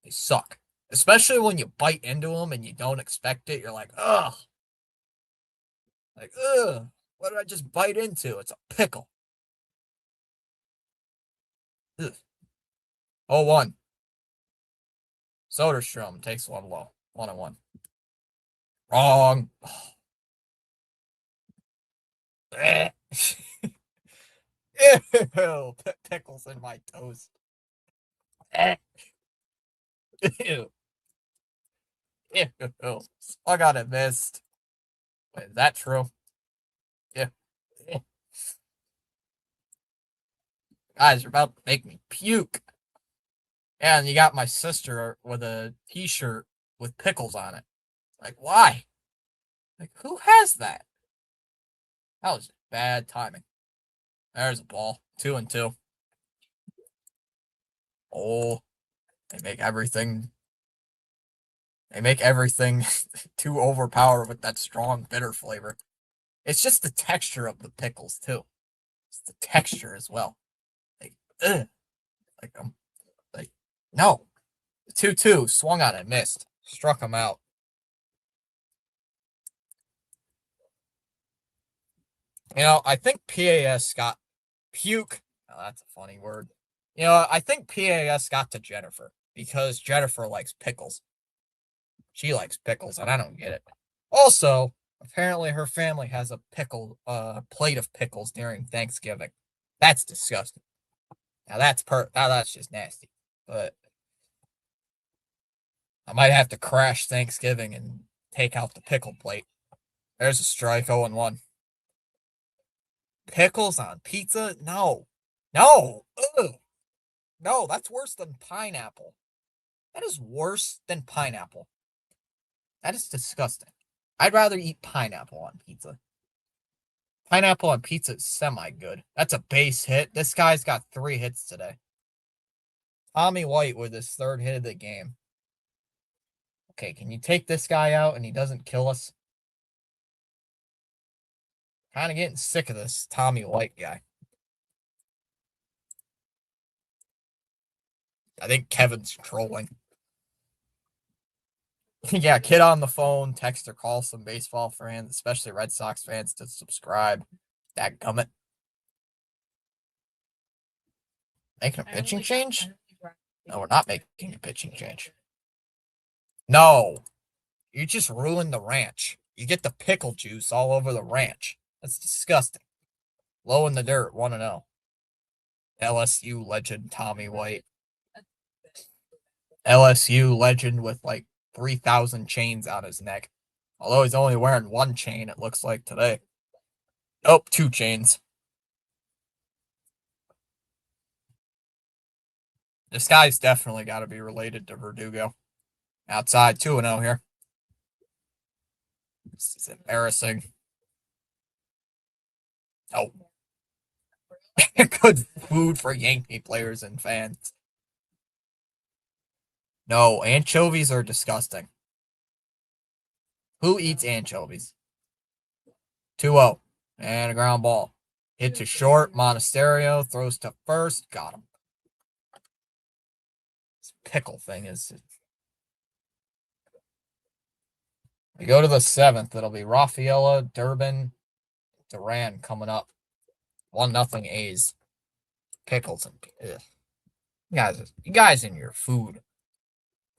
They suck. Especially when you bite into them and you don't expect it. You're like, ugh. Like, ugh. What did I just bite into? It's a pickle. Ugh. 0-1. Soderstrom takes one low. 1-1. Wrong. Ew. Pickles in my toast. Ew. Ew. I got it missed. Wait, is that true? Yeah. Guys, you're about to make me puke. And you got my sister with a t-shirt with pickles on it. Like, why? Like, who has that? That was bad timing. There's a ball. 2-2. Oh, they make everything too overpowered with that strong bitter flavor. It's just the texture of the pickles too. It's the texture as well. Like, ugh. Like, no. 2-2, swung on it, missed. Struck him out. I think PAS got puke. Oh, that's a funny word. I think PAS got to Jennifer because Jennifer likes pickles. She likes pickles, and I don't get it. Also, apparently her family has a plate of pickles during Thanksgiving. That's disgusting. Now that's just nasty. But I might have to crash Thanksgiving and take out the pickle plate. There's a strike, 0-1. Pickles on pizza? No. No. Ugh. No, that's worse than pineapple. That is worse than pineapple. That is disgusting. I'd rather eat pineapple on pizza. Pineapple on pizza is semi-good. That's a base hit. This guy's got 3 hits today. Tommy White with his 3rd hit of the game. Okay, can you take this guy out and he doesn't kill us? Kind of getting sick of this Tommy White guy. I think Kevin's trolling. Yeah, kid on the phone, text or call some baseball fans, especially Red Sox fans, to subscribe. Dadgummit. Making a pitching change? No, we're not making a pitching change. No. You just ruined the ranch. You get the pickle juice all over the ranch. That's disgusting. Low in the dirt, 1-0. LSU legend Tommy White. LSU legend with like 3,000 chains on his neck. Although he's only wearing 1 chain, it looks like today. Oh, 2 chains. This guy's definitely got to be related to Verdugo. Outside, 2-0 here. This is embarrassing. Oh. Good food for Yankee players and fans. No, anchovies are disgusting. Who eats anchovies? 2-0. And a ground ball. Hit to short. Monasterio throws to first. Got him. This pickle thing is... We go to the 7th. It'll be Rafaela, Durbin, Duran coming up. 1-0 A's. Pickles and... Ugh. You guys in your food.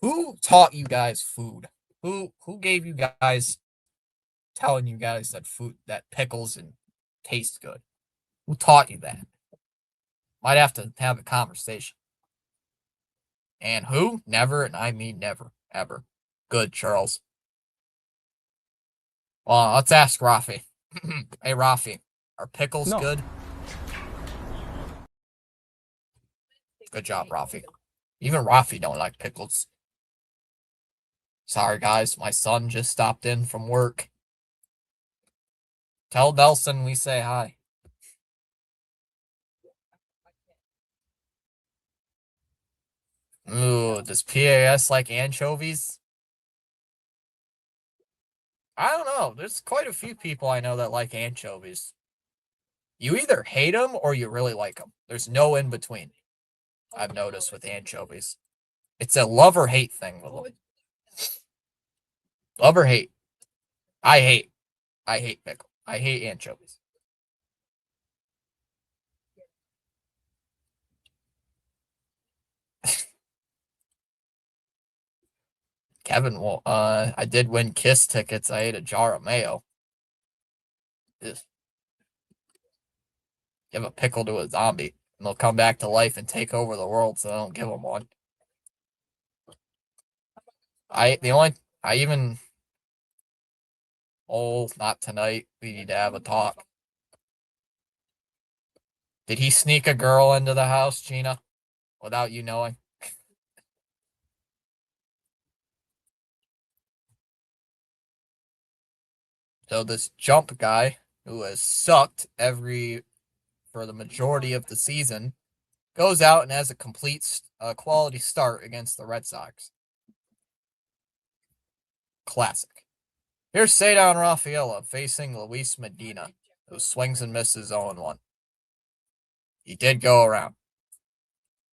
Who taught you guys food? Who gave you guys telling you guys that pickles and taste good? Who taught you that? Might have to have a conversation. And who? Never, and I mean never, ever. Good, Charles. Well, let's ask Rafi. Hey, Rafi, are pickles good? Good job, Rafi. Even Rafi don't like pickles. Sorry, guys. My son just stopped in from work. Tell Nelson we say hi. Ooh, does PAS like anchovies? I don't know. There's quite a few people I know that like anchovies. You either hate them or you really like them. There's no in between. I've noticed with anchovies. It's a love or hate thing with them. Love or hate. I hate. I hate pickle. I hate anchovies. Kevin, well, I did win Kiss tickets. I ate a jar of mayo. Ugh. Give a pickle to a zombie, and they'll come back to life and take over the world. So I don't give them one. I even. Oh, not tonight. We need to have a talk. Did he sneak a girl into the house, Gina, without you knowing? So this jump guy who has sucked for the majority of the season goes out and has a complete quality start against the Red Sox. Classic. Here's Ceddanne Rafaela facing Luis Medina, who swings and misses 0-1. He did go around.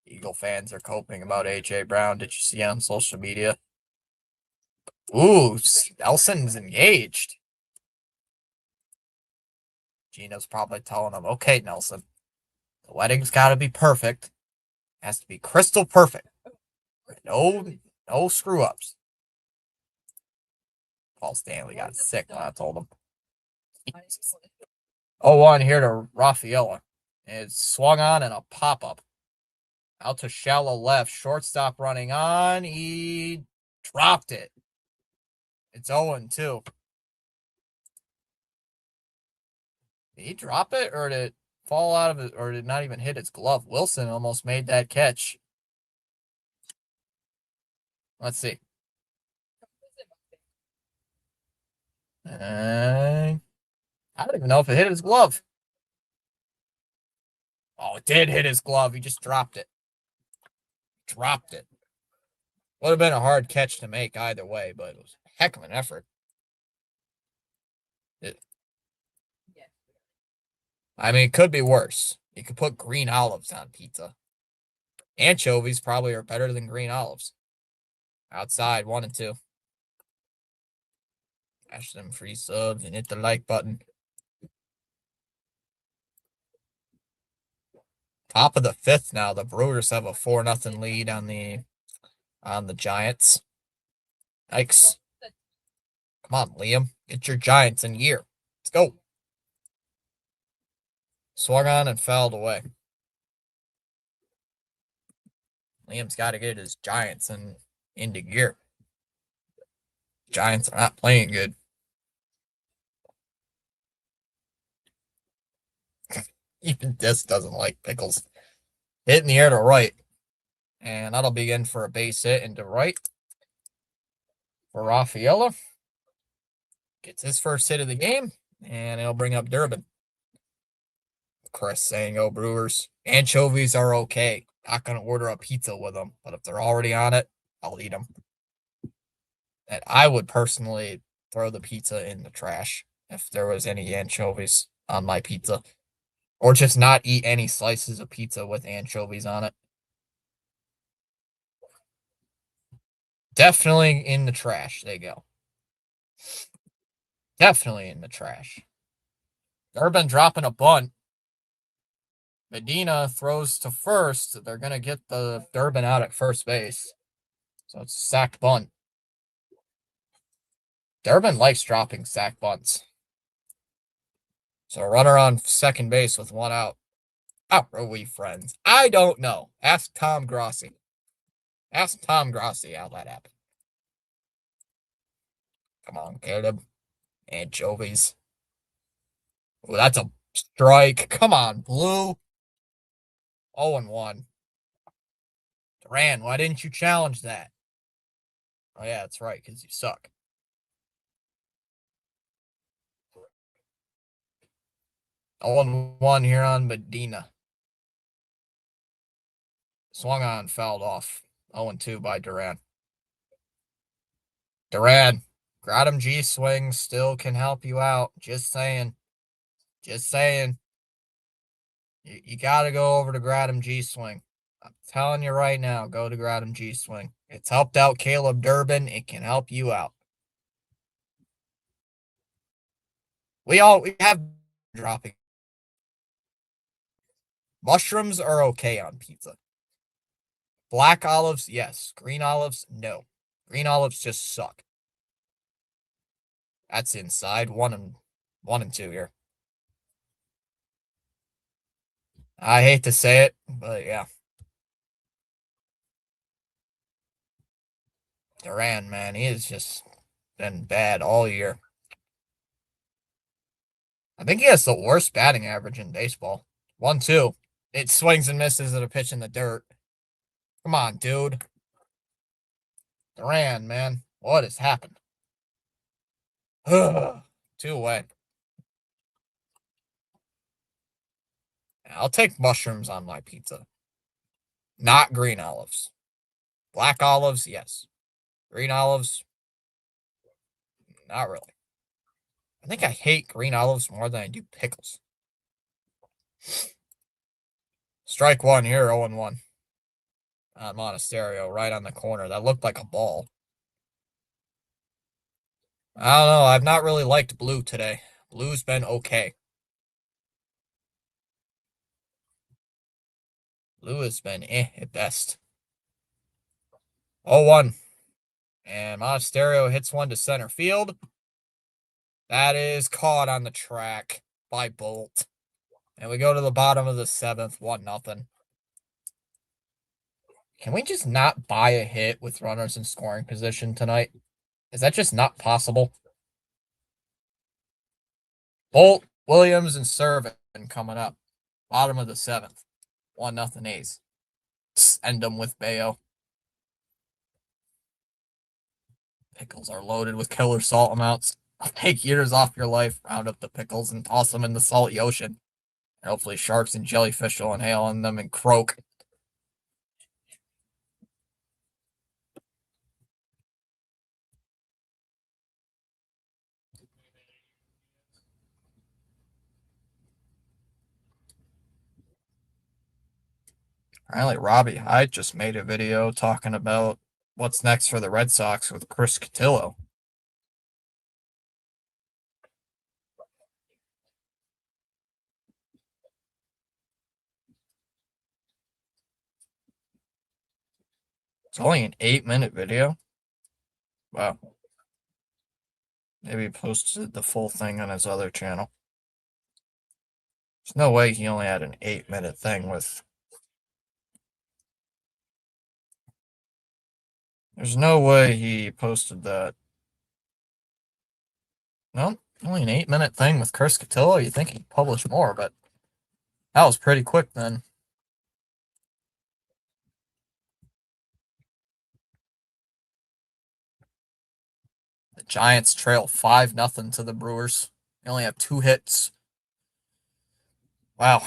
Eagle fans are coping about A.J. Brown. Did you see on social media? Ooh, Nelson's engaged. Gina's probably telling him, okay, Nelson, the wedding's got to be perfect. It has to be crystal perfect. No screw ups. Paul Stanley got sick when I told him. 0-1 here to Rafaela. It's swung on and a pop up. Out to shallow left. Shortstop running on. He dropped it. It's 0-2. Did he drop it or did it fall out of it or did not even hit his glove? Wilson almost made that catch. Let's see. I don't even know if it hit his glove. Oh, it did hit his glove. He just dropped it. Dropped it. Would have been a hard catch to make either way, but it was a heck of an effort. I mean, it could be worse. You could put green olives on pizza. Anchovies probably are better than green olives. Outside, 1 and 2. Smash them free subs and hit the like button. Top of the 5th now. The Brewers have a 4-0 lead on the Giants. Yikes. Come on, Liam. Get your Giants in gear. Let's go. Swung on and fouled away. Liam's got to get his Giants into gear. Giants are not playing good. Even this doesn't like pickles. Hit in the air to right. And that'll be in for a base hit into right. For Rafaela. Gets his first hit of the game. And it'll bring up Durbin. Chris saying, oh, Brewers. Anchovies are okay. Not going to order a pizza with them. But if they're already on it, I'll eat them. And I would personally throw the pizza in the trash if there was any anchovies on my pizza. Or just not eat any slices of pizza with anchovies on it. Definitely in the trash. They go. Definitely in the trash. Durbin dropping a bunt. Medina throws to first. They're going to get the Durbin out at first base. So it's a sack bunt. Durbin likes dropping sack bunts. So runner on second base with 1 out. How are we friends? I don't know. Ask Tom Grossi. Ask Tom Grossi how that happened. Come on, Caleb. Anchovies. Oh, that's a strike. Come on, Blue. 0-1. Duran, why didn't you challenge that? Oh, yeah, that's right, because you suck. 0-1 here on Medina. Swung on, fouled off. 0-2 by Duran. Duran, Groudon G swing still can help you out. Just saying. Just saying. You got to go over to Gratham G Swing. I'm telling you right now, go to Gratham G Swing. It's helped out Caleb Durbin. It can help you out. We have dropping. Mushrooms are okay on pizza. Black olives, yes. Green olives, no. Green olives just suck. That's inside. One and two here. I hate to say it, but yeah. Duran, man, he has just been bad all year. I think he has the worst batting average in baseball. 1-2. It swings and misses at a pitch in the dirt. Come on, dude. Duran, man. What has happened? 2 away. I'll take mushrooms on my pizza. Not green olives. Black olives, yes. Green olives, not really. I think I hate green olives more than I do pickles. Strike one here, 0-1. Monasterio, right on the corner. That looked like a ball. I don't know. I've not really liked blue today. Blue's been okay. Blue has been at best. 0-1. And Monasterio hits one to center field. That is caught on the track by Bolt. And we go to the bottom of the 7th, 1-0. Can we just not buy a hit with runners in scoring position tonight? Is that just not possible? Bolt, Williams, and Servin coming up. Bottom of the 7th. 1-0 A's. End them with Bayo. Pickles are loaded with killer salt amounts. I'll take years off your life, round up the pickles, and toss them in the salty ocean. And hopefully sharks and jellyfish will inhale on them and croak. Apparently, Robbie Hyde just made a video talking about what's next for the Red Sox with Chris Cotillo. It's only an 8-minute video. Wow. Maybe he posted the full thing on his other channel. There's no way he only had an 8-minute thing with. There's no way he posted that. No, only an 8-minute thing with Chris Cotillo. You think he'd publish more, but that was pretty quick then. The Giants trail 5-0 to the Brewers. They only have 2 hits. Wow.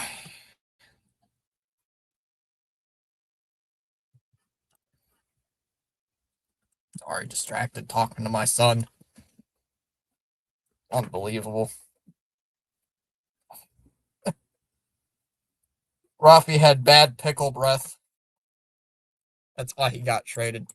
Sorry, distracted talking to my son. Unbelievable. Rafi had bad pickle breath. That's why he got traded.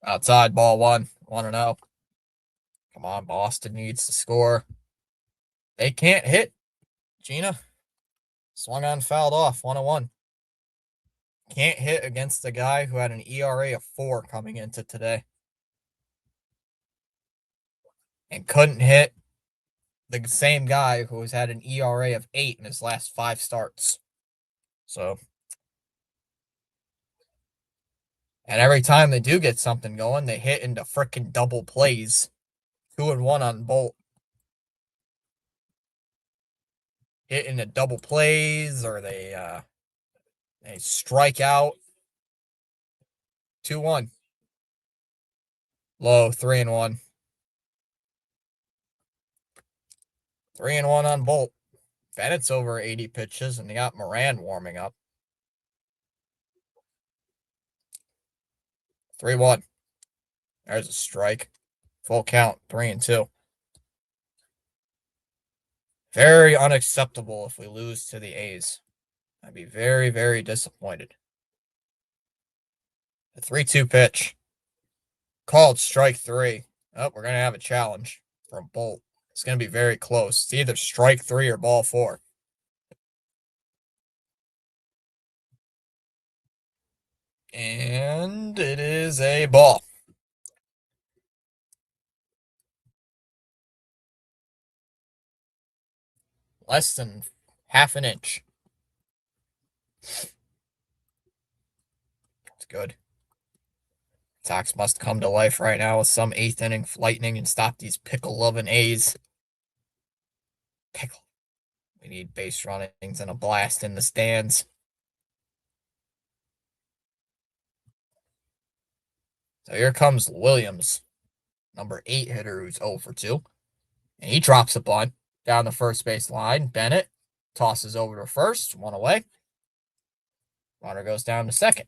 Outside, ball 1. 1-0. Come on, Boston needs to score. They can't hit. Gina swung on, fouled off. 1-1. Can't hit against a guy who had an ERA of 4 coming into today. And couldn't hit the same guy who has had an ERA of 8 in his last 5 starts. So. And every time they do get something going, they hit into frickin' double plays. 2-1 on Bolt. Hit into double plays, or they strike out. 2-1. Low, 3-1. 3-1 on Bolt. Bennett's over 80 pitches, and they got Moran warming up. 3-1. There's a strike. Full count, 3-2. Very unacceptable if we lose to the A's. I'd be very, very disappointed. The 3-2 pitch. Called strike 3. Oh, we're going to have a challenge from Bolt. It's going to be very close. It's either strike 3 or ball 4. And it is a ball. Less than half an inch. It's good. Sox must come to life right now with some 8th inning lightning and stop these pickle-loving A's. Pickle. We need base runnings and a blast in the stands. So here comes Williams, number 8 hitter who's 0 for 2. And he drops a bunt down the first base line. Bennett tosses over to first, 1 away. Runner goes down to second.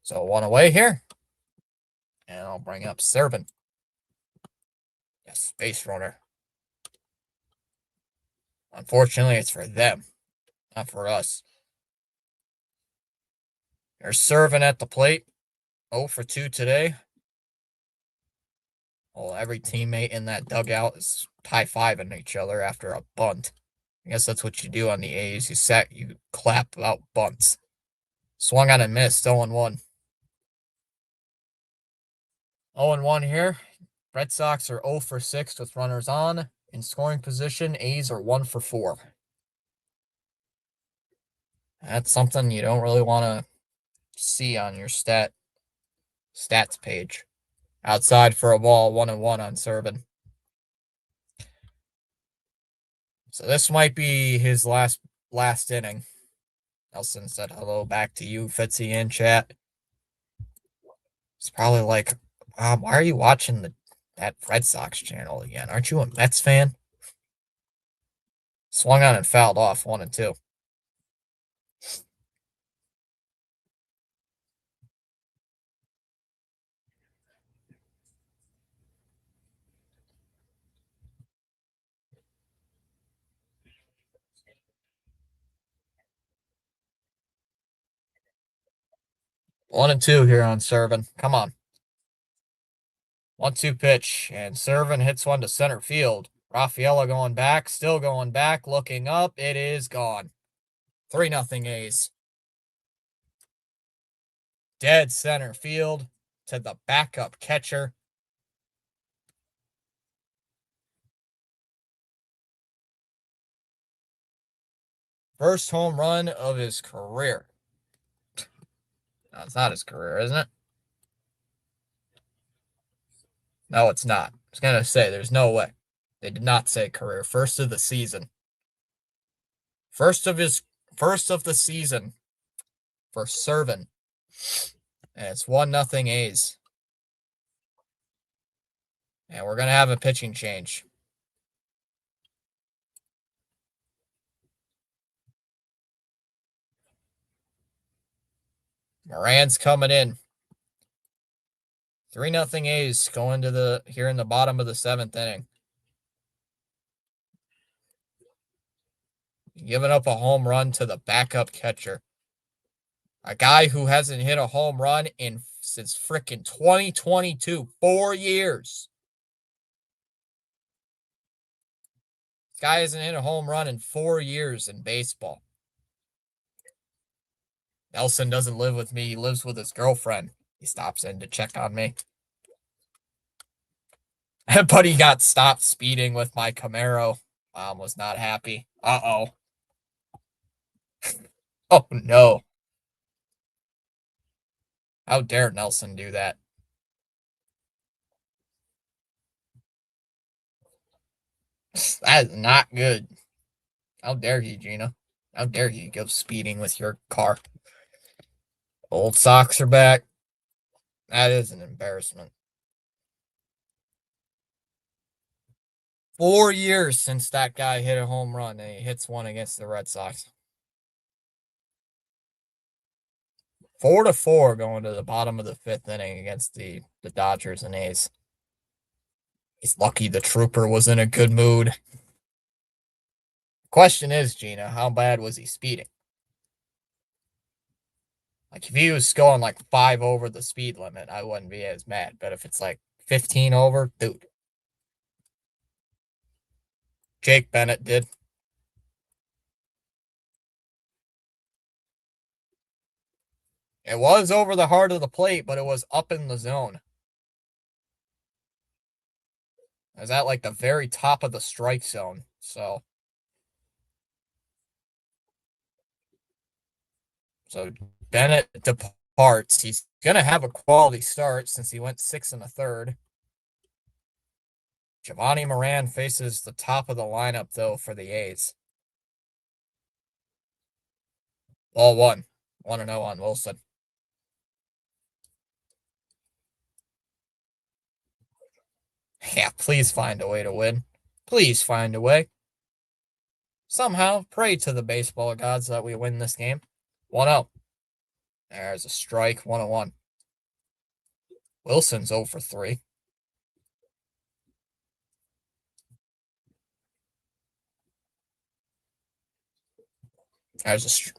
So 1 away here. And I'll bring up Servin. Yes, base runner. Unfortunately, it's for them, not for us. There's Servin at the plate. 0 for 2 today. Well, every teammate in that dugout is high-fiving each other after a bunt. I guess that's what you do on the A's. You clap out bunts. Swung on and missed, 0-1. 0-1 here. Red Sox are 0 for 6 with runners on. In scoring position, A's are 1 for 4. That's something you don't really want to see on your stats page. Outside for a ball, 1-1 on Servin. So this might be his last inning. Nelson said hello back to you, Fitzy, in chat. It's probably like, why are you watching that Red Sox channel again? Aren't you a Mets fan? Swung on and fouled off, 1-2. One and two here on Servin. Come on. 1-2 pitch, and Servin hits one to center field. Rafaela going back, still going back, looking up. It is gone. 3-0 A's. Dead center field to the backup catcher. First home run of his career. No, it's not his career, isn't it? No, it's not. I was going to say, there's no way. They did not say career. First of the season. First of the season for Servin. And it's 1-0 A's. And we're going to have a pitching change. Moran's coming in. 3-0 A's going to here in the bottom of the 7th inning. Giving up a home run to the backup catcher. A guy who hasn't hit a home run since freaking 2022. 4 years. This guy hasn't hit a home run in 4 years in baseball. Nelson doesn't live with me. He lives with his girlfriend. He stops in to check on me. But he got stopped speeding with my Camaro. Mom was not happy. Uh-oh. Oh, no. How dare Nelson do that? That is not good. How dare he, Gina? How dare he go speeding with your car? Old Sox are back. That is an embarrassment. 4 years since that guy hit a home run, and he hits one against the Red Sox. 4-4 going to the bottom of the 5th inning against the Dodgers and A's. He's lucky the Trooper was in a good mood. Question is, Gina, how bad was he speeding? Like, if he was going like 5 over the speed limit, I wouldn't be as mad. But if it's like 15 over, dude. Jake Bennett did. It was over the heart of the plate, but it was up in the zone. It was at like the very top of the strike zone. So Bennett departs. He's going to have a quality start since he went 6 1/3. Giovanni Moran faces the top of the lineup, though, for the A's. Ball 1. 1-0 on Wilson. Yeah, please find a way to win. Please find a way. Somehow, pray to the baseball gods that we win this game. 1-0. There's a strike. 1-1. Wilson's 0 for 3. There's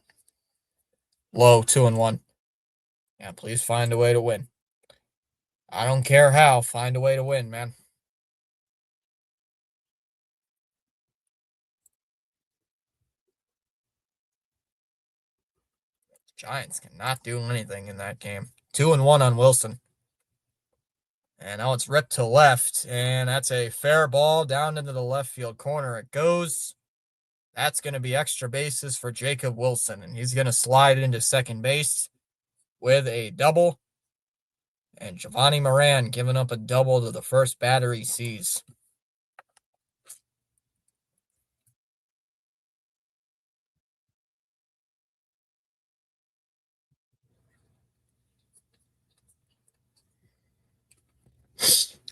a low 2-1. Yeah, please find a way to win. I don't care how. Find a way to win, man. Giants cannot do anything in that game. 2-1 on Wilson. And now it's ripped to left, and that's a fair ball down into the left field corner. It goes. That's going to be extra bases for Jacob Wilson, and he's going to slide into second base with a double. And Giovanni Moran giving up a double to the first batter he sees.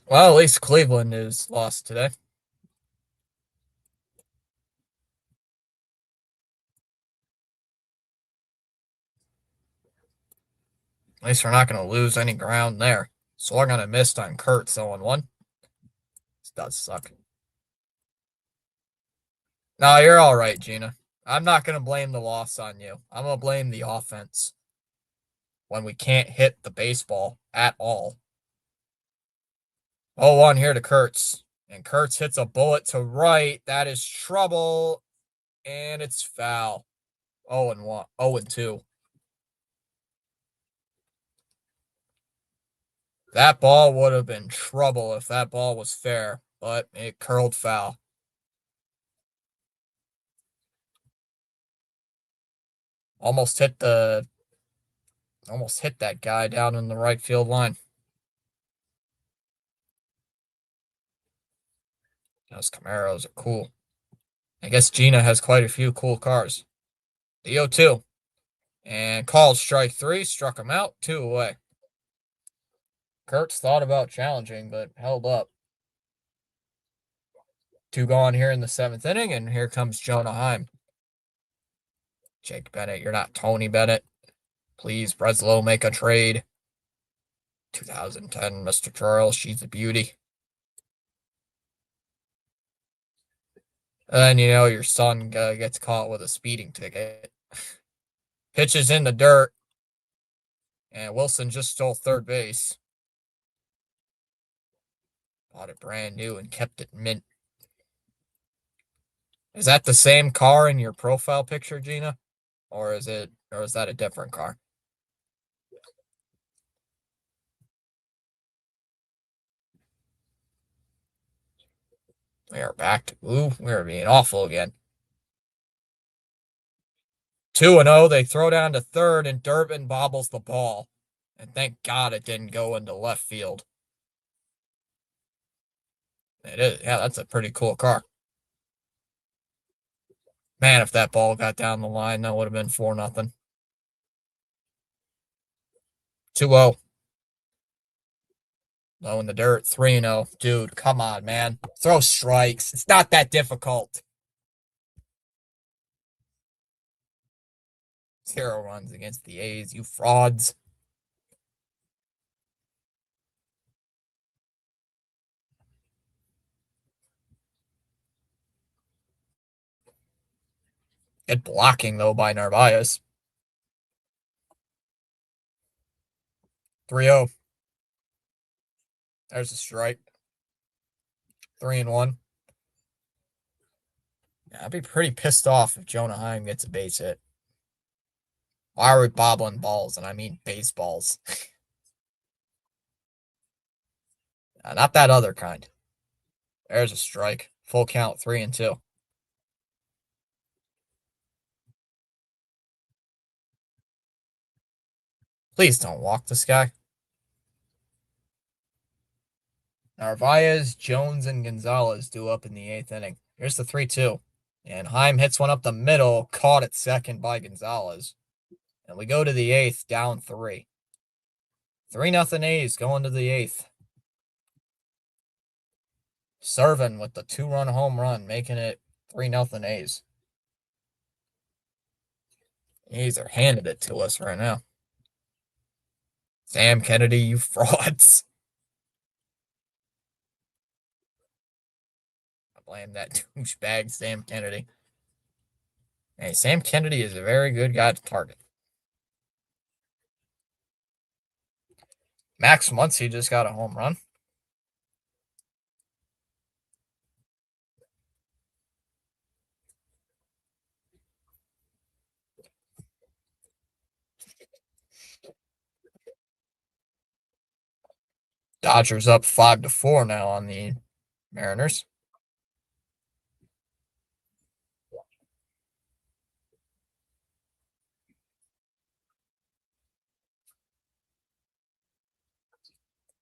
Well, at least Cleveland is lost today. At least we're not going to lose any ground there. Swung on a missed on Kurtz 0-1. This does suck. No, you're all right, Gina. I'm not going to blame the loss on you. I'm going to blame the offense when we can't hit the baseball at all. 0-1 here to Kurtz. And Kurtz hits a bullet to right. That is trouble. And it's foul. 0-1. 0-2. That ball would have been trouble if that ball was fair, but it curled foul. Almost hit that guy down in the right field line. Those Camaros are cool. I guess Gina has quite a few cool cars. The 0-2. And called strike 3, struck him out, 2 away. Kurtz thought about challenging, but held up. 2 gone here in the 7th inning, and here comes Jonah Heim. Jake Bennett, you're not Tony Bennett. Please, Breslow, make a trade. 2010, Mr. Charles, she's a beauty. And then, your son gets caught with a speeding ticket. Pitches in the dirt. And Wilson just stole third base. Bought it brand new and kept it mint. Is that the same car in your profile picture, Gina? Or is that a different car? We are back to we are being awful again. 2-0. They throw down to third, and Durbin bobbles the ball. And thank God it didn't go into left field. It is. Yeah, that's a pretty cool car. Man, if that ball got down the line, that would have been 4-0. 2-0. Low in the dirt, 3-0. Dude, come on, man. Throw strikes. It's not that difficult. 0 runs against the A's, you frauds. Good blocking, though, by Narvaez. 3-0. There's a strike. 3-1. Yeah, I'd be pretty pissed off if Jonah Heim gets a base hit. Why are we bobbling balls? And I mean baseballs. Not that other kind. There's a strike. Full count, 3-2. Please don't walk this guy. Narvaez, Jones, and Gonzalez due up in the 8th inning. Here's the 3-2. And Heim hits one up the middle, caught at second by Gonzalez. And we go to the 8th, down 3. 3-0 A's going to the 8th. Servin with the 2-run home run, making it 3-0 A's. A's are handing it to us right now. Sam Kennedy, you frauds. I blame that douchebag Sam Kennedy. Hey, Sam Kennedy is a very good guy to target. Max Muncy just got a home run. Dodgers up 5-4 now on the Mariners.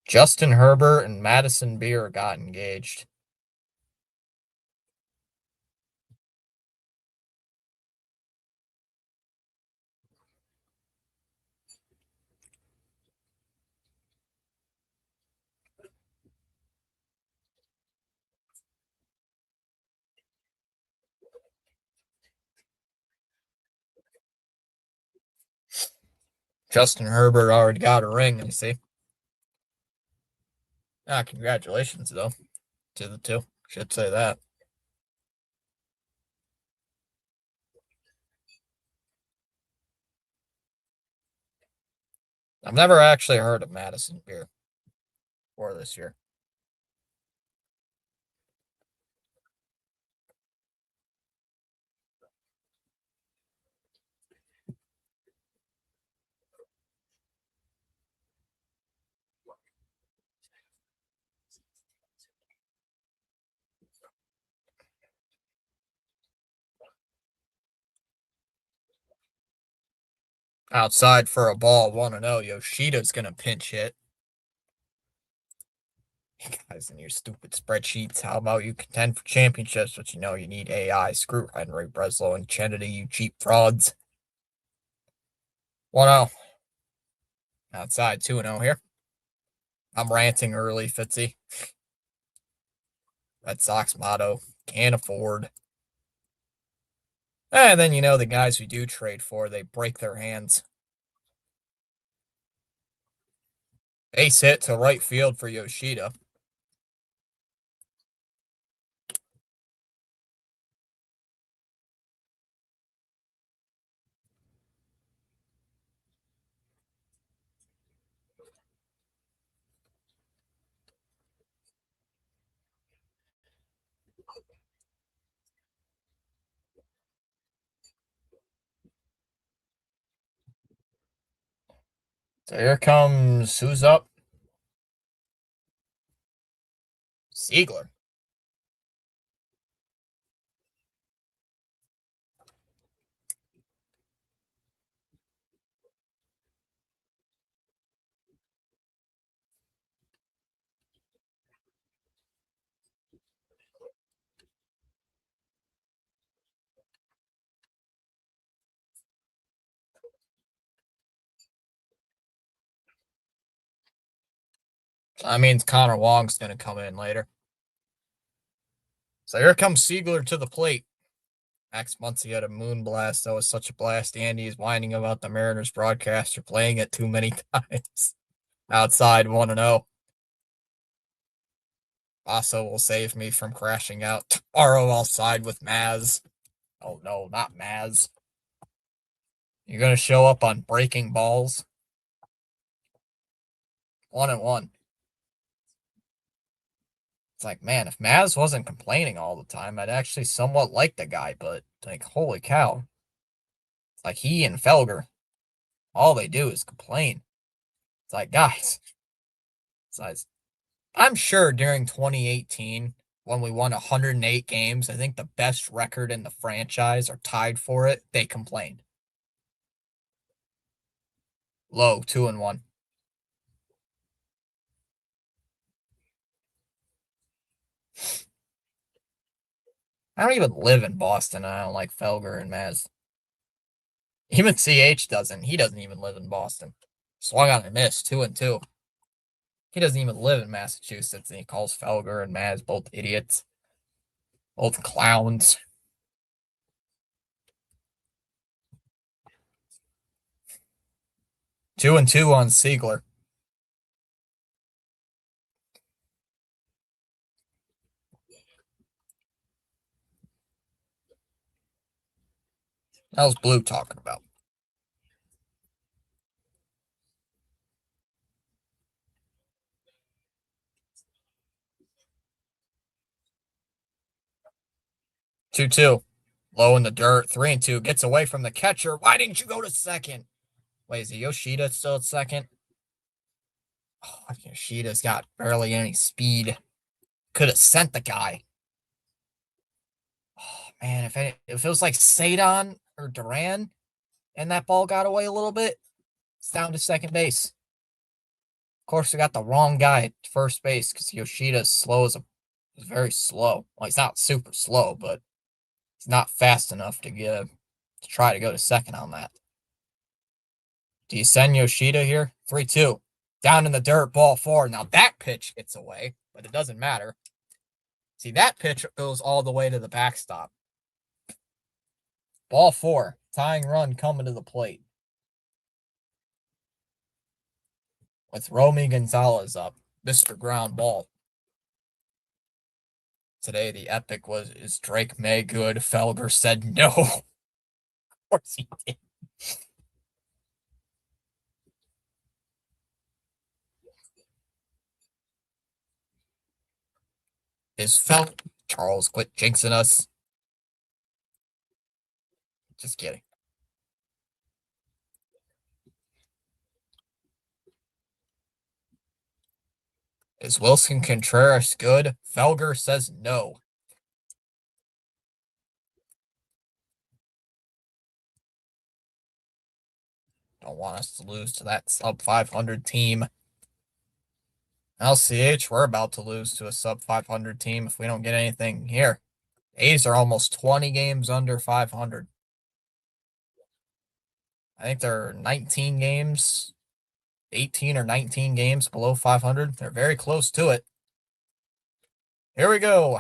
Justin Herbert and Madison Beer got engaged. Justin Herbert already got a ring, I see. Congratulations, though, to the two. Should say that. I've never actually heard of Madison Beer for this year. Outside for a ball, 1-0. Yoshida's going to pinch hit. You guys in your stupid spreadsheets. How about you contend for championships, but you know you need AI? Screw Henry Breslow and Kennedy, you cheap frauds. 1-0. Outside, 2-0 here. I'm ranting early, Fitzy. Red Sox motto, can't afford. And then, you know, the guys we do trade for, they break their hands. Base hit to right field for Yoshida. So here comes, who's up? Ziegler. That means Connor Wong's going to come in later. So here comes Siegler to the plate. Max Muncy had a moon blast. That was such a blast. Andy is whining about the Mariners broadcaster playing it too many times. Outside 1-0. Basso will save me from crashing out. Tomorrow I'll side with Maz. Oh no, not Maz. You're going to show up on breaking balls? 1-1. It's like, man, if Maz wasn't complaining all the time, I'd actually somewhat like the guy, but like, holy cow. It's like he and Felger, all they do is complain. It's like, guys, I'm sure during 2018, when we won 108 games, I think the best record in the franchise or tied for it, they complained. Low, 2-1. I don't even live in Boston. I don't like Felger and Maz. Even CH doesn't. He doesn't even live in Boston. Swung on a miss, 2-2. He doesn't even live in Massachusetts, and he calls Felger and Maz both idiots. Both clowns. 2-2 on Siegler. That was Blue talking about. Two-two. Low in the dirt. 3-2. Gets away from the catcher. Why didn't you go to second? Wait, is it Yoshida still at second? Oh, Yoshida's got barely any speed. Could have sent the guy. Oh, man, if it was like Sadon or Duran and that ball got away a little bit, it's down to second base. Of course, we got the wrong guy at first base because Yoshida is very slow. Well, he's not super slow, but he's not fast enough to try to go to second on that. Do you send Yoshida here? 3-2. Down in the dirt, ball 4. Now that pitch gets away, but it doesn't matter. See, that pitch goes all the way to the backstop. Ball 4. Tying run coming to the plate. With Romy Gonzalez up. Mr. Ground Ball. Today, the epic is Drake May good? Felger said no. Of course he did. Charles, quit jinxing us. Just kidding. Is Wilson Contreras good? Felger says no. Don't want us to lose to that sub 500 team. LCH, we're about to lose to a sub 500 team if we don't get anything here. A's are almost 20 games under 500. I think they're 19 games, 18 or 19 games below 500. They're very close to it. Here we go.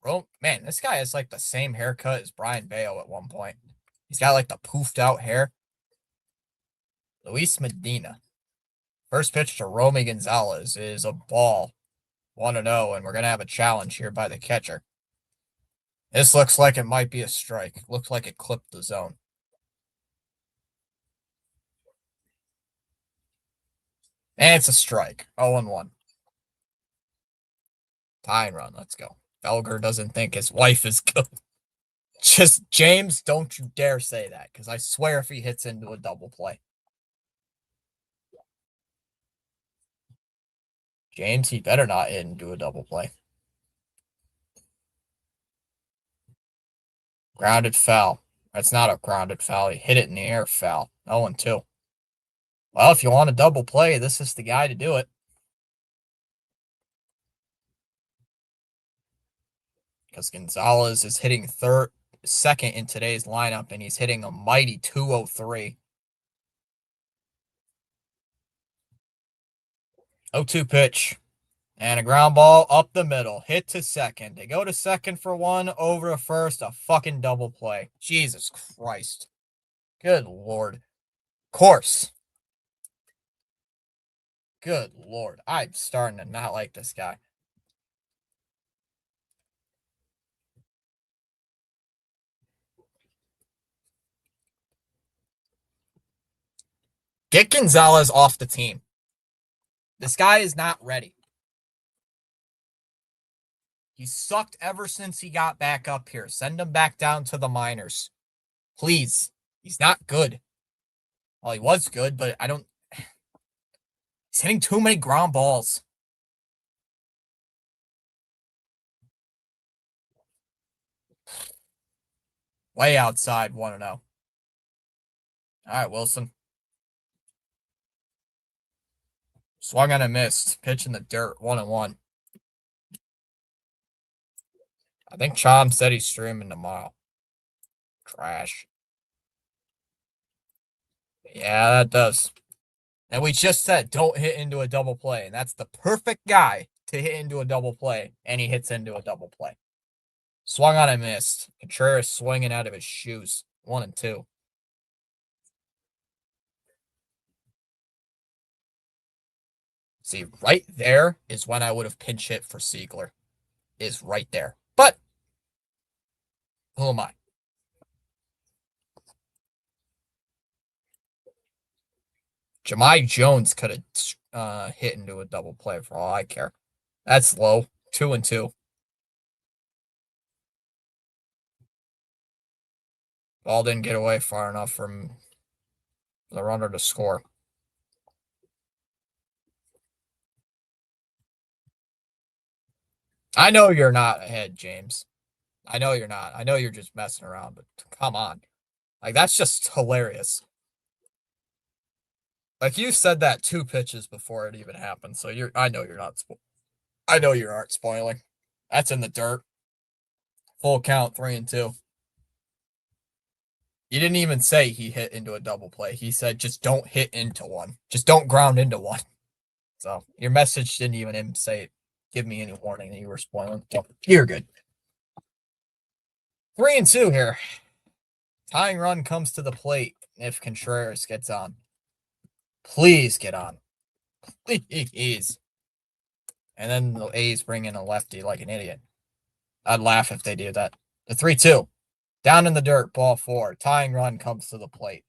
Bro, man, this guy has like the same haircut as Brian Bayo at one point. He's got like the poofed out hair. Luis Medina. First pitch to Romy Gonzalez is a ball. 1-0, and we're going to have a challenge here by the catcher. This looks like it might be a strike. Looks like it clipped the zone. And it's a strike. 0-1. Tying run. Let's go. Felger doesn't think his wife is good. Just, James, don't you dare say that, because I swear if he hits into a double play. James, he better not hit into a double play. Grounded foul. That's not a grounded foul. He hit it in the air foul. 0-2. Well, if you want a double play, this is the guy to do it. Because Gonzalez is hitting second in today's lineup, and he's hitting a mighty 203. 0-2 pitch. And a ground ball up the middle. Hit to second. They go to second for one, over to first. A fucking double play. Jesus Christ. Good Lord. Course. Good Lord. I'm starting to not like this guy. Get Gonzalez off the team. This guy is not ready. He sucked ever since he got back up here. Send him back down to the minors. Please. He's not good. Well, he was good, but I don't. He's hitting too many ground balls. Way outside, 1-0. All right, Wilson. Swung on a missed. Pitch in the dirt, 1-1. I think Chom said he's streaming tomorrow. Trash. Yeah, that does. And we just said don't hit into a double play. And that's the perfect guy to hit into a double play. And he hits into a double play. Swung on and missed. Contreras swinging out of his shoes. 1-2. See, right there is when I would have pinch hit for Siegler. Is right there. But who am I? Jahmai Jones could have hit into a double play for all I care. That's low. 2-2. Ball didn't get away far enough from the runner to score. I know you're not ahead, James. I know you're not. I know you're just messing around, but come on. Like, that's just hilarious. Like, you said that 2 pitches before it even happened, so I know you're not. I know you aren't spoiling. That's in the dirt. Full count, 3-2. You didn't even say he hit into a double play. He said just don't hit into one. Just don't ground into one. So your message didn't even say give me any warning that you were spoiling. So you're good. 3-2 here. Tying run comes to the plate if Contreras gets on. Please get on. Please. And then the A's bring in a lefty like an idiot. I'd laugh if they did that. The 3-2. Down in the dirt, ball 4. Tying run comes to the plate.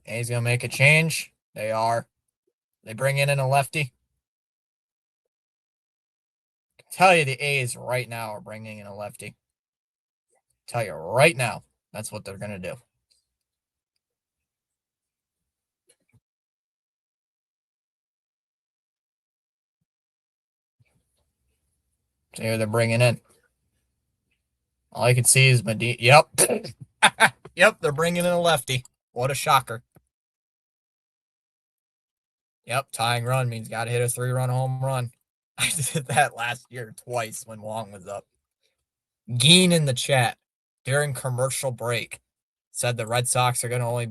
A's going to make a change. They are. They bring in a lefty. I can tell you the A's right now are bringing in a lefty. Tell you right now, that's what they're going to do. So here they're bringing in. All I can see is Medina. Yep. Yep, they're bringing in a lefty. What a shocker. Yep, tying run means got to hit a 3-run home run. I did that last year twice when Wong was up. Geen in the chat during commercial break said the Red Sox are going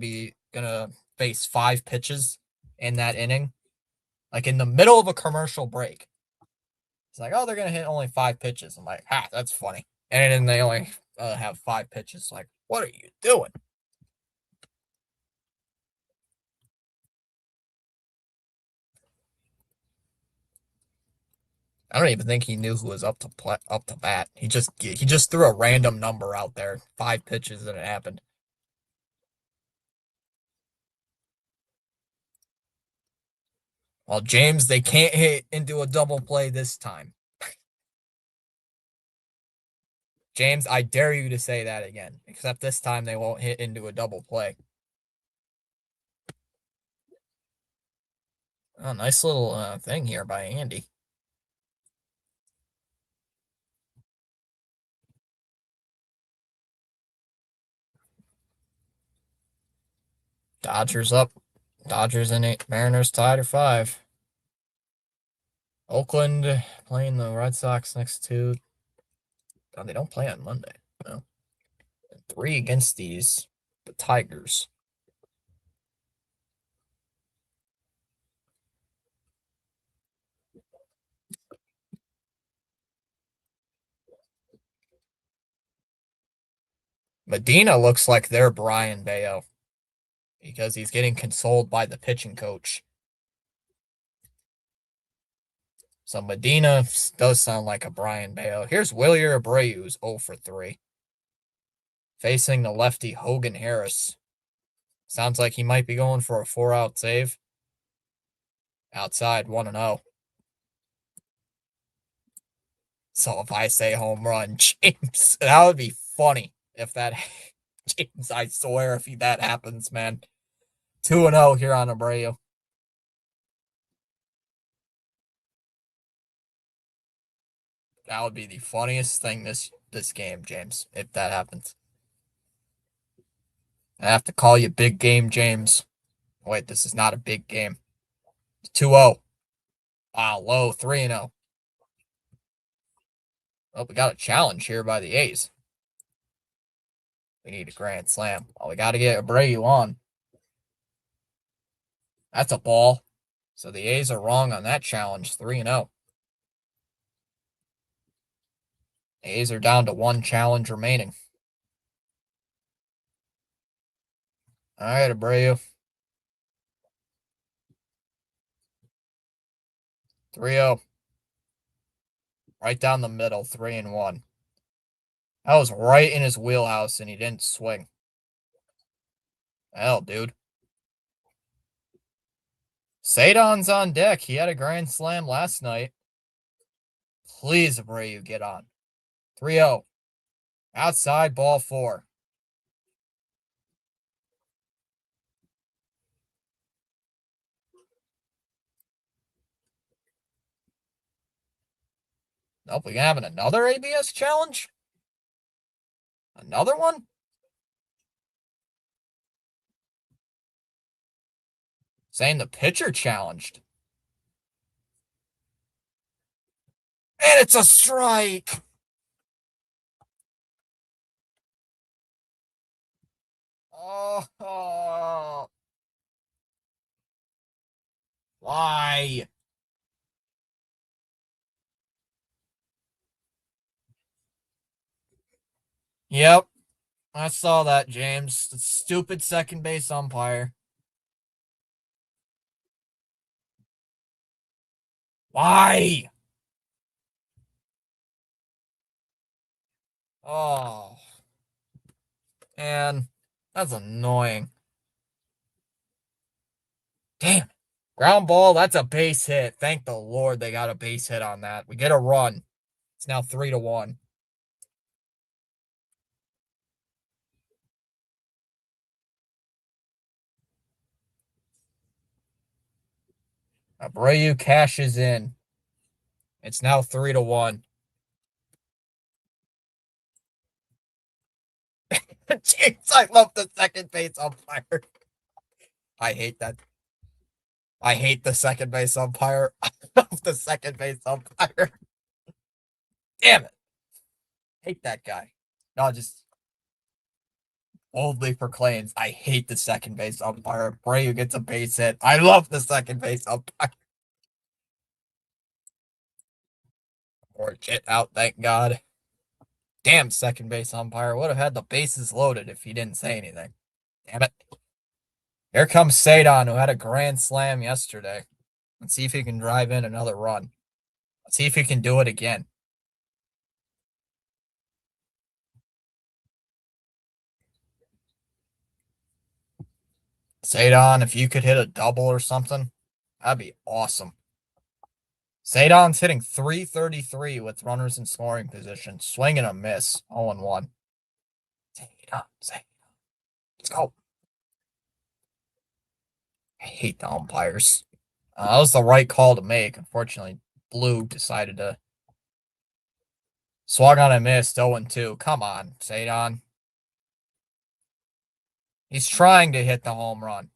to face 5 pitches in that inning. Like in the middle of a commercial break. It's like, oh, they're going to hit only 5 pitches. I'm like, that's funny. And then they only have 5 pitches. Like, what are you doing? I don't even think he knew who was up to bat. He just threw a random number out there. 5 pitches and it happened. Well, James, they can't hit into a double play this time. James, I dare you to say that again. Except this time they won't hit into a double play. Oh, nice little thing here by Andy. Dodgers up. Dodgers in 8. Mariners tied at 5. Oakland playing the Red Sox next to. Oh, they don't play on Monday. No. 3 against the Tigers. Medina looks like their Brian Bayo because he's getting consoled by the pitching coach. So Medina does sound like a Brian Bayo. Here's Wilyer Abreu, who's 0 for 3. Facing the lefty Hogan Harris. Sounds like he might be going for a 4-out save. Outside 1-0. So if I say home run, James, that would be funny if that, James, I swear if that happens, man. 2-0 here on Abreu. That would be the funniest thing this game, James, if that happens. I have to call you Big Game James. Wait, this is not a big game. 2-0. Wow, low 3-0. Oh, we got a challenge here by the A's. We need a grand slam. Oh, we got to get Abreu on. That's a ball. So the A's are wrong on that challenge. 3-0. A's are down to 1 challenge remaining. All right, Abreu. 3-0. Right down the middle, 3-1. That was right in his wheelhouse, and he didn't swing. Hell, dude. Cedon's on deck. He had a grand slam last night. Please, Abreu, get on. 3-0. Outside, ball 4. Nope, we having another ABS challenge? Another one? Saying the pitcher challenged. And it's a strike! Oh. Why? Yep. I saw that, James. The stupid second base umpire. Why? Oh. Man, that's annoying. Damn. Ground ball, that's a base hit. Thank the Lord they got a base hit on that. We get a run. It's now 3-1. Abreu cashes in. It's now 3-1. Jeez, I love the second base umpire. I hate that. I hate the second base umpire. I love the second base umpire. Damn it. Hate that guy. No, just boldly proclaims, I hate the second base umpire. Abreu gets a base hit. I love the second base umpire. Or get out, thank God. Damn second base umpire. Would have had the bases loaded if he didn't say anything. Damn it. Here comes Cedon, who had a grand slam yesterday. Let's see if he can drive in another run. Let's see if he can do it again. Cedon, if you could hit a double or something, that'd be awesome. Cedon's hitting .333 with runners in scoring position. Swing and a miss. 0-1. Cedon. Let's go. I hate the umpires. That was the right call to make. Unfortunately, Blue decided to swung on a miss. 0-2. Come on, Cedon. He's trying to hit the home run.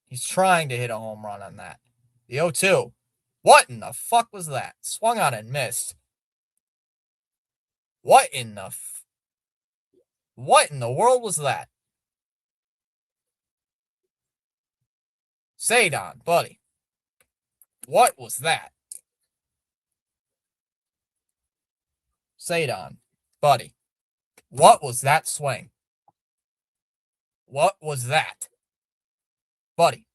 He's trying to hit a home run on that. The 0-2. What in the fuck was that? Swung on and missed. What in the world was that? Cedon, buddy. What was that? Cedon, buddy, what was that swing? What was that? Buddy.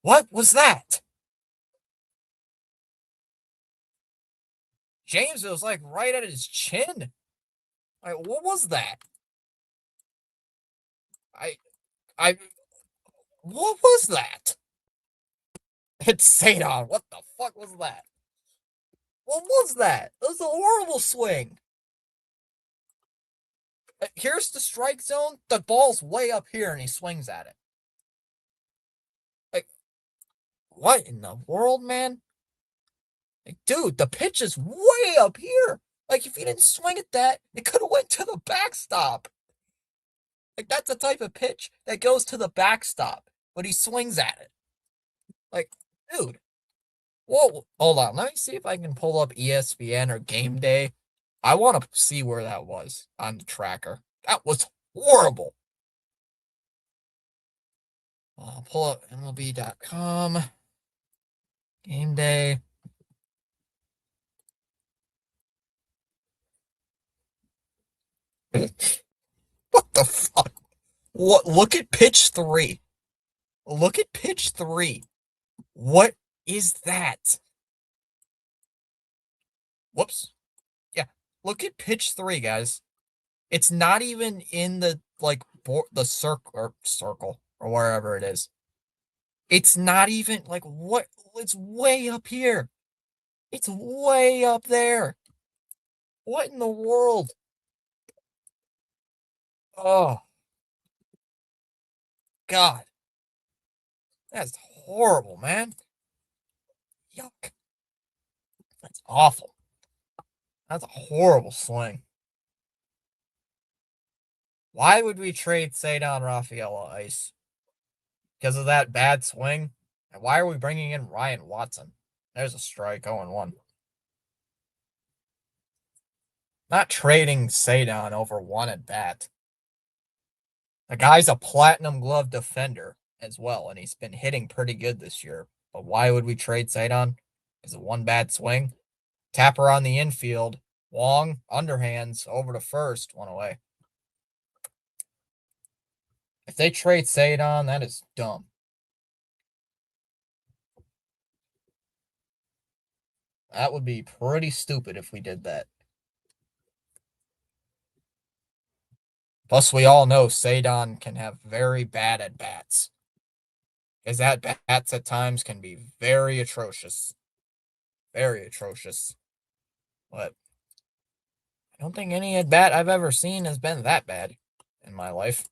What was that? James, it was like right at his chin. Like, what was that? What was that? It's Cedon. What the fuck was that? What was that? It was a horrible swing. Here's the strike zone. The ball's way up here and he swings at it. Like, what in the world, man? Like, dude, the pitch is way up here. Like, if he didn't swing at that, it could have went to the backstop. Like, that's the type of pitch that goes to the backstop, but he swings at it. Like, dude. Whoa, hold on. Let me see if I can pull up ESPN or Game Day. I want to see where that was on the tracker. That was horrible. I'll pull up MLB.com. Game Day. What the fuck? What? Look at pitch 3. Look at pitch 3. What is that? Whoops. Yeah. Look at pitch 3, guys. It's not even in the the circle or wherever it is. It's not even like what? It's way up here. It's way up there. What in the world? Oh, God. That's horrible, man. Yuck. That's awful. That's a horrible swing. Why would we trade Cedon Rafaela Ice? Because of that bad swing? And why are we bringing in Ryan Watson? There's a strike, 0-1. Not trading Cedon over one at bat. The guy's a platinum glove defender as well, and he's been hitting pretty good this year. But why would we trade Cedon? Is it one bad swing? Tapper on the infield. Wong, underhands, over to first, one away. If they trade Cedon, that is dumb. That would be pretty stupid if we did that. Plus, we all know Cedon can have very bad at bats. His at bats at times can be very atrocious. Very atrocious. But I don't think any at bat I've ever seen has been that bad in my life.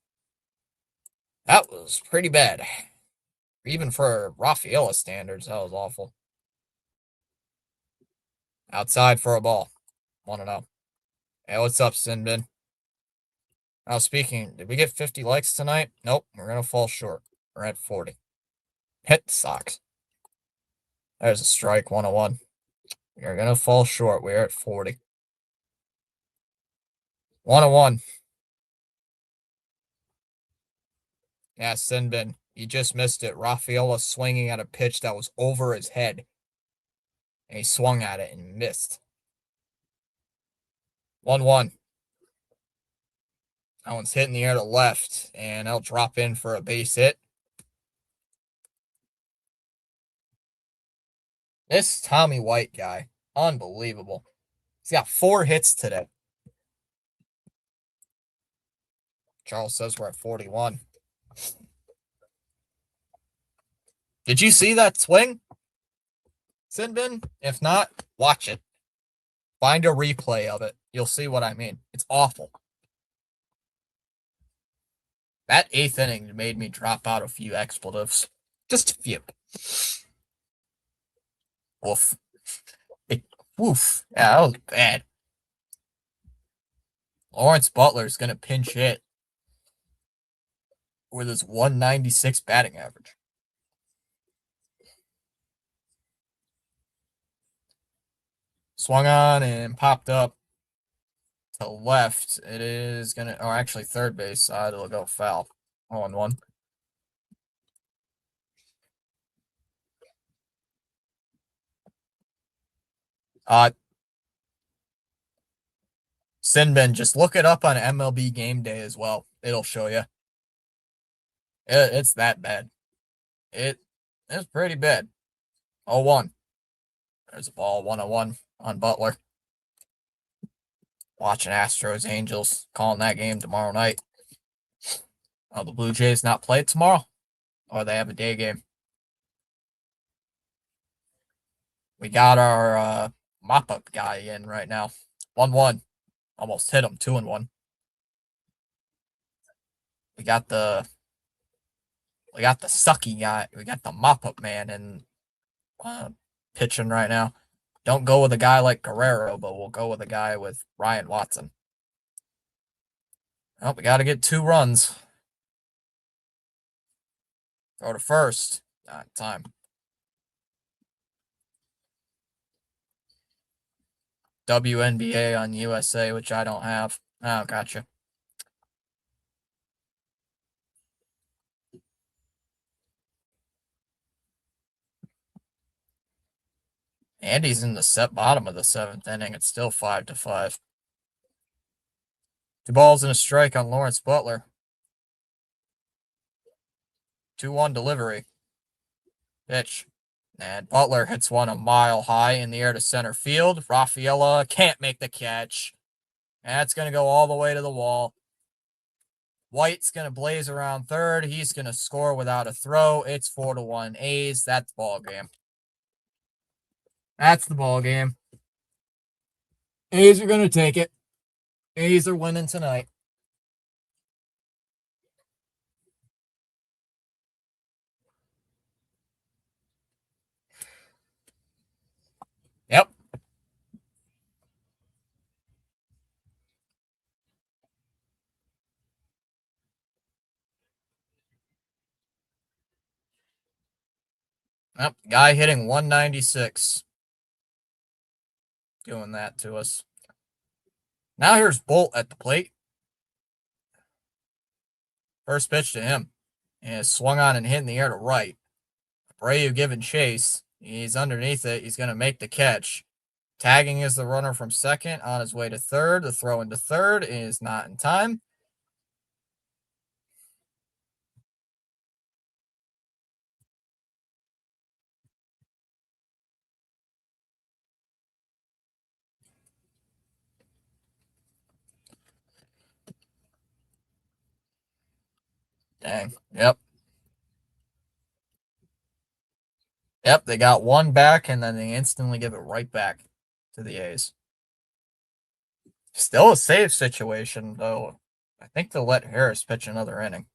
That was pretty bad. Even for Rafaela standards, that was awful. Outside for a ball. 1-0. Hey, what's up, Sinbin? Now, speaking, did we get 50 likes tonight? Nope, we're going to fall short. We're at 40. Hit the Sox. There's a strike, 1-1. We are going to fall short. We're at 40. 1-1. Yeah, Sinbin, you just missed it. Rafaela swinging at a pitch that was over his head. And he swung at it and missed. 1-1. That one's hitting the air to left, and I'll drop in for a base hit. This Tommy White guy, unbelievable. He's got 4 hits today. Charles says we're at 41. Did you see that swing, Sinbin? If not, watch it. Find a replay of it. You'll see what I mean. It's awful. That 8th inning made me drop out a few expletives. Just a few. Woof. Woof. Yeah, that was bad. Lawrence Butler's going to pinch hit with his 196 batting average. Swung on and popped up to left. It is going to, or actually third base side, it'll go foul. 0-1. Sinbin, just look it up on MLB Game Day as well. It'll show you. It's that bad. It's pretty bad. 0-1. There's a ball 1-1 on Butler. Watching Astros Angels, calling that game tomorrow night. Oh, the Blue Jays not play tomorrow? Or they have a day game? We got our mop-up guy in right now. 1-1. Almost hit him. 2-1. We got the sucky guy. We got the mop-up man in pitching right now. Don't go with a guy like Guerrero, but we'll go with a guy with Ryan Watson. Oh, we got to get 2 runs. Throw to first. Time. WNBA on USA, which I don't have. Oh, gotcha. Andy's in the bottom of the 7th inning. It's still 5-5. 2 balls and a strike on Lawrence Butler. 2-1 delivery. Pitch. And Butler hits one a mile high in the air to center field. Rafaela can't make the catch. That's going to go all the way to the wall. White's going to blaze around third. He's going to score without a throw. It's 4-1 A's. That's the ball game. That's the ball game. A's are going to take it. A's are winning tonight. Yep. Yep. Guy hitting 196. Doing that to us. Now here's Bolt at the plate. First pitch to him. And swung on and hit in the air to right. Abreu giving chase. He's underneath it. He's going to make the catch. Tagging is the runner from second on his way to third. The throw into third is not in time. Dang. Yep. Yep, they got one back, and then they instantly give it right back to the A's. Still a save situation, though. I think they'll let Harris pitch another inning.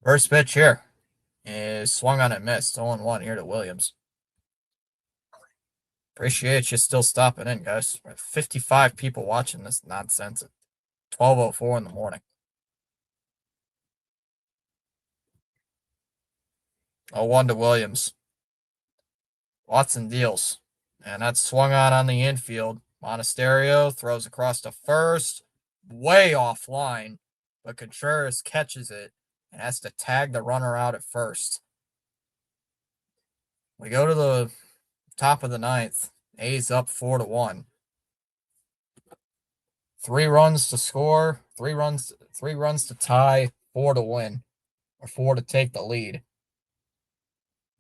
First pitch here is swung on and missed. 0-1 here to Williams. Appreciate you still stopping in, guys. 55 people watching this nonsense at 12:04 in the morning. 0-1 to Williams. Watson deals. And that's swung on the infield. Monasterio throws across to first. Way offline. But Contreras catches it and has to tag the runner out at first. We go to the top of the 9th. A's up 4-1. 3 runs to score. 3 runs to tie. 4 to win. Or 4 to take the lead.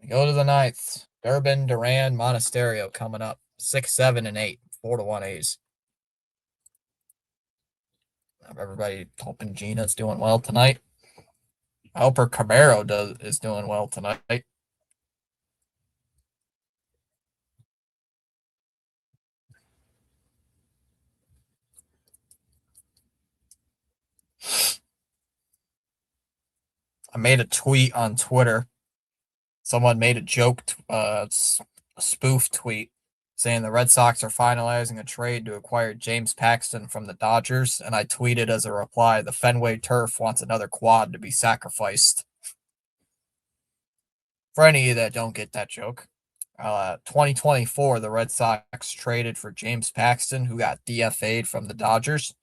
We go to the 9th. Durbin, Duran, Monasterio coming up. 6, 7, and 8. 4-1 A's. Everybody hoping Gina's doing well tonight. I hope her Camaro is doing well tonight. I made a tweet on Twitter. Someone made a joke, a spoof tweet, saying the Red Sox are finalizing a trade to acquire James Paxton from the Dodgers, and I tweeted as a reply, the Fenway Turf wants another quad to be sacrificed. For any of you that don't get that joke, 2024, the Red Sox traded for James Paxton, who got DFA'd from the Dodgers.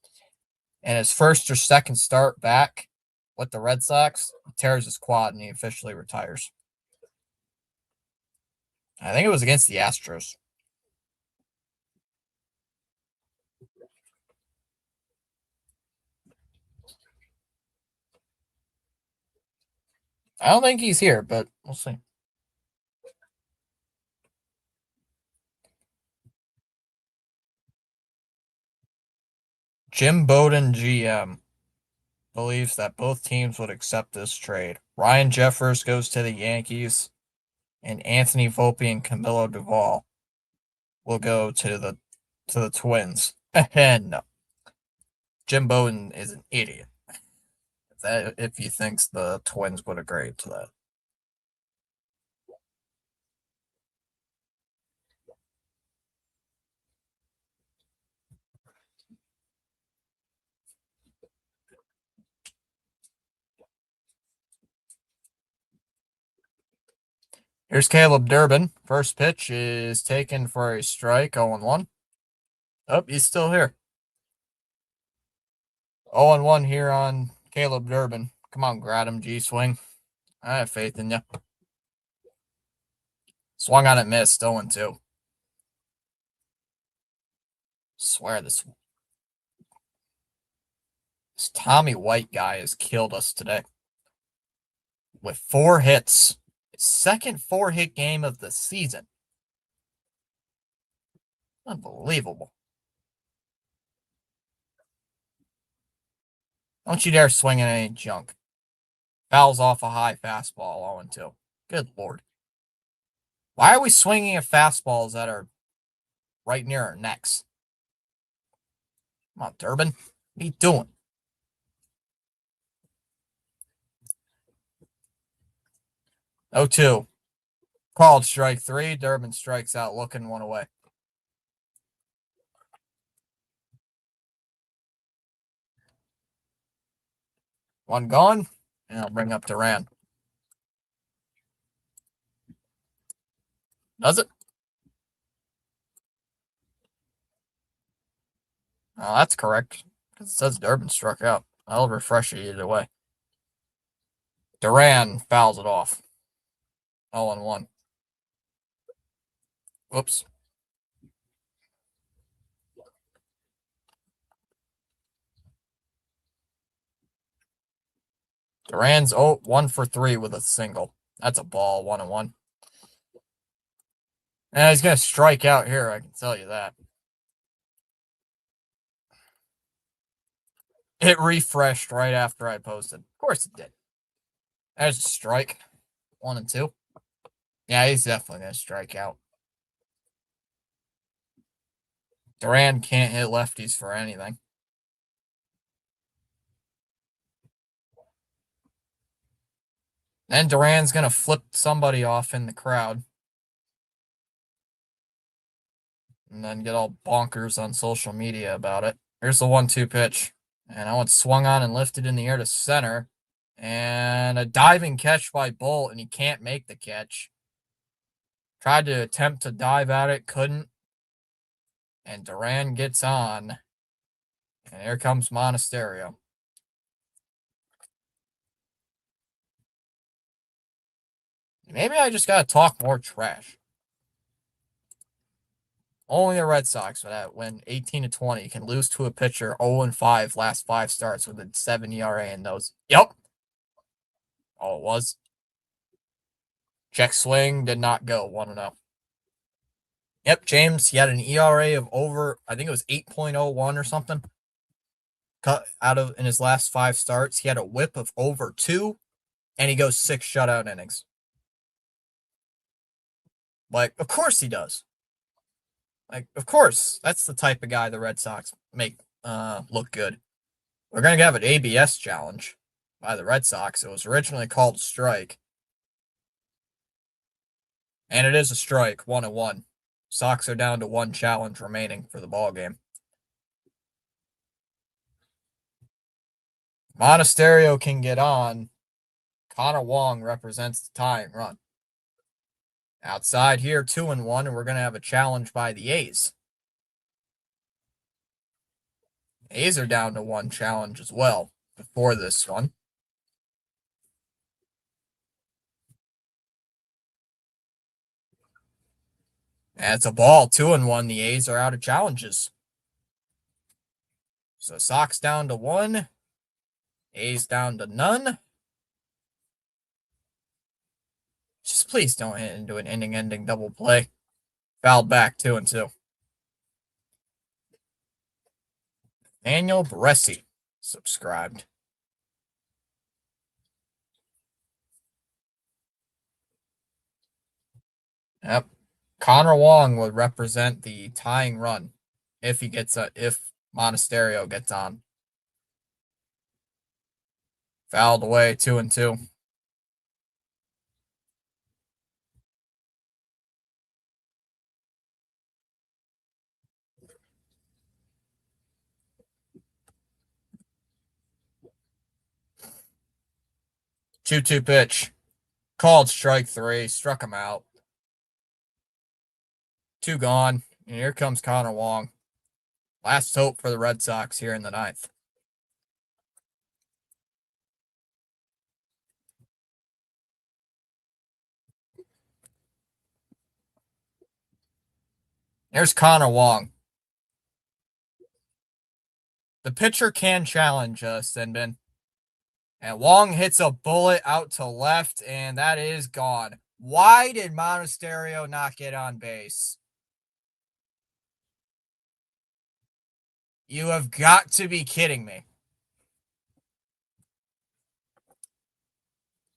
And his first or second start back with the Red Sox, he tears his quad and he officially retires. I think it was against the Astros. I don't think he's here, but we'll see. Jim Bowden, GM, believes that both teams would accept this trade. Ryan Jeffers goes to the Yankees, and Anthony Volpe and Camilo Doval will go to the Twins. And no, Jim Bowden is an idiot. If he thinks the Twins would agree to that. Here's Caleb Durbin. First pitch is taken for a strike, 0-1. Oh, he's still here. 0-1 here on Caleb Durbin. Come on, grab him, G-swing. I have faith in you. Swung on it, missed, 0-2. Swear this Tommy White guy has killed us today. With 4 hits. His second 4-hit game of the season. Unbelievable. Don't you dare swing at any junk. Fouls off a high fastball, 0-2. Good Lord. Why are we swinging at fastballs that are right near our necks? Come on, Durbin. What are you doing? 0-2. Called strike 3. Durbin strikes out, looking 1 away. One gone, and I'll bring up Duran. Does it? Oh, that's correct. Because it says Durbin struck out. I'll refresh it either way. Duran fouls it off. 0-1. Whoops. Duran's 1 for 3 with a single. That's a ball, 1-1. And he's going to strike out here, I can tell you that. It refreshed right after I posted. Of course it did. There's a strike. 1-2. Yeah, he's definitely going to strike out. Duran can't hit lefties for anything. Then Duran's going to flip somebody off in the crowd. And then get all bonkers on social media about it. Here's the 1-2 pitch. And I went swung on and lifted in the air to center. And a diving catch by Bolt, and he can't make the catch. Tried to attempt to dive at it, couldn't. And Duran gets on. And here comes Monasterio. Maybe I just got to talk more trash. Only the Red Sox win 18-20 can lose to a pitcher 0-5 last 5 starts with a 7 ERA in those. Yep. Oh, it was. Check swing did not go 1-0. Yep, James, he had an ERA of over, I think it was 8.01 or something. Cut out of in his last 5 starts. He had a whip of over 2, and he goes 6 shutout innings. Like, of course he does. Like, of course. That's the type of guy the Red Sox make look good. We're going to have an ABS challenge by the Red Sox. It was originally called a strike. And it is a strike, 1-1. Sox are down to 1 challenge remaining for the ball game. Monasterio can get on. Connor Wong represents the tying run. Outside here, 2-1, and we're going to have a challenge by the A's. A's are down to 1 challenge as well before this one. That's a ball. 2-1. The A's are out of challenges. So Sox down to 1. A's down to none. Just please don't hit into an inning-ending double play. Fouled back 2-2. Daniel Bressi subscribed. Yep. Connor Wong would represent the tying run if Monasterio gets on. Fouled away 2-2. Two-two pitch. Called strike 3. Struck him out. 2 gone. And here comes Connor Wong. Last hope for the Red Sox here in the 9th. There's Connor Wong. The pitcher can challenge Sinbin. And Wong hits a bullet out to left, and that is gone. Why did Monasterio not get on base? You have got to be kidding me.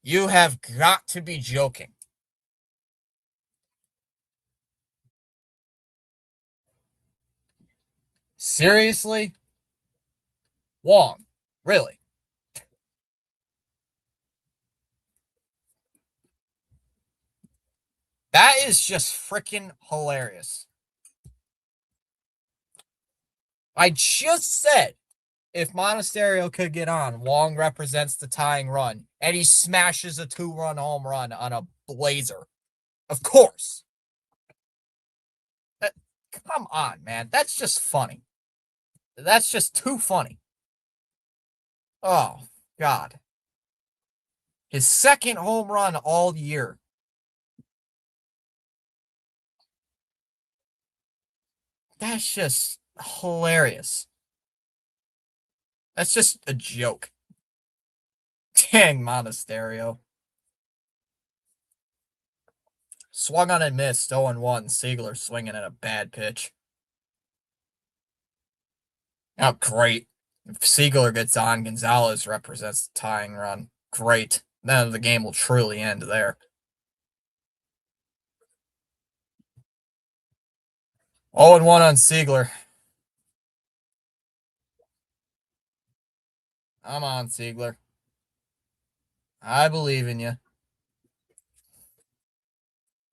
You have got to be joking. Seriously? Wong, really? That is just freaking hilarious. I just said if Monasterio could get on, Wong represents the tying run, and he smashes a 2-run home run on a blazer. Of course. Come on, man. That's just funny. That's just too funny. Oh, God. His second home run all year. That's just hilarious. That's just a joke. Dang, Monasterio. Swung on and missed. 0-1. Siegler swinging at a bad pitch. Oh, great. If Siegler gets on, Gonzalez represents the tying run. Great. Then the game will truly end there. 0-1 on Siegler. I'm on, Siegler. I believe in you.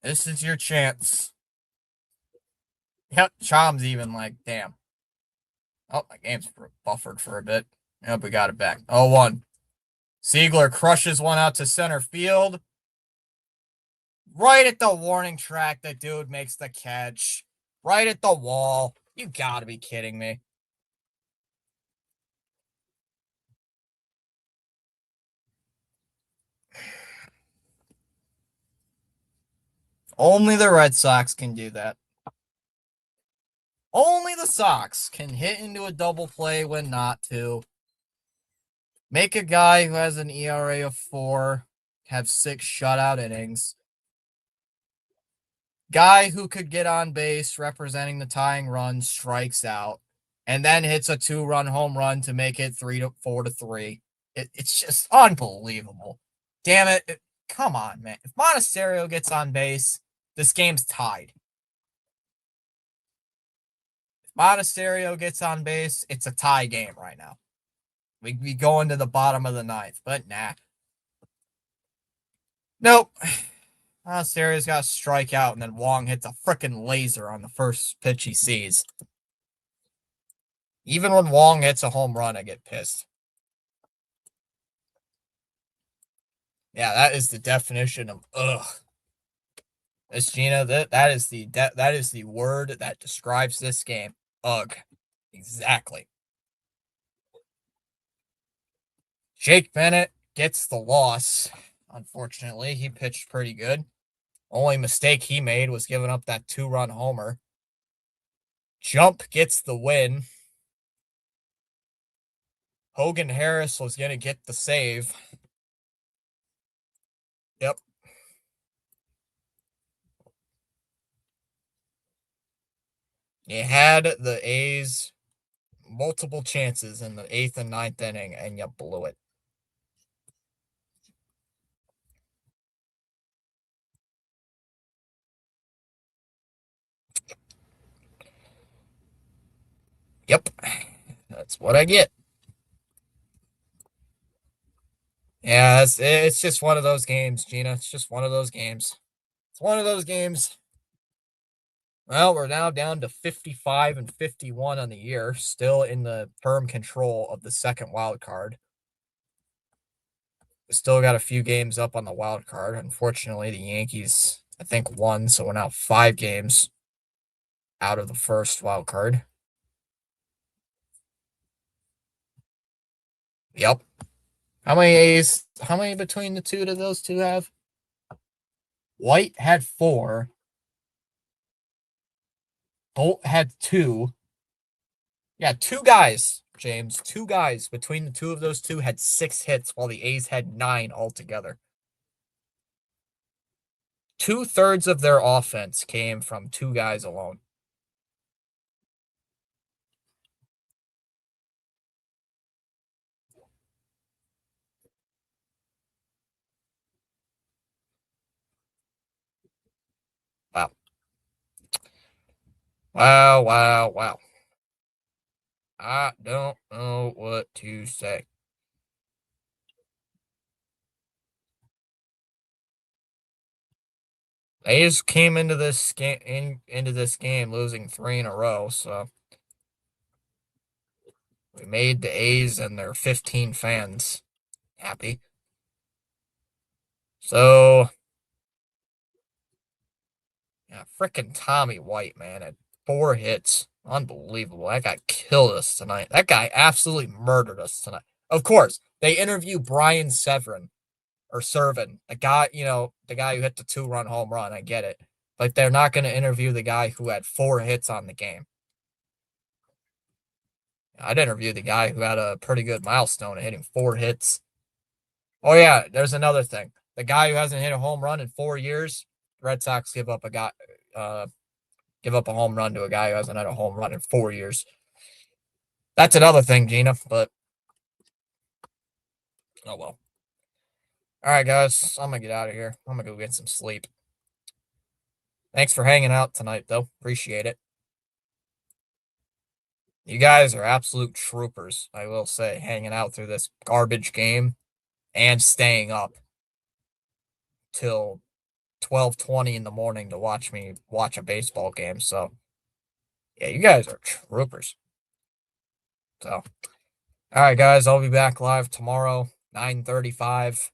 This is your chance. Yep, Chom's even like, damn. Oh, my game's buffered for a bit. Yep, we got it back. 0-1. Siegler crushes one out to center field. Right at the warning track, the dude makes the catch. Right at the wall. You gotta be kidding me. Only the Red Sox can do that. Only the Sox can hit into a double play when not to. Make a guy who has an ERA of 4 have 6 shutout innings. Guy who could get on base representing the tying run strikes out and then hits a 2-run home run to make it 4-3. It's just unbelievable. Damn it. Come on, man. If Monasterio gets on base, this game's tied. If Monasterio gets on base, it's a tie game right now. We go into the bottom of the 9th, but nah. Nope. Monasterio's got to strike out, and then Wong hits a freaking laser on the first pitch he sees. Even when Wong hits a home run, I get pissed. Yeah, that is the definition of ugh. Miss Gina, that is the word that describes this game. Ugh. Exactly. Jake Bennett gets the loss. Unfortunately, he pitched pretty good. Only mistake he made was giving up that 2-run homer. Jump gets the win. Hogan Harris was going to get the save. Yep. You had the A's multiple chances in the 8th and 9th inning, and you blew it. Yep. That's what I get. Yeah, it's just one of those games, Gina. It's just one of those games. It's one of those games. Well, we're now down to 55 and 51 on the year, still in the term control of the second wild card. We still got a few games up on the wild card. Unfortunately, the Yankees, I think, won, so we're now 5 games out of the first wild card. Yep. How many A's? How many between the two do those two have? White had 4. Bolt had 2. Yeah, 2 guys, James. 2 guys between the two of those two had 6 hits, while the A's had 9 altogether. 2/3 of their offense came from 2 guys alone. Wow. Wow, wow, wow. I don't know what to say. A's came into this game losing 3 in a row, so we made the A's and their 15 fans happy. So yeah, frickin' Tommy White, man, had 4 hits. Unbelievable. That guy killed us tonight. That guy absolutely murdered us tonight. Of course, they interview Brian Severin or Servin, the guy, the guy who hit the 2-run home run. I get it. But they're not going to interview the guy who had 4 hits on the game. I'd interview the guy who had a pretty good milestone of hitting 4 hits. Oh, yeah, there's another thing. The guy who hasn't hit a home run in 4 years, Red Sox give up a home run to a guy who hasn't had a home run in 4 years. That's another thing, Gina, but oh well. All right, guys, I'm going to get out of here. I'm going to go get some sleep. Thanks for hanging out tonight, though. Appreciate it. You guys are absolute troopers, I will say, hanging out through this garbage game and staying up till 12:20 in the morning to watch me watch a baseball game. So, yeah, you guys are troopers. So, all right, guys, I'll be back live tomorrow, 9:35.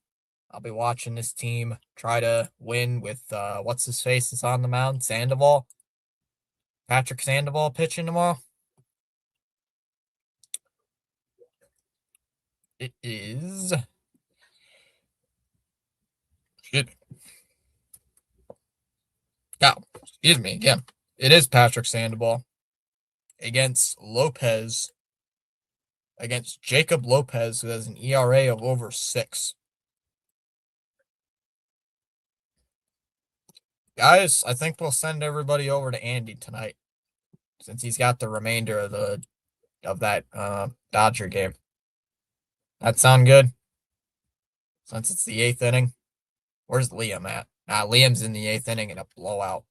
I'll be watching this team try to win with what's his face is on the mound, Sandoval. Patrick Sandoval pitching tomorrow. It is. Excuse me again. It is Patrick Sandoval against Lopez, against Jacob Lopez, who has an ERA of over 6. Guys, I think we'll send everybody over to Andy tonight, since he's got the remainder of that Dodger game. That sound good? Since it's the 8th inning. Where's Liam at? Liam's in the 8th inning in a blowout.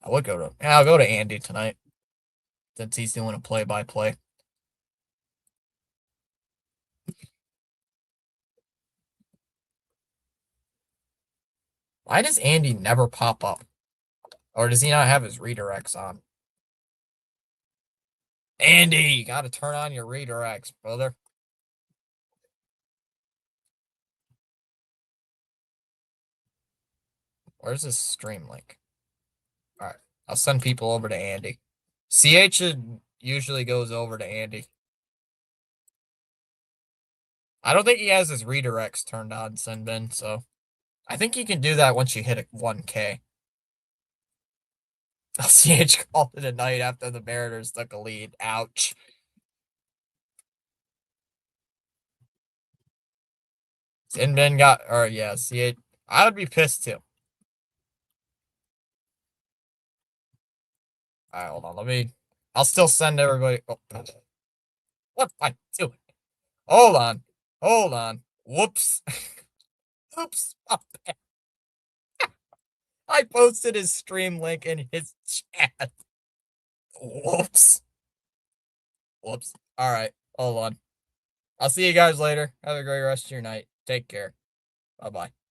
I'll go to Andy tonight, since he's doing a play-by-play. Why does Andy never pop up? Or does he not have his redirects on? Andy, you got to turn on your redirects, brother. Where's this stream link? All right, I'll send people over to Andy. CH usually goes over to Andy. I don't think he has his redirects turned on, Senbin, so I think you can do that once you hit a 1K. LCH called it a night after the Mariners took a lead. Ouch. Sinbin got, or yeah, CH. I would be pissed too. Alright, hold on. I'll still send everybody. Oh, what am I doing? Hold on. Hold on. Whoops. Oops. Oh, I posted his stream link in his chat. Whoops. Whoops. Alright. Hold on. I'll see you guys later. Have a great rest of your night. Take care. Bye bye.